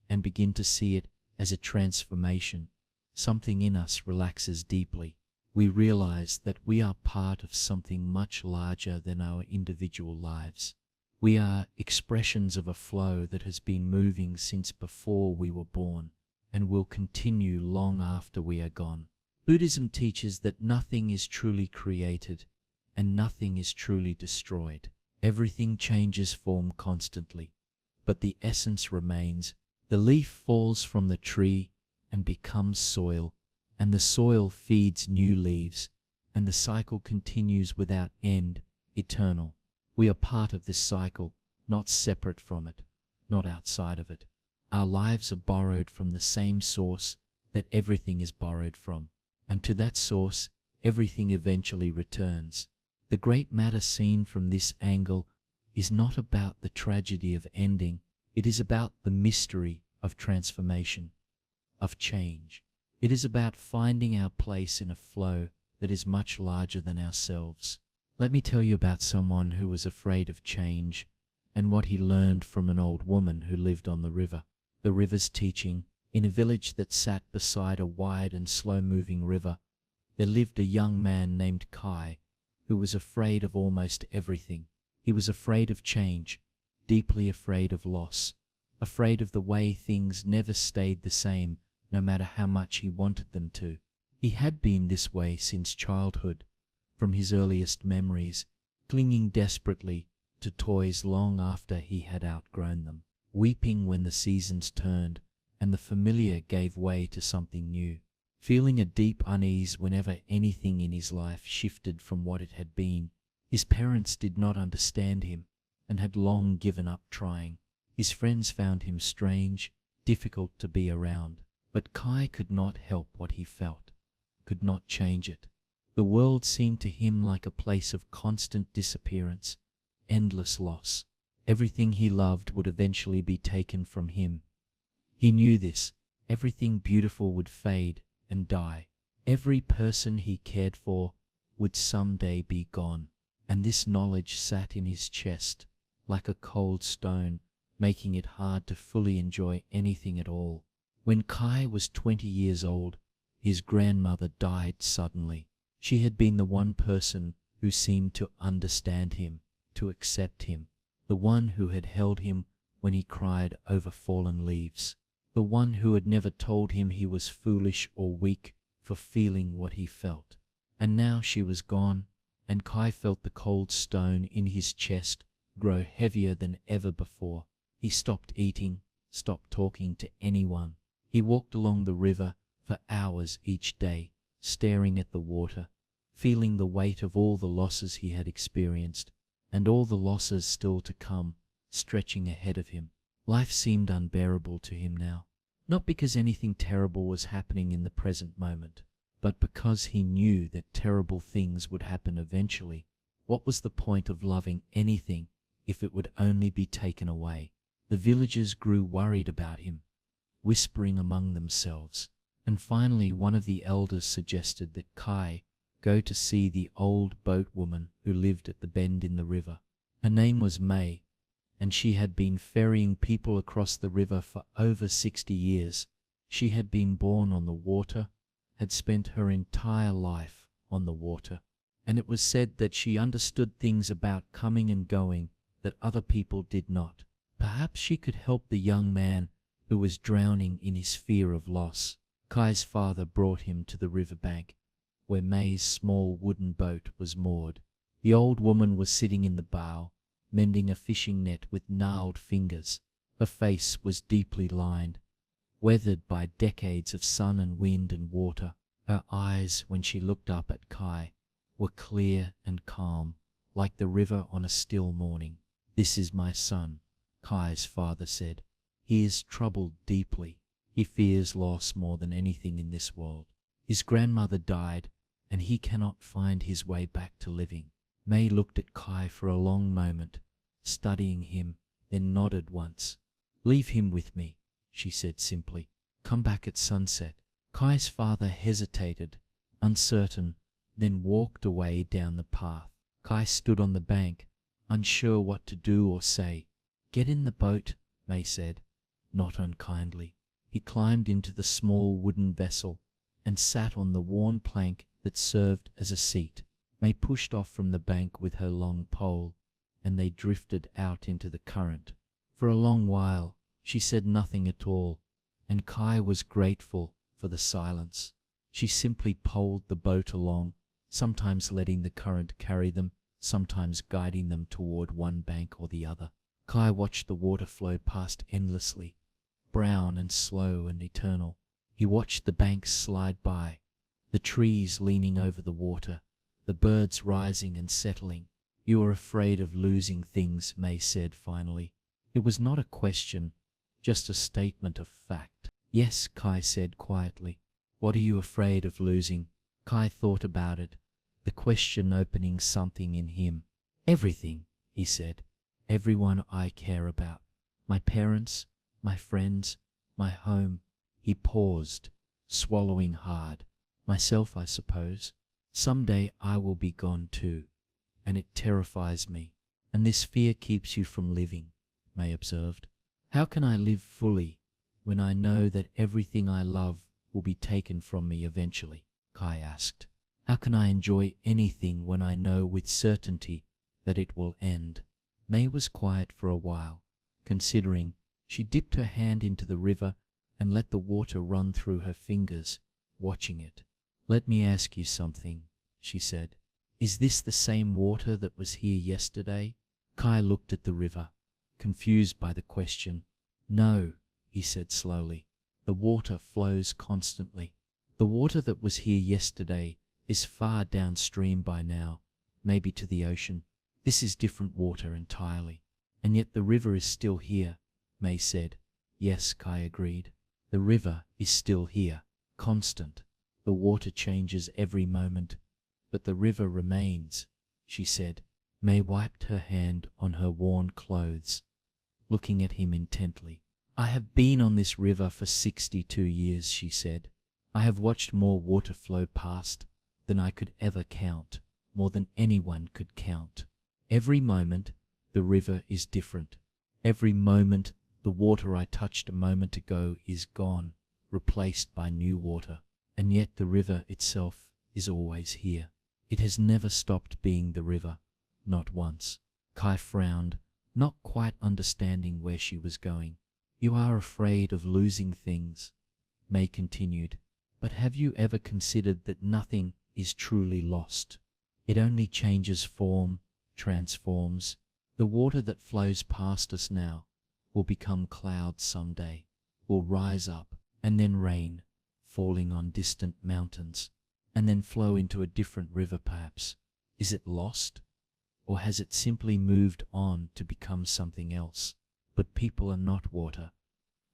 and begin to see it as a transformation, something in us relaxes deeply. We realize that we are part of something much larger than our individual lives. We are expressions of a flow that has been moving since before we were born and will continue long after we are gone. Buddhism teaches that nothing is truly created and nothing is truly destroyed. Everything changes form constantly, but the essence remains. The leaf falls from the tree and becomes soil, and the soil feeds new leaves, and the cycle continues without end, eternal. We are part of this cycle, not separate from it, not outside of it. Our lives are borrowed from the same source that everything is borrowed from, and to that source everything eventually returns. The Great Matter seen from this angle is not about the tragedy of ending, it is about the mystery of transformation. of change. It is about finding our place in a flow that is much larger than ourselves. Let me tell you about someone who was afraid of change and what he learned from an old woman who lived on the river. The river's teaching. In a village that sat beside a wide and slow-moving river, there lived a young man named Kai, who was afraid of almost everything. He was afraid of change, deeply afraid of loss, afraid of the way things never stayed the same, no matter how much he wanted them to. He had been this way since childhood, from his earliest memories, clinging desperately to toys long after he had outgrown them, weeping when the seasons turned and the familiar gave way to something new, feeling a deep unease whenever anything in his life shifted from what it had been. His parents did not understand him and had long given up trying. His friends found him strange, difficult to be around. But Kai could not help what he felt, could not change it. The world seemed to him like a place of constant disappearance, endless loss. Everything he loved would eventually be taken from him. He knew this. Everything beautiful would fade and die. Every person he cared for would someday be gone. And this knowledge sat in his chest like a cold stone, making it hard to fully enjoy anything at all. When Kai was 20 years old, his grandmother died suddenly. She had been the one person who seemed to understand him, to accept him, the one who had held him when he cried over fallen leaves, the one who had never told him he was foolish or weak for feeling what he felt. And now she was gone, and Kai felt the cold stone in his chest grow heavier than ever before. He stopped eating, stopped talking to anyone. He walked along the river for hours each day, staring at the water, feeling the weight of all the losses he had experienced, and all the losses still to come, stretching ahead of him. Life seemed unbearable to him now, not because anything terrible was happening in the present moment, but because he knew that terrible things would happen eventually. What was the point of loving anything if it would only be taken away? The villagers grew worried about him, whispering among themselves, and finally one of the elders suggested that Kai go to see the old boat woman who lived at the bend in the river. Her name was May, and she had been ferrying people across the river for over 60 years. She had been born on the water, had spent her entire life on the water, and it was said that she understood things about coming and going that other people did not. Perhaps she could help the young man who was drowning in his fear of loss. Kai's father brought him to the riverbank, where May's small wooden boat was moored. The old woman was sitting in the bow, mending a fishing net with gnarled fingers. Her face was deeply lined, weathered by decades of sun and wind and water. Her eyes, when she looked up at Kai, were clear and calm, like the river on a still morning. "This is my son," Kai's father said. "He is troubled deeply. He fears loss more than anything in this world. His grandmother died, and he cannot find his way back to living." May looked at Kai for a long moment, studying him, then nodded once. "Leave him with me," she said simply. "Come back at sunset." Kai's father hesitated, uncertain, then walked away down the path. Kai stood on the bank, unsure what to do or say. "Get in the boat," May said, not unkindly. He climbed into the small wooden vessel and sat on the worn plank that served as a seat. May pushed off from the bank with her long pole, and they drifted out into the current. For a long while she said nothing at all, and Kai was grateful for the silence. She simply poled the boat along, sometimes letting the current carry them, sometimes guiding them toward one bank or the other. Kai watched the water flow past endlessly, brown and slow and eternal. He watched the banks slide by, the trees leaning over the water, the birds rising and settling. "You are afraid of losing things," May said finally. It was not a question, just a statement of fact. "Yes," Kai said quietly. "What are you afraid of losing?" Kai thought about it, the question opening something in him. "Everything," he said. "Everyone I care about. My parents, my friends, my home, He paused, swallowing hard. Myself, I suppose. Someday I will be gone too, and it terrifies me. And this fear keeps you from living, May observed. How can I live fully when I know that everything I love will be taken from me eventually? Kai asked. How can I enjoy anything when I know with certainty that it will end? May was quiet for a while, considering. She dipped her hand into the river and let the water run through her fingers, watching it. Let me ask you something, she said. Is this the same water that was here yesterday? Kai looked at the river, confused by the question. No, he said slowly. The water flows constantly. The water that was here yesterday is far downstream by now, maybe to the ocean. This is different water entirely. And yet the river is still here, May said. Yes, Kai agreed. The river is still here, constant. The water changes every moment, but the river remains, she said. May wiped her hand on her worn clothes, looking at him intently. I have been on this river for 62 years, she said. I have watched more water flow past than I could ever count, more than anyone could count. Every moment, the river is different. Every moment, the water I touched a moment ago is gone, replaced by new water. And yet the river itself is always here. It has never stopped being the river, not once. Kai frowned, not quite understanding where she was going. You are afraid of losing things, May continued. But have you ever considered that nothing is truly lost? It only changes form, transforms. The water that flows past us now will become clouds someday, will rise up, and then rain, falling on distant mountains, and then flow into a different river perhaps. Is it lost? Or has it simply moved on to become something else? But people are not water,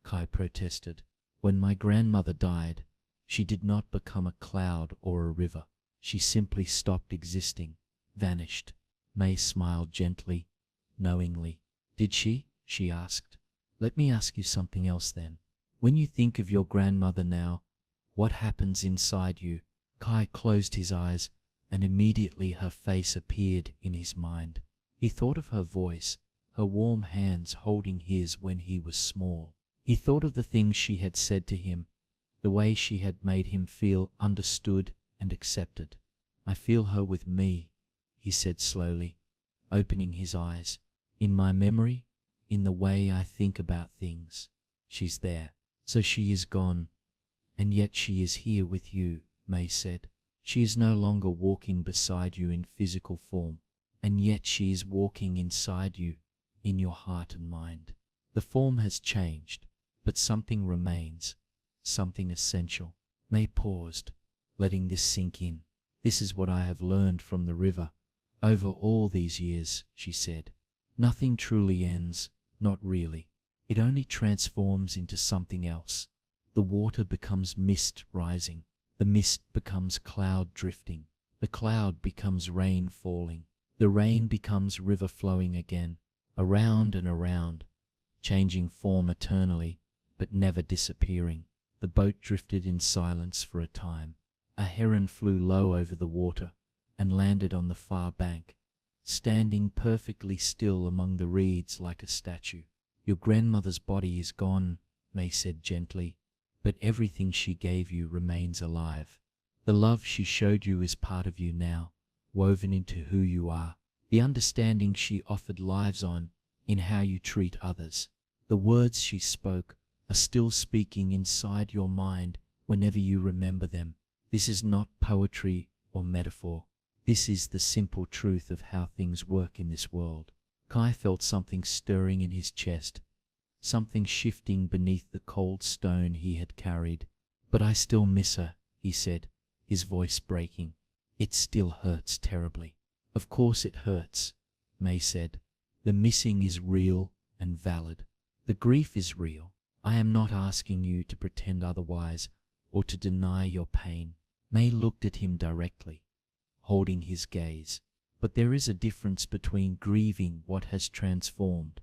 Kai protested. When my grandmother died, she did not become a cloud or a river. She simply stopped existing, vanished. May smiled gently, knowingly. Did she? She asked. Let me ask you something else then. When you think of your grandmother now, what happens inside you? Kai closed his eyes, and immediately her face appeared in his mind. He thought of her voice, her warm hands holding his when he was small. He thought of the things she had said to him, the way she had made him feel understood and accepted. I feel her with me, he said slowly, opening his eyes. In my memory, in the way I think about things. She's there. So she is gone, and yet she is here with you, May said. She is no longer walking beside you in physical form, and yet she is walking inside you, in your heart and mind. The form has changed, but something remains, something essential. May paused, letting this sink in. This is what I have learned from the river over all these years, she said. Nothing truly ends, not really. It only transforms into something else. The water becomes mist rising. The mist becomes cloud drifting. The cloud becomes rain falling. The rain becomes river flowing again, around and around, changing form eternally, but never disappearing. The boat drifted in silence for a time. A heron flew low over the water and landed on the far bank, standing perfectly still among the reeds like a statue. Your grandmother's body is gone, May said gently, but everything she gave you remains alive. The love she showed you is part of you now, woven into who you are. The understanding she offered lives on in how you treat others. The words she spoke are still speaking inside your mind whenever you remember them. This is not poetry or metaphor. This is the simple truth of how things work in this world. Kai felt something stirring in his chest, something shifting beneath the cold stone he had carried. But I still miss her, he said, his voice breaking. It still hurts terribly. Of course it hurts, May said. The missing is real and valid. The grief is real. I am not asking you to pretend otherwise or to deny your pain. May looked at him directly, holding his gaze. But there is a difference between grieving what has transformed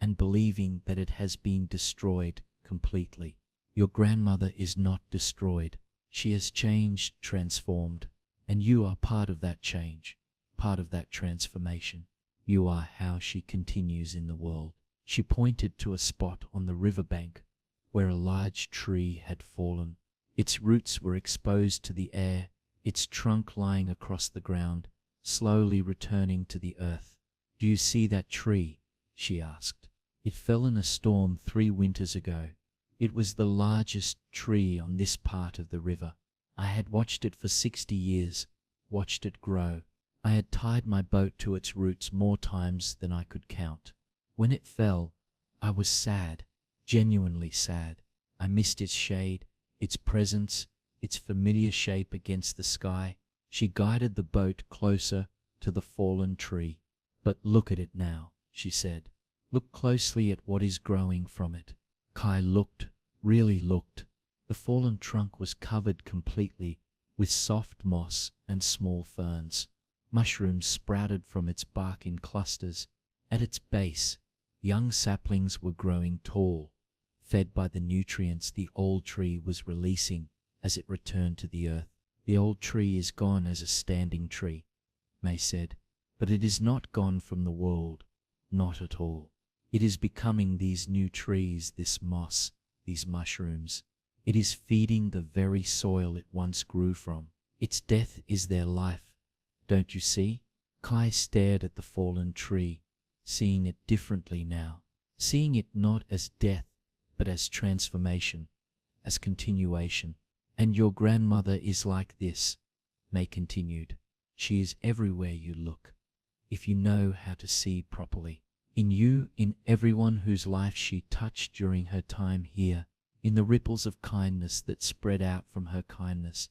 and believing that it has been destroyed completely. Your grandmother is not destroyed. She has changed, transformed, and you are part of that change, part of that transformation. You are how she continues in the world. She pointed to a spot on the riverbank where a large tree had fallen. Its roots were exposed to the air, its trunk lying across the ground, slowly returning to the earth. Do you see that tree? She asked. It fell in a storm 3 winters ago. It was the largest tree on this part of the river. I had watched it for 60 years, watched it grow. I had tied my boat to its roots more times than I could count. When it fell, I was sad, genuinely sad. I missed its shade, its presence, its familiar shape against the sky. She guided the boat closer to the fallen tree. But look at it now, she said. Look closely at what is growing from it. Kai looked, really looked. The fallen trunk was covered completely with soft moss and small ferns. Mushrooms sprouted from its bark in clusters. At its base, young saplings were growing tall, fed by the nutrients the old tree was releasing as it returned to the earth. The old tree is gone as a standing tree, May said, but it is not gone from the world, not at all. It is becoming these new trees, this moss, these mushrooms. It is feeding the very soil it once grew from. Its death is their life. Don't you see? Kai stared at the fallen tree, seeing it differently now, seeing it not as death, but as transformation, as continuation. And your grandmother is like this, May continued. She is everywhere you look, if you know how to see properly. In you, in everyone whose life she touched during her time here, in the ripples of kindness that spread out from her kindness,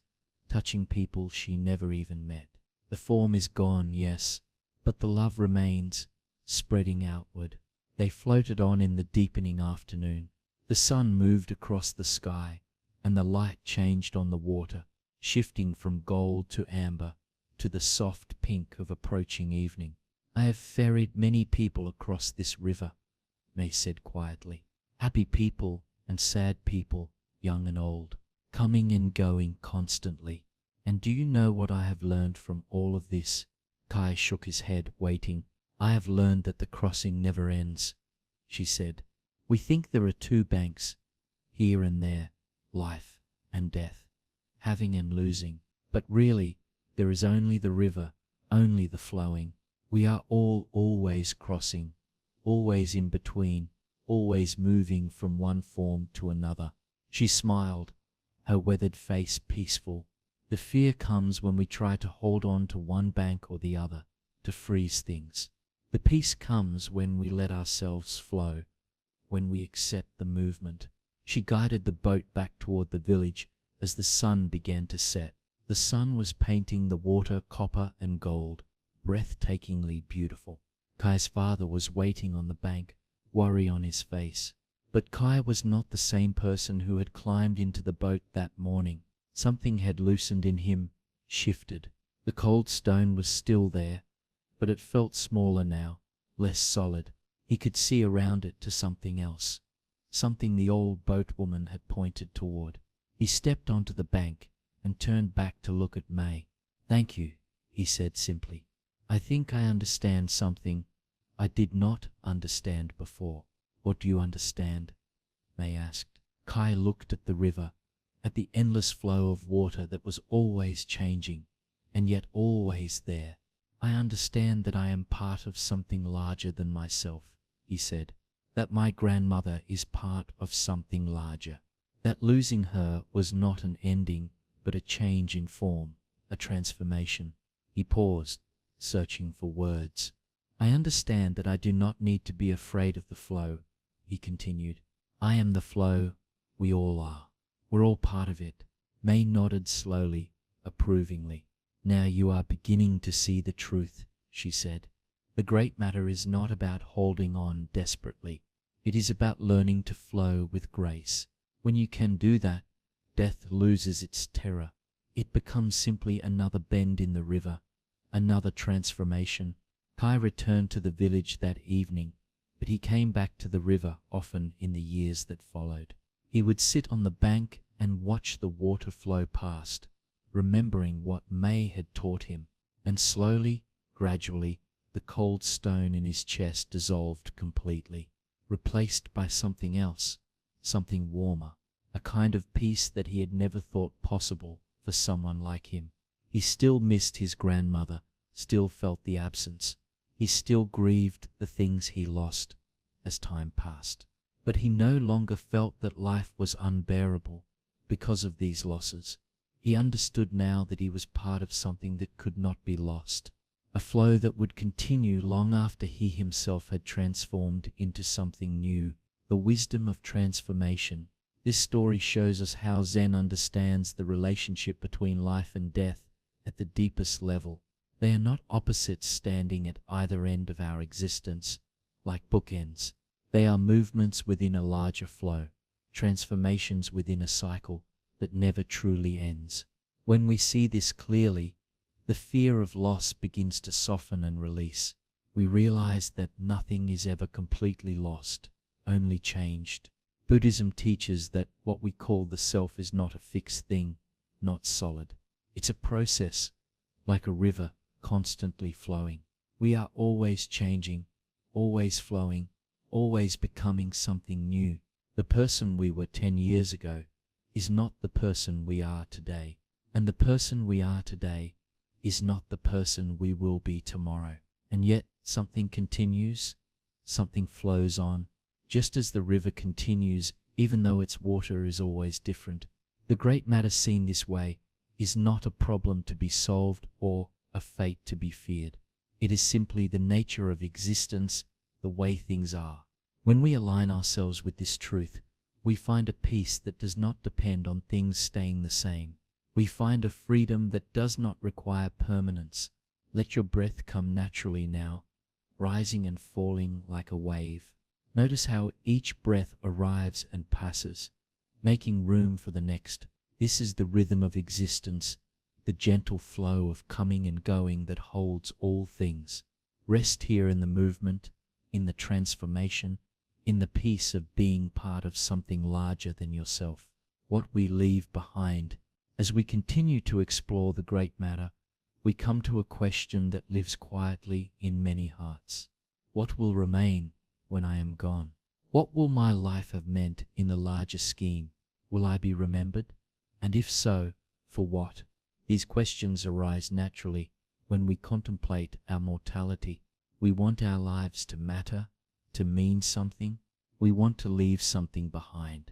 touching people she never even met. The form is gone, yes, but the love remains, spreading outward. They floated on in the deepening afternoon. The sun moved across the sky, and the light changed on the water, shifting from gold to amber, to the soft pink of approaching evening. I have ferried many people across this river, May said quietly. Happy people and sad people, young and old, coming and going constantly. And do you know what I have learned from all of this? Kai shook his head, waiting. I have learned that the crossing never ends, she said. We think there are 2 banks, here and there, life and death, having and losing. But really, there is only the river, only the flowing. We are all always crossing, always in between, always moving from one form to another. She smiled, her weathered face peaceful. The fear comes when we try to hold on to one bank or the other, to freeze things. The peace comes when we let ourselves flow, when we accept the movement. She guided the boat back toward the village as the sun began to set. The sun was painting the water copper and gold, breathtakingly beautiful. Kai's father was waiting on the bank, worry on his face. But Kai was not the same person who had climbed into the boat that morning. Something had loosened in him, shifted. The cold stone was still there, but it felt smaller now, less solid. He could see around it to something else, something the old boatwoman had pointed toward. He stepped onto the bank and turned back to look at May. Thank you, he said simply. I think I understand something I did not understand before. What do you understand? May asked. Kai looked at the river, at the endless flow of water that was always changing, and yet always there. I understand that I am part of something larger than myself, he said, that my grandmother is part of something larger, that losing her was not an ending, but a change in form, a transformation. He paused, searching for words. I understand that I do not need to be afraid of the flow, he continued. I am the flow, we all are. We're all part of it. May nodded slowly, approvingly. Now you are beginning to see the truth, she said. The great matter is not about holding on desperately. It is about learning to flow with grace. When you can do that, death loses its terror. It becomes simply another bend in the river, another transformation. Kai returned to the village that evening, but he came back to the river often in the years that followed. He would sit on the bank and watch the water flow past, remembering what May had taught him, and slowly, gradually, the cold stone in his chest dissolved completely, replaced by something else, something warmer, a kind of peace that he had never thought possible for someone like him. He still missed his grandmother, still felt the absence. He still grieved the things he lost as time passed. But he no longer felt that life was unbearable because of these losses. He understood now that he was part of something that could not be lost, a flow that would continue long after he himself had transformed into something new. The wisdom of transformation. This story shows us how Zen understands the relationship between life and death at the deepest level. They are not opposites standing at either end of our existence, like bookends. They are movements within a larger flow, transformations within a cycle that never truly ends. When we see this clearly, the fear of loss begins to soften and release. We realize that nothing is ever completely lost, only changed. Buddhism teaches that what we call the self is not a fixed thing, not solid. It's a process, like a river constantly flowing. We are always changing, always flowing, always becoming something new. The person we were 10 years ago is not the person we are today, and the person we are today is not the person we will be tomorrow. And yet something continues, something flows on, just as the river continues, even though its water is always different. The great matter seen this way is not a problem to be solved or a fate to be feared. It is simply the nature of existence, the way things are. When we align ourselves with this truth, we find a peace that does not depend on things staying the same. We find a freedom that does not require permanence. Let your breath come naturally now, rising and falling like a wave. Notice how each breath arrives and passes, making room for the next. This is the rhythm of existence, the gentle flow of coming and going that holds all things. Rest here in the movement, in the transformation, in the peace of being part of something larger than yourself. What we leave behind. As we continue to explore the great matter, we come to a question that lives quietly in many hearts. What will remain when I am gone? What will my life have meant in the larger scheme? Will I be remembered? And if so, for what? These questions arise naturally when we contemplate our mortality. We want our lives to matter, to mean something. We want to leave something behind,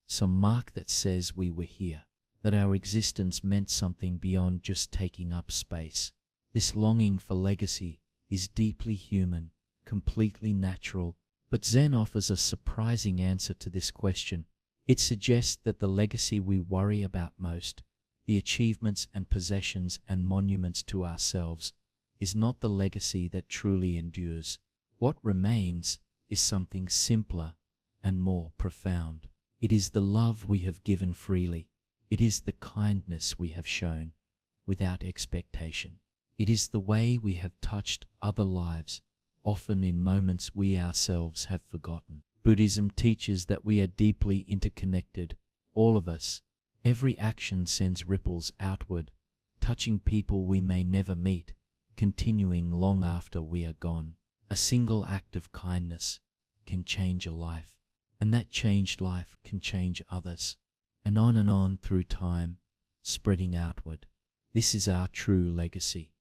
some mark that says we were here, that our existence meant something beyond just taking up space. This longing for legacy is deeply human, completely natural, but Zen offers a surprising answer to this question. It suggests that the legacy we worry about most, the achievements and possessions and monuments to ourselves, is not the legacy that truly endures. What remains is something simpler and more profound. It is the love we have given freely. It is the kindness we have shown without expectation. It is the way we have touched other lives, often in moments we ourselves have forgotten. Buddhism teaches that we are deeply interconnected, all of us. Every action sends ripples outward, touching people we may never meet, continuing long after we are gone. A single act of kindness can change a life, and that changed life can change others, and on through time, spreading outward. This is our true legacy,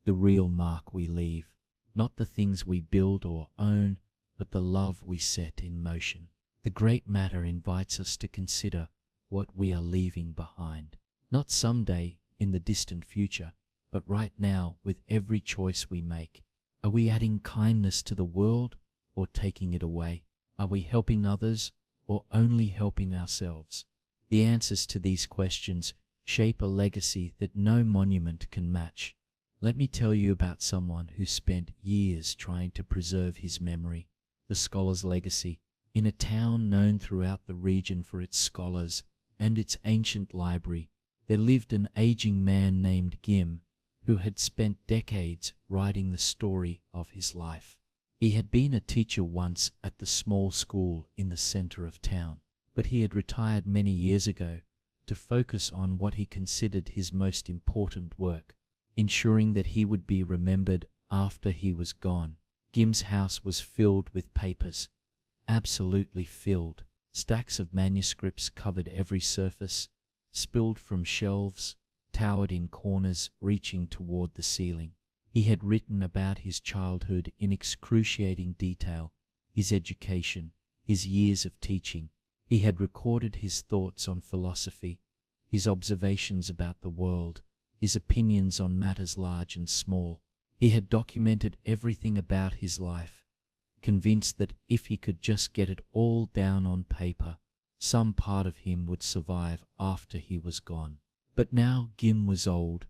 the real mark we leave, not the things we build or own, but the love we set in motion. The great matter invites us to consider what we are leaving behind, not someday in the distant future, but right now with every choice we make. Are we adding kindness to the world or taking it away? Are we helping others or only helping ourselves? The answers to these questions shape a legacy that no monument can match. Let me tell you about someone who spent years trying to preserve his memory, the scholar's legacy. In a town known throughout the region for its scholars and its ancient library, there lived an aging man named Gim, who had spent decades writing the story of his life. He had been a teacher once at the small school in the center of town. but he had retired many years ago to focus on what he considered his most important work, ensuring that he would be remembered after he was gone. Gim's house was filled with papers, absolutely filled. Stacks of manuscripts covered every surface, spilled from shelves, towered in corners reaching toward the ceiling. He had written about his childhood in excruciating detail, his education, his years of teaching. He had recorded his thoughts on philosophy, his observations about the world, his opinions on matters large and small. He had documented everything about his life, convinced that if he could just get it all down on paper, some part of him would survive after he was gone. But now Gim was old,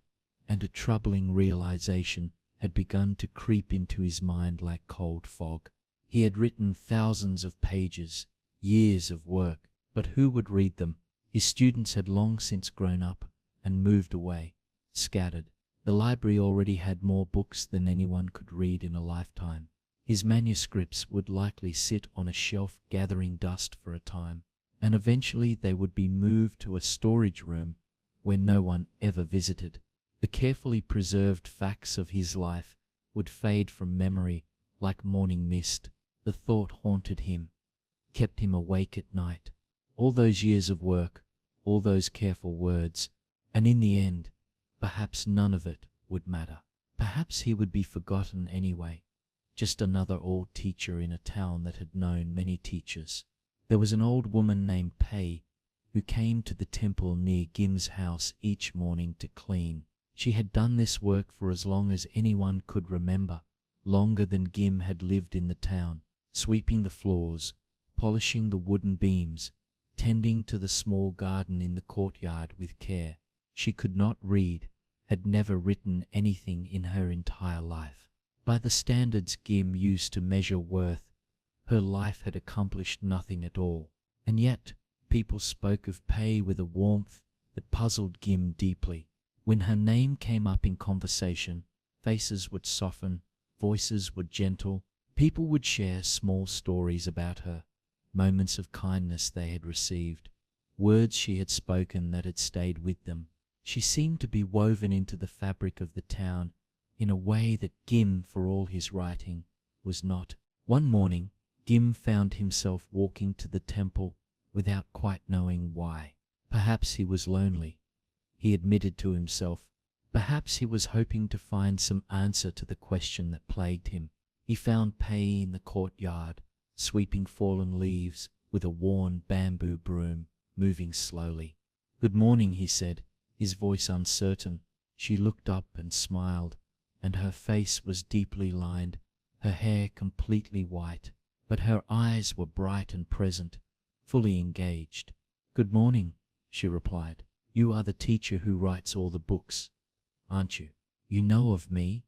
and a troubling realization had begun to creep into his mind like cold fog. He had written thousands of pages, years of work, but who would read them? His students had long since grown up and moved away, scattered. The library already had more books than anyone could read in a lifetime. His manuscripts would likely sit on a shelf gathering dust for a time, and eventually they would be moved to a storage room where no one ever visited. The carefully preserved facts of his life would fade from memory like morning mist. The thought haunted him, kept him awake at night. All those years of work, all those careful words, and in the end, perhaps none of it would matter. Perhaps he would be forgotten anyway, just another old teacher in a town that had known many teachers. There was an old woman named Pei who came to the temple near Gim's house each morning to clean. She had done this work for as long as anyone could remember, longer than Gim had lived in the town, sweeping the floors, polishing the wooden beams, tending to the small garden in the courtyard with care. She could not read, had never written anything in her entire life. By the standards Gim used to measure worth, her life had accomplished nothing at all. And yet, people spoke of Pei with a warmth that puzzled Gim deeply. When her name came up in conversation, faces would soften, voices were gentle, people would share small stories about her, moments of kindness they had received, words she had spoken that had stayed with them. She seemed to be woven into the fabric of the town in a way that Gim, for all his writing, was not. One morning, Gim found himself walking to the temple without quite knowing why. Perhaps he was lonely, he admitted to himself. Perhaps he was hoping to find some answer to the question that plagued him. He found Pei in the courtyard, sweeping fallen leaves with a worn bamboo broom, moving slowly. "Good morning," he said, his voice uncertain. She looked up and smiled, and her face was deeply lined, her hair completely white, but her eyes were bright and present, fully engaged. "Good morning," she replied. "You are the teacher who writes all the books, aren't you?" "You know of me?"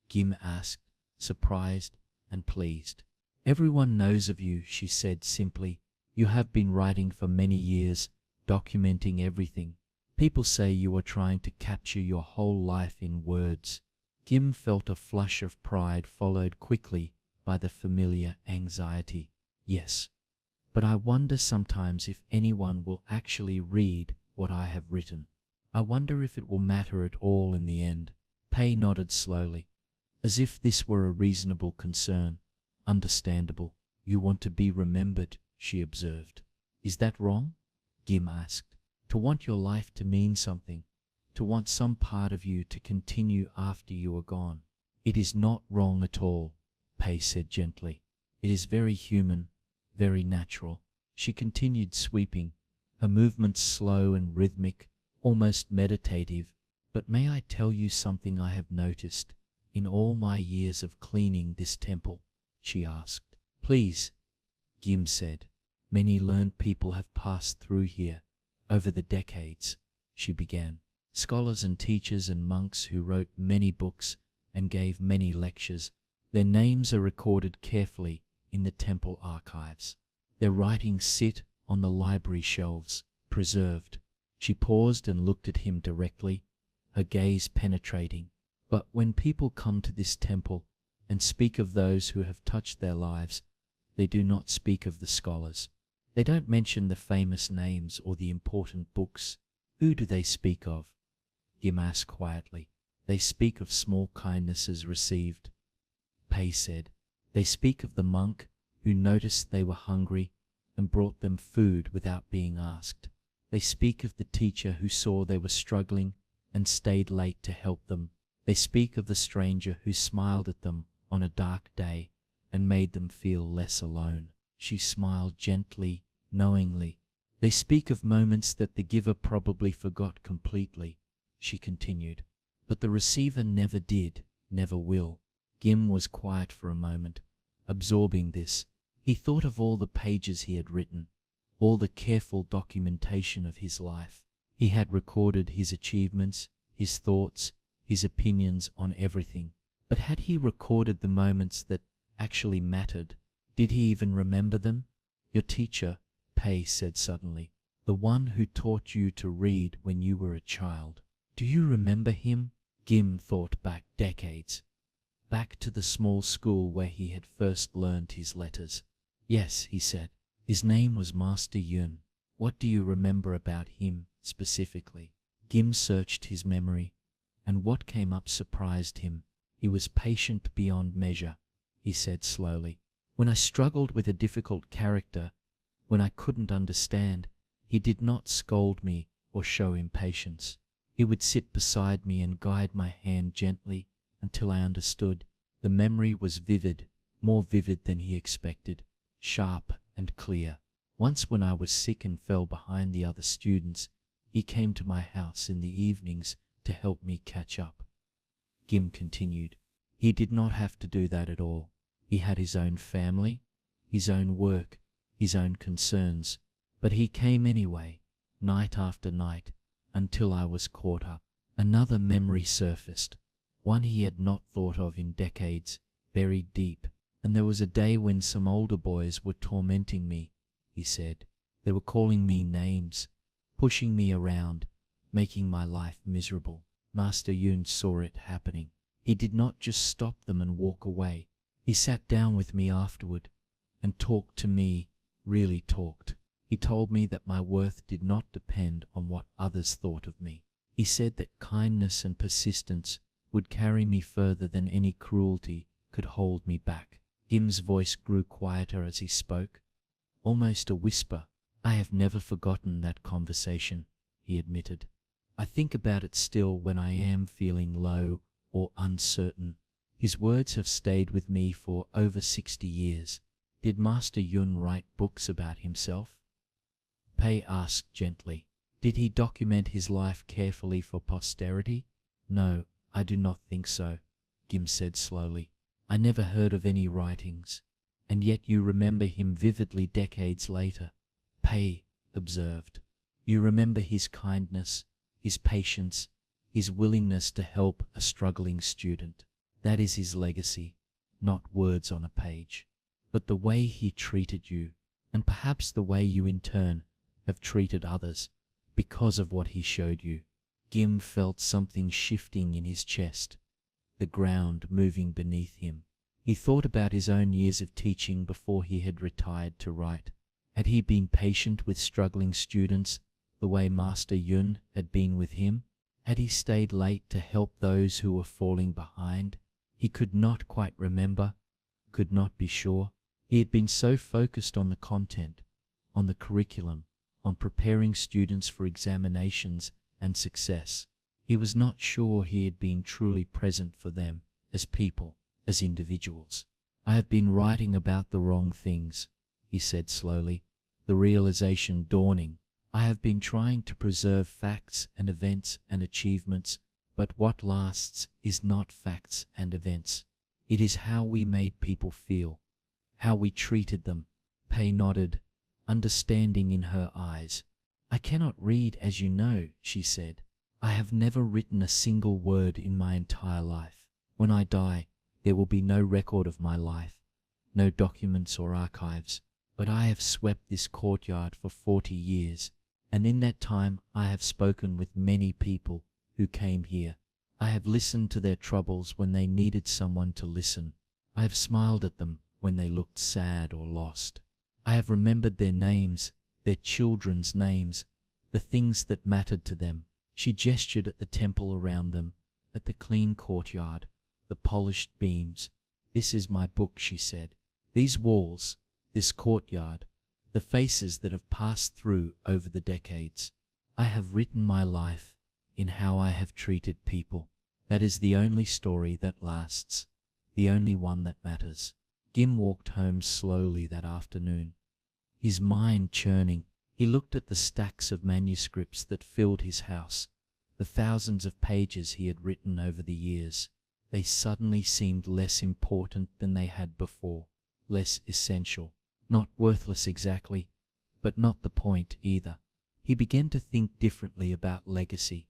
Gim asked, surprised and pleased. "Everyone knows of you," she said simply. "You have been writing for many years, documenting everything. People say you are trying to capture your whole life in words." Gim felt a flush of pride followed quickly by the familiar anxiety. "Yes, but I wonder sometimes if anyone will actually read what I have written. I wonder if it will matter at all in the end." Pei nodded slowly, as if this were a reasonable concern. "Understandable. You want to be remembered," she observed. "Is that wrong?" Gim asked. "To want your life to mean something, to want some part of you to continue after you are gone." "It is not wrong at all," Pei said gently. "It is very human, very natural." She continued sweeping, her movements slow and rhythmic, almost meditative. "But may I tell you something I have noticed in all my years of cleaning this temple?" she asked. "Please," Gim said. "Many learned people have passed through here over the decades," she began. "Scholars and teachers and monks who wrote many books and gave many lectures. Their names are recorded carefully in the temple archives. Their writings sit on the library shelves, preserved." She paused and looked at him directly, her gaze penetrating. "But when people come to this temple and speak of those who have touched their lives, they do not speak of the scholars. They don't mention the famous names or the important books. Who do they speak of? Gim asked quietly. They speak of small kindnesses received. Pei said. They speak of the monk who noticed they were hungry and brought them food without being asked. They speak of the teacher who saw they were struggling and stayed late to help them. They speak of the stranger who smiled at them on a dark day and made them feel less alone. She smiled gently, knowingly. They speak of moments that the giver probably forgot completely, she continued. But the receiver never did, never will. Gim was quiet for a moment, absorbing this. He thought of all the pages he had written, all the careful documentation of his life. He had recorded his achievements, his thoughts, his opinions on everything. But had he recorded the moments that actually mattered? Did he even remember them? Your teacher, Pei said suddenly, the one who taught you to read when you were a child. Do you remember him? Gim thought back decades, back to the small school where he had first learned his letters. Yes, he said. His name was Master Yun. What do you remember about him specifically? Gim searched his memory, and what came up surprised him. He was patient beyond measure, he said slowly. When I struggled with a difficult character, when I couldn't understand, he did not scold me or show impatience. He would sit beside me and guide my hand gently until I understood. The memory was vivid, more vivid than he expected, sharp and clear. Once when I was sick and fell behind the other students, he came to my house in the evenings to help me catch up. Gim continued. He did not have to do that at all. He had his own family, his own work, his own concerns, but he came anyway, night after night, until I was caught up. Another memory surfaced, one he had not thought of in decades, buried deep. And there was a day when some older boys were tormenting me, he said. They were calling me names, pushing me around, making my life miserable. Master Yun saw it happening. He did not just stop them and walk away. He sat down with me afterward and talked to me, really talked. He told me that my worth did not depend on what others thought of me. He said that kindness and persistence would carry me further than any cruelty could hold me back. Gim's voice grew quieter as he spoke, almost a whisper. I have never forgotten that conversation, he admitted. I think about it still when I am feeling low or uncertain. His words have stayed with me for over 60 years. Did Master Yun write books about himself? Pei asked gently. Did he document his life carefully for posterity? No, I do not think so, Gim said slowly. I never heard of any writings, and yet you remember him vividly decades later. Pei observed. You remember his kindness, his patience, his willingness to help a struggling student. That is his legacy, not words on a page, but the way he treated you, and perhaps the way you in turn have treated others because of what he showed you. Gim felt something shifting in his chest, the ground moving beneath him. He thought about his own years of teaching before he had retired to write. Had he been patient with struggling students the way Master Yun had been with him? Had he stayed late to help those who were falling behind? He could not quite remember, could not be sure. He had been so focused on the content, on the curriculum, on preparing students for examinations and success. He was not sure he had been truly present for them as people, as individuals. I have been writing about the wrong things, he said slowly, the realization dawning. I have been trying to preserve facts and events and achievements, but what lasts is not facts and events. It is how we made people feel, how we treated them. Pei nodded, understanding in her eyes. I cannot read, as you know, she said. I have never written a single word in my entire life. When I die, there will be no record of my life, no documents or archives. But I have swept this courtyard for 40 years, and in that time I have spoken with many people who came here. I have listened to their troubles when they needed someone to listen. I have smiled at them when they looked sad or lost. I have remembered their names, their children's names, the things that mattered to them. She gestured at the temple around them, at the clean courtyard, the polished beams. This is my book, she said. These walls, this courtyard, the faces that have passed through over the decades. I have written my life in how I have treated people. That is the only story that lasts, the only one that matters. Gim walked home slowly that afternoon, his mind churning. He looked at the stacks of manuscripts that filled his house, the thousands of pages he had written over the years. They suddenly seemed less important than they had before, less essential. Not worthless exactly, but not the point either. He began to think differently about legacy,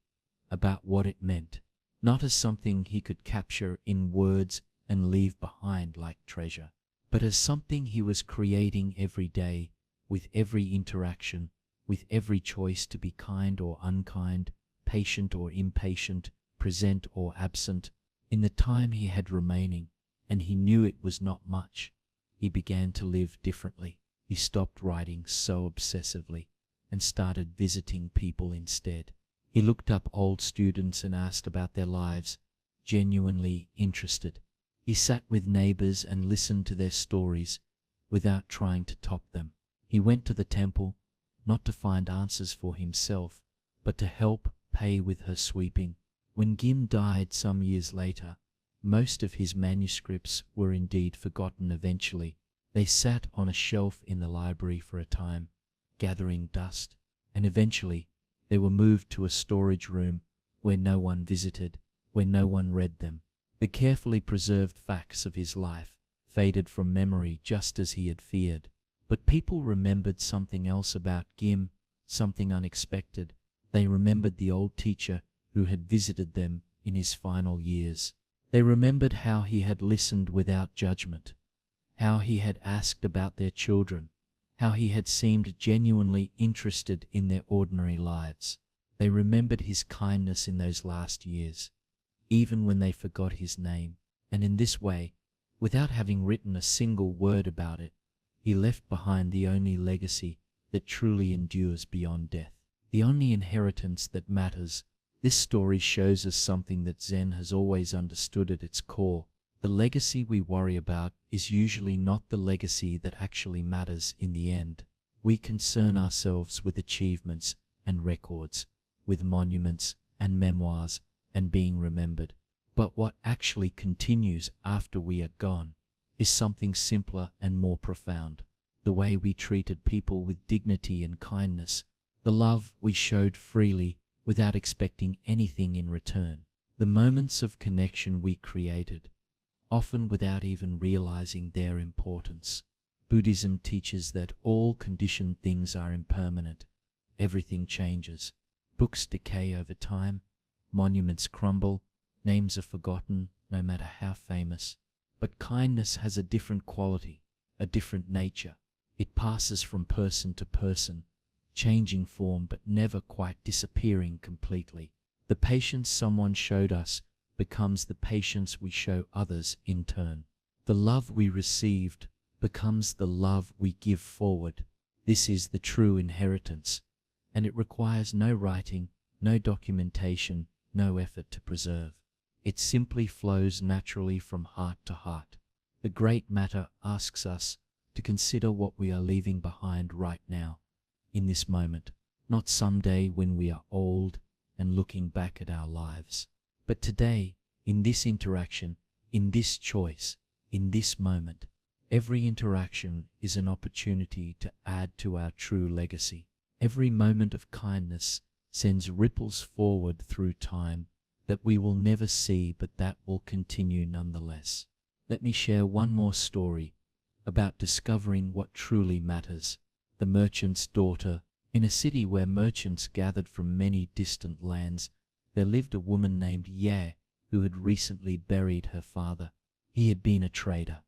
about what it meant, not as something he could capture in words and leave behind like treasure, but as something he was creating every day, with every interaction, with every choice to be kind or unkind, patient or impatient, present or absent, in the time he had remaining, and he knew it was not much. He began to live differently. He stopped writing so obsessively and started visiting people instead. He looked up old students and asked about their lives, genuinely interested. He sat with neighbors and listened to their stories without trying to top them. He went to the temple, not to find answers for himself, but to help pay with her sweeping. When Gim died some years later, most of his manuscripts were indeed forgotten eventually. They sat on a shelf in the library for a time, gathering dust, and eventually they were moved to a storage room where no one visited, where no one read them. The carefully preserved facts of his life faded from memory just as he had feared. But people remembered something else about Gim, something unexpected. They remembered the old teacher who had visited them in his final years. They remembered how he had listened without judgment, how he had asked about their children, how he had seemed genuinely interested in their ordinary lives. They remembered his kindness in those last years, even when they forgot his name. And in this way, without having written a single word about it, he left behind the only legacy that truly endures beyond death, the only inheritance that matters. This story shows us something that Zen has always understood at its core. The legacy we worry about is usually not the legacy that actually matters in the end. We concern ourselves with achievements and records, with monuments and memoirs and being remembered. But what actually continues after we are gone is something simpler and more profound. The way we treated people with dignity and kindness, the love we showed freely without expecting anything in return, the moments of connection we created, often without even realizing their importance. Buddhism teaches that all conditioned things are impermanent. Everything changes. Books decay over time, monuments crumble, names are forgotten no matter how famous. But kindness has a different quality, a different nature. It passes from person to person, changing form but never quite disappearing completely. The patience someone showed us becomes the patience we show others in turn. The love we received becomes the love we give forward. This is the true inheritance, and it requires no writing, no documentation, no effort to preserve. It simply flows naturally from heart to heart. The great matter asks us to consider what we are leaving behind right now, in this moment, not someday when we are old and looking back at our lives, but today, in this interaction, in this choice, in this moment. Every interaction is an opportunity to add to our true legacy. Every moment of kindness sends ripples forward through time that we will never see, but that will continue nonetheless. Let me share one more story about discovering what truly matters. The merchant's daughter. In a city where merchants gathered from many distant lands, there lived a woman named Ye, who had recently buried her father. He had been a trader,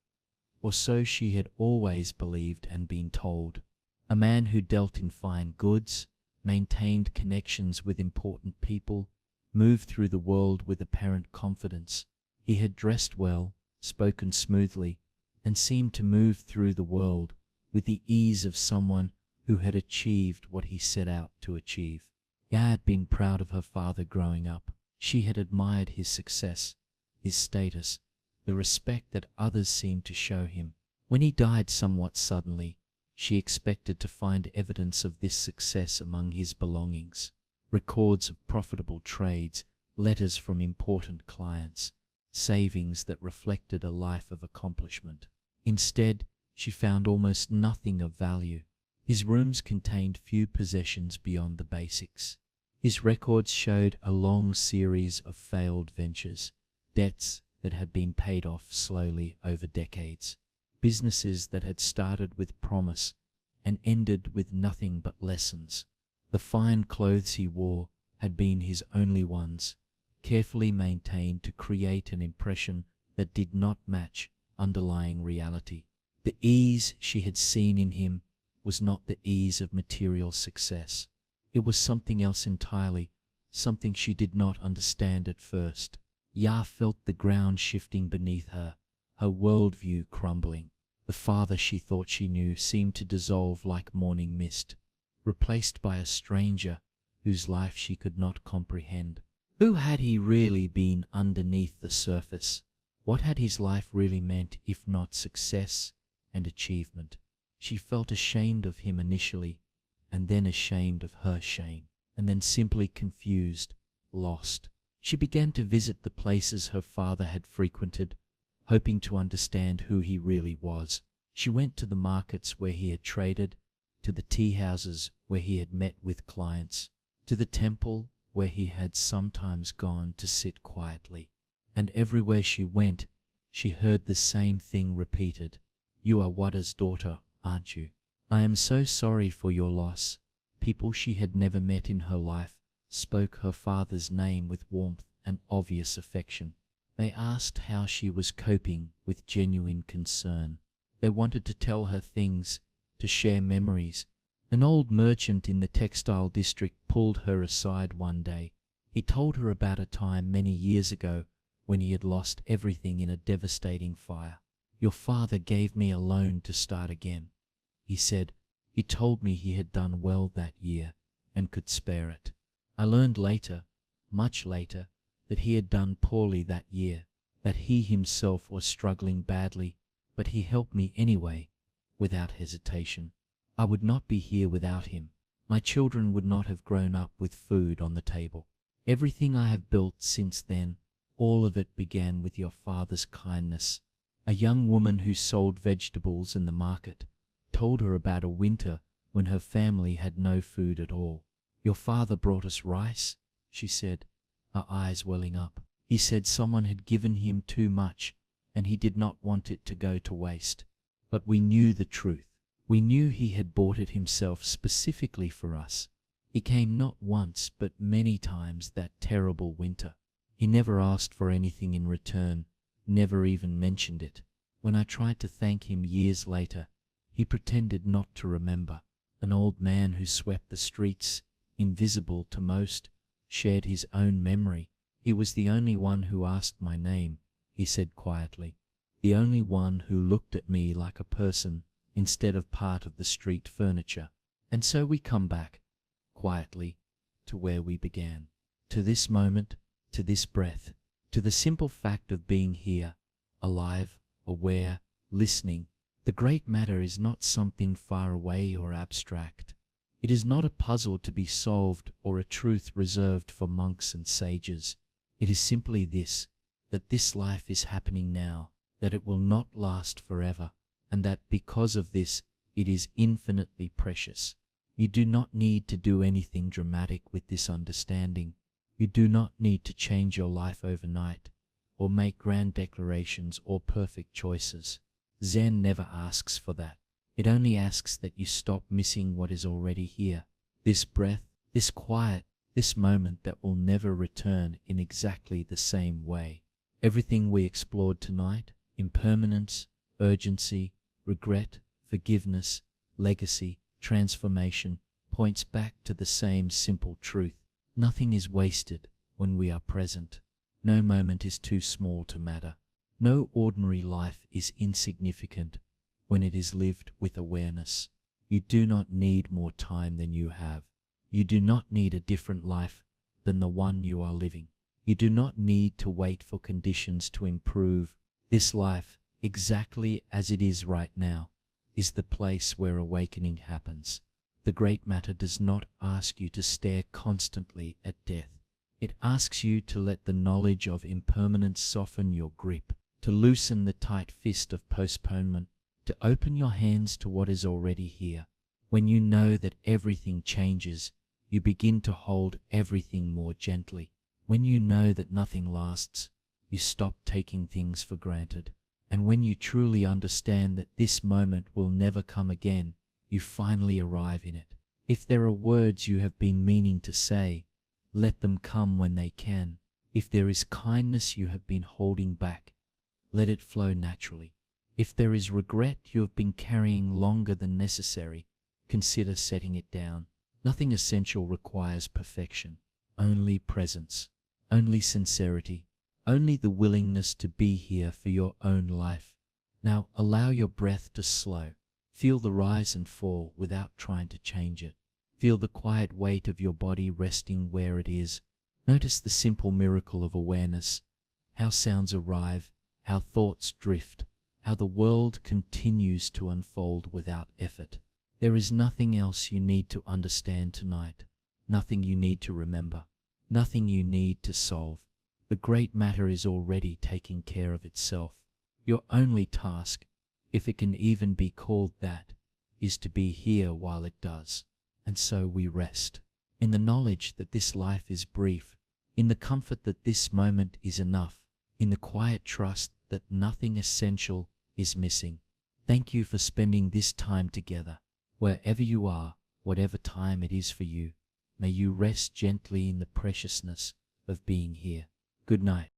or so she had always believed and been told. A man who dealt in fine goods, maintained connections with important people, moved through the world with apparent confidence. He had dressed well, spoken smoothly, and seemed to move through the world with the ease of someone who had achieved what he set out to achieve. Ya had been proud of her father growing up. She had admired his success, his status, the respect that others seemed to show him. When he died somewhat suddenly, she expected to find evidence of this success among his belongings, records of profitable trades, letters from important clients, savings that reflected a life of accomplishment. Instead, she found almost nothing of value. His rooms contained few possessions beyond the basics. His records showed a long series of failed ventures, debts that had been paid off slowly over decades, businesses that had started with promise and ended with nothing but lessons. The fine clothes he wore had been his only ones, carefully maintained to create an impression that did not match underlying reality. The ease she had seen in him was not the ease of material success. It was something else entirely, something she did not understand at first. Ya felt the ground shifting beneath her, her worldview crumbling. The father she thought she knew seemed to dissolve like morning mist, replaced by a stranger whose life she could not comprehend. Who had he really been underneath the surface? What had his life really meant if not success and achievement? She felt ashamed of him initially, and then ashamed of her shame, and then simply confused, lost. She began to visit the places her father had frequented, hoping to understand who he really was. She went to the markets where he had traded, to the tea houses where he had met with clients, to the temple where he had sometimes gone to sit quietly. And everywhere she went, she heard the same thing repeated. "You are Wada's daughter, aren't you? I am so sorry for your loss." People she had never met in her life spoke her father's name with warmth and obvious affection. They asked how she was coping with genuine concern. They wanted to tell her things, to share memories. An old merchant in the textile district pulled her aside one day. He told her about a time many years ago when he had lost everything in a devastating fire. "Your father gave me a loan to start again," he said. "He told me he had done well that year and could spare it. I learned later, much later, that he had done poorly that year, that he himself was struggling badly, but he helped me anyway, without hesitation. I would not be here without him. My children would not have grown up with food on the table. Everything I have built since then, all of it began with your father's kindness." A young woman who sold vegetables in the market told her about a winter when her family had no food at all. "Your father brought us rice," she said, her eyes welling up. "He said someone had given him too much and he did not want it to go to waste. But we knew the truth. We knew he had bought it himself specifically for us. He came not once but many times that terrible winter. He never asked for anything in return, never even mentioned it. When I tried to thank him years later, he pretended not to remember." An old man who swept the streets, invisible to most, shared his own memory. "He was the only one who asked my name," he said quietly. "The only one who looked at me like a person instead of part of the street furniture." And so we come back, quietly, to where we began. To this moment, to this breath, to the simple fact of being here, alive, aware, listening. The great matter is not something far away or abstract. It is not a puzzle to be solved or a truth reserved for monks and sages. It is simply this, that this life is happening now, that it will not last forever, and that because of this, it is infinitely precious. You do not need to do anything dramatic with this understanding. You do not need to change your life overnight, or make grand declarations or perfect choices. Zen never asks for that. It only asks that you stop missing what is already here. This breath, this quiet, this moment that will never return in exactly the same way. Everything we explored tonight, impermanence, urgency, regret, forgiveness, legacy, transformation, points back to the same simple truth. Nothing is wasted when we are present. No moment is too small to matter. No ordinary life is insignificant when it is lived with awareness. You do not need more time than you have. You do not need a different life than the one you are living. You do not need to wait for conditions to improve. This life, exactly as it is right now, is the place where awakening happens. The great matter does not ask you to stare constantly at death. It asks you to let the knowledge of impermanence soften your grip, to loosen the tight fist of postponement, to open your hands to what is already here. When you know that everything changes, you begin to hold everything more gently. When you know that nothing lasts, you stop taking things for granted. And when you truly understand that this moment will never come again, you finally arrive in it. If there are words you have been meaning to say, let them come when they can. If there is kindness you have been holding back, let it flow naturally. If there is regret you have been carrying longer than necessary, consider setting it down. Nothing essential requires perfection, only presence, only sincerity, only the willingness to be here for your own life. Now allow your breath to slow. Feel the rise and fall without trying to change it. Feel the quiet weight of your body resting where it is. Notice the simple miracle of awareness, how sounds arrive, how thoughts drift, how the world continues to unfold without effort. There is nothing else you need to understand tonight, nothing you need to remember, nothing you need to solve. The great matter is already taking care of itself. Your only task, if it can even be called that, is to be here while it does. And so we rest, in the knowledge that this life is brief, in the comfort that this moment is enough, in the quiet trust that nothing essential is missing. Thank you for spending this time together. Wherever you are, whatever time it is for you, may you rest gently in the preciousness of being here. Good night.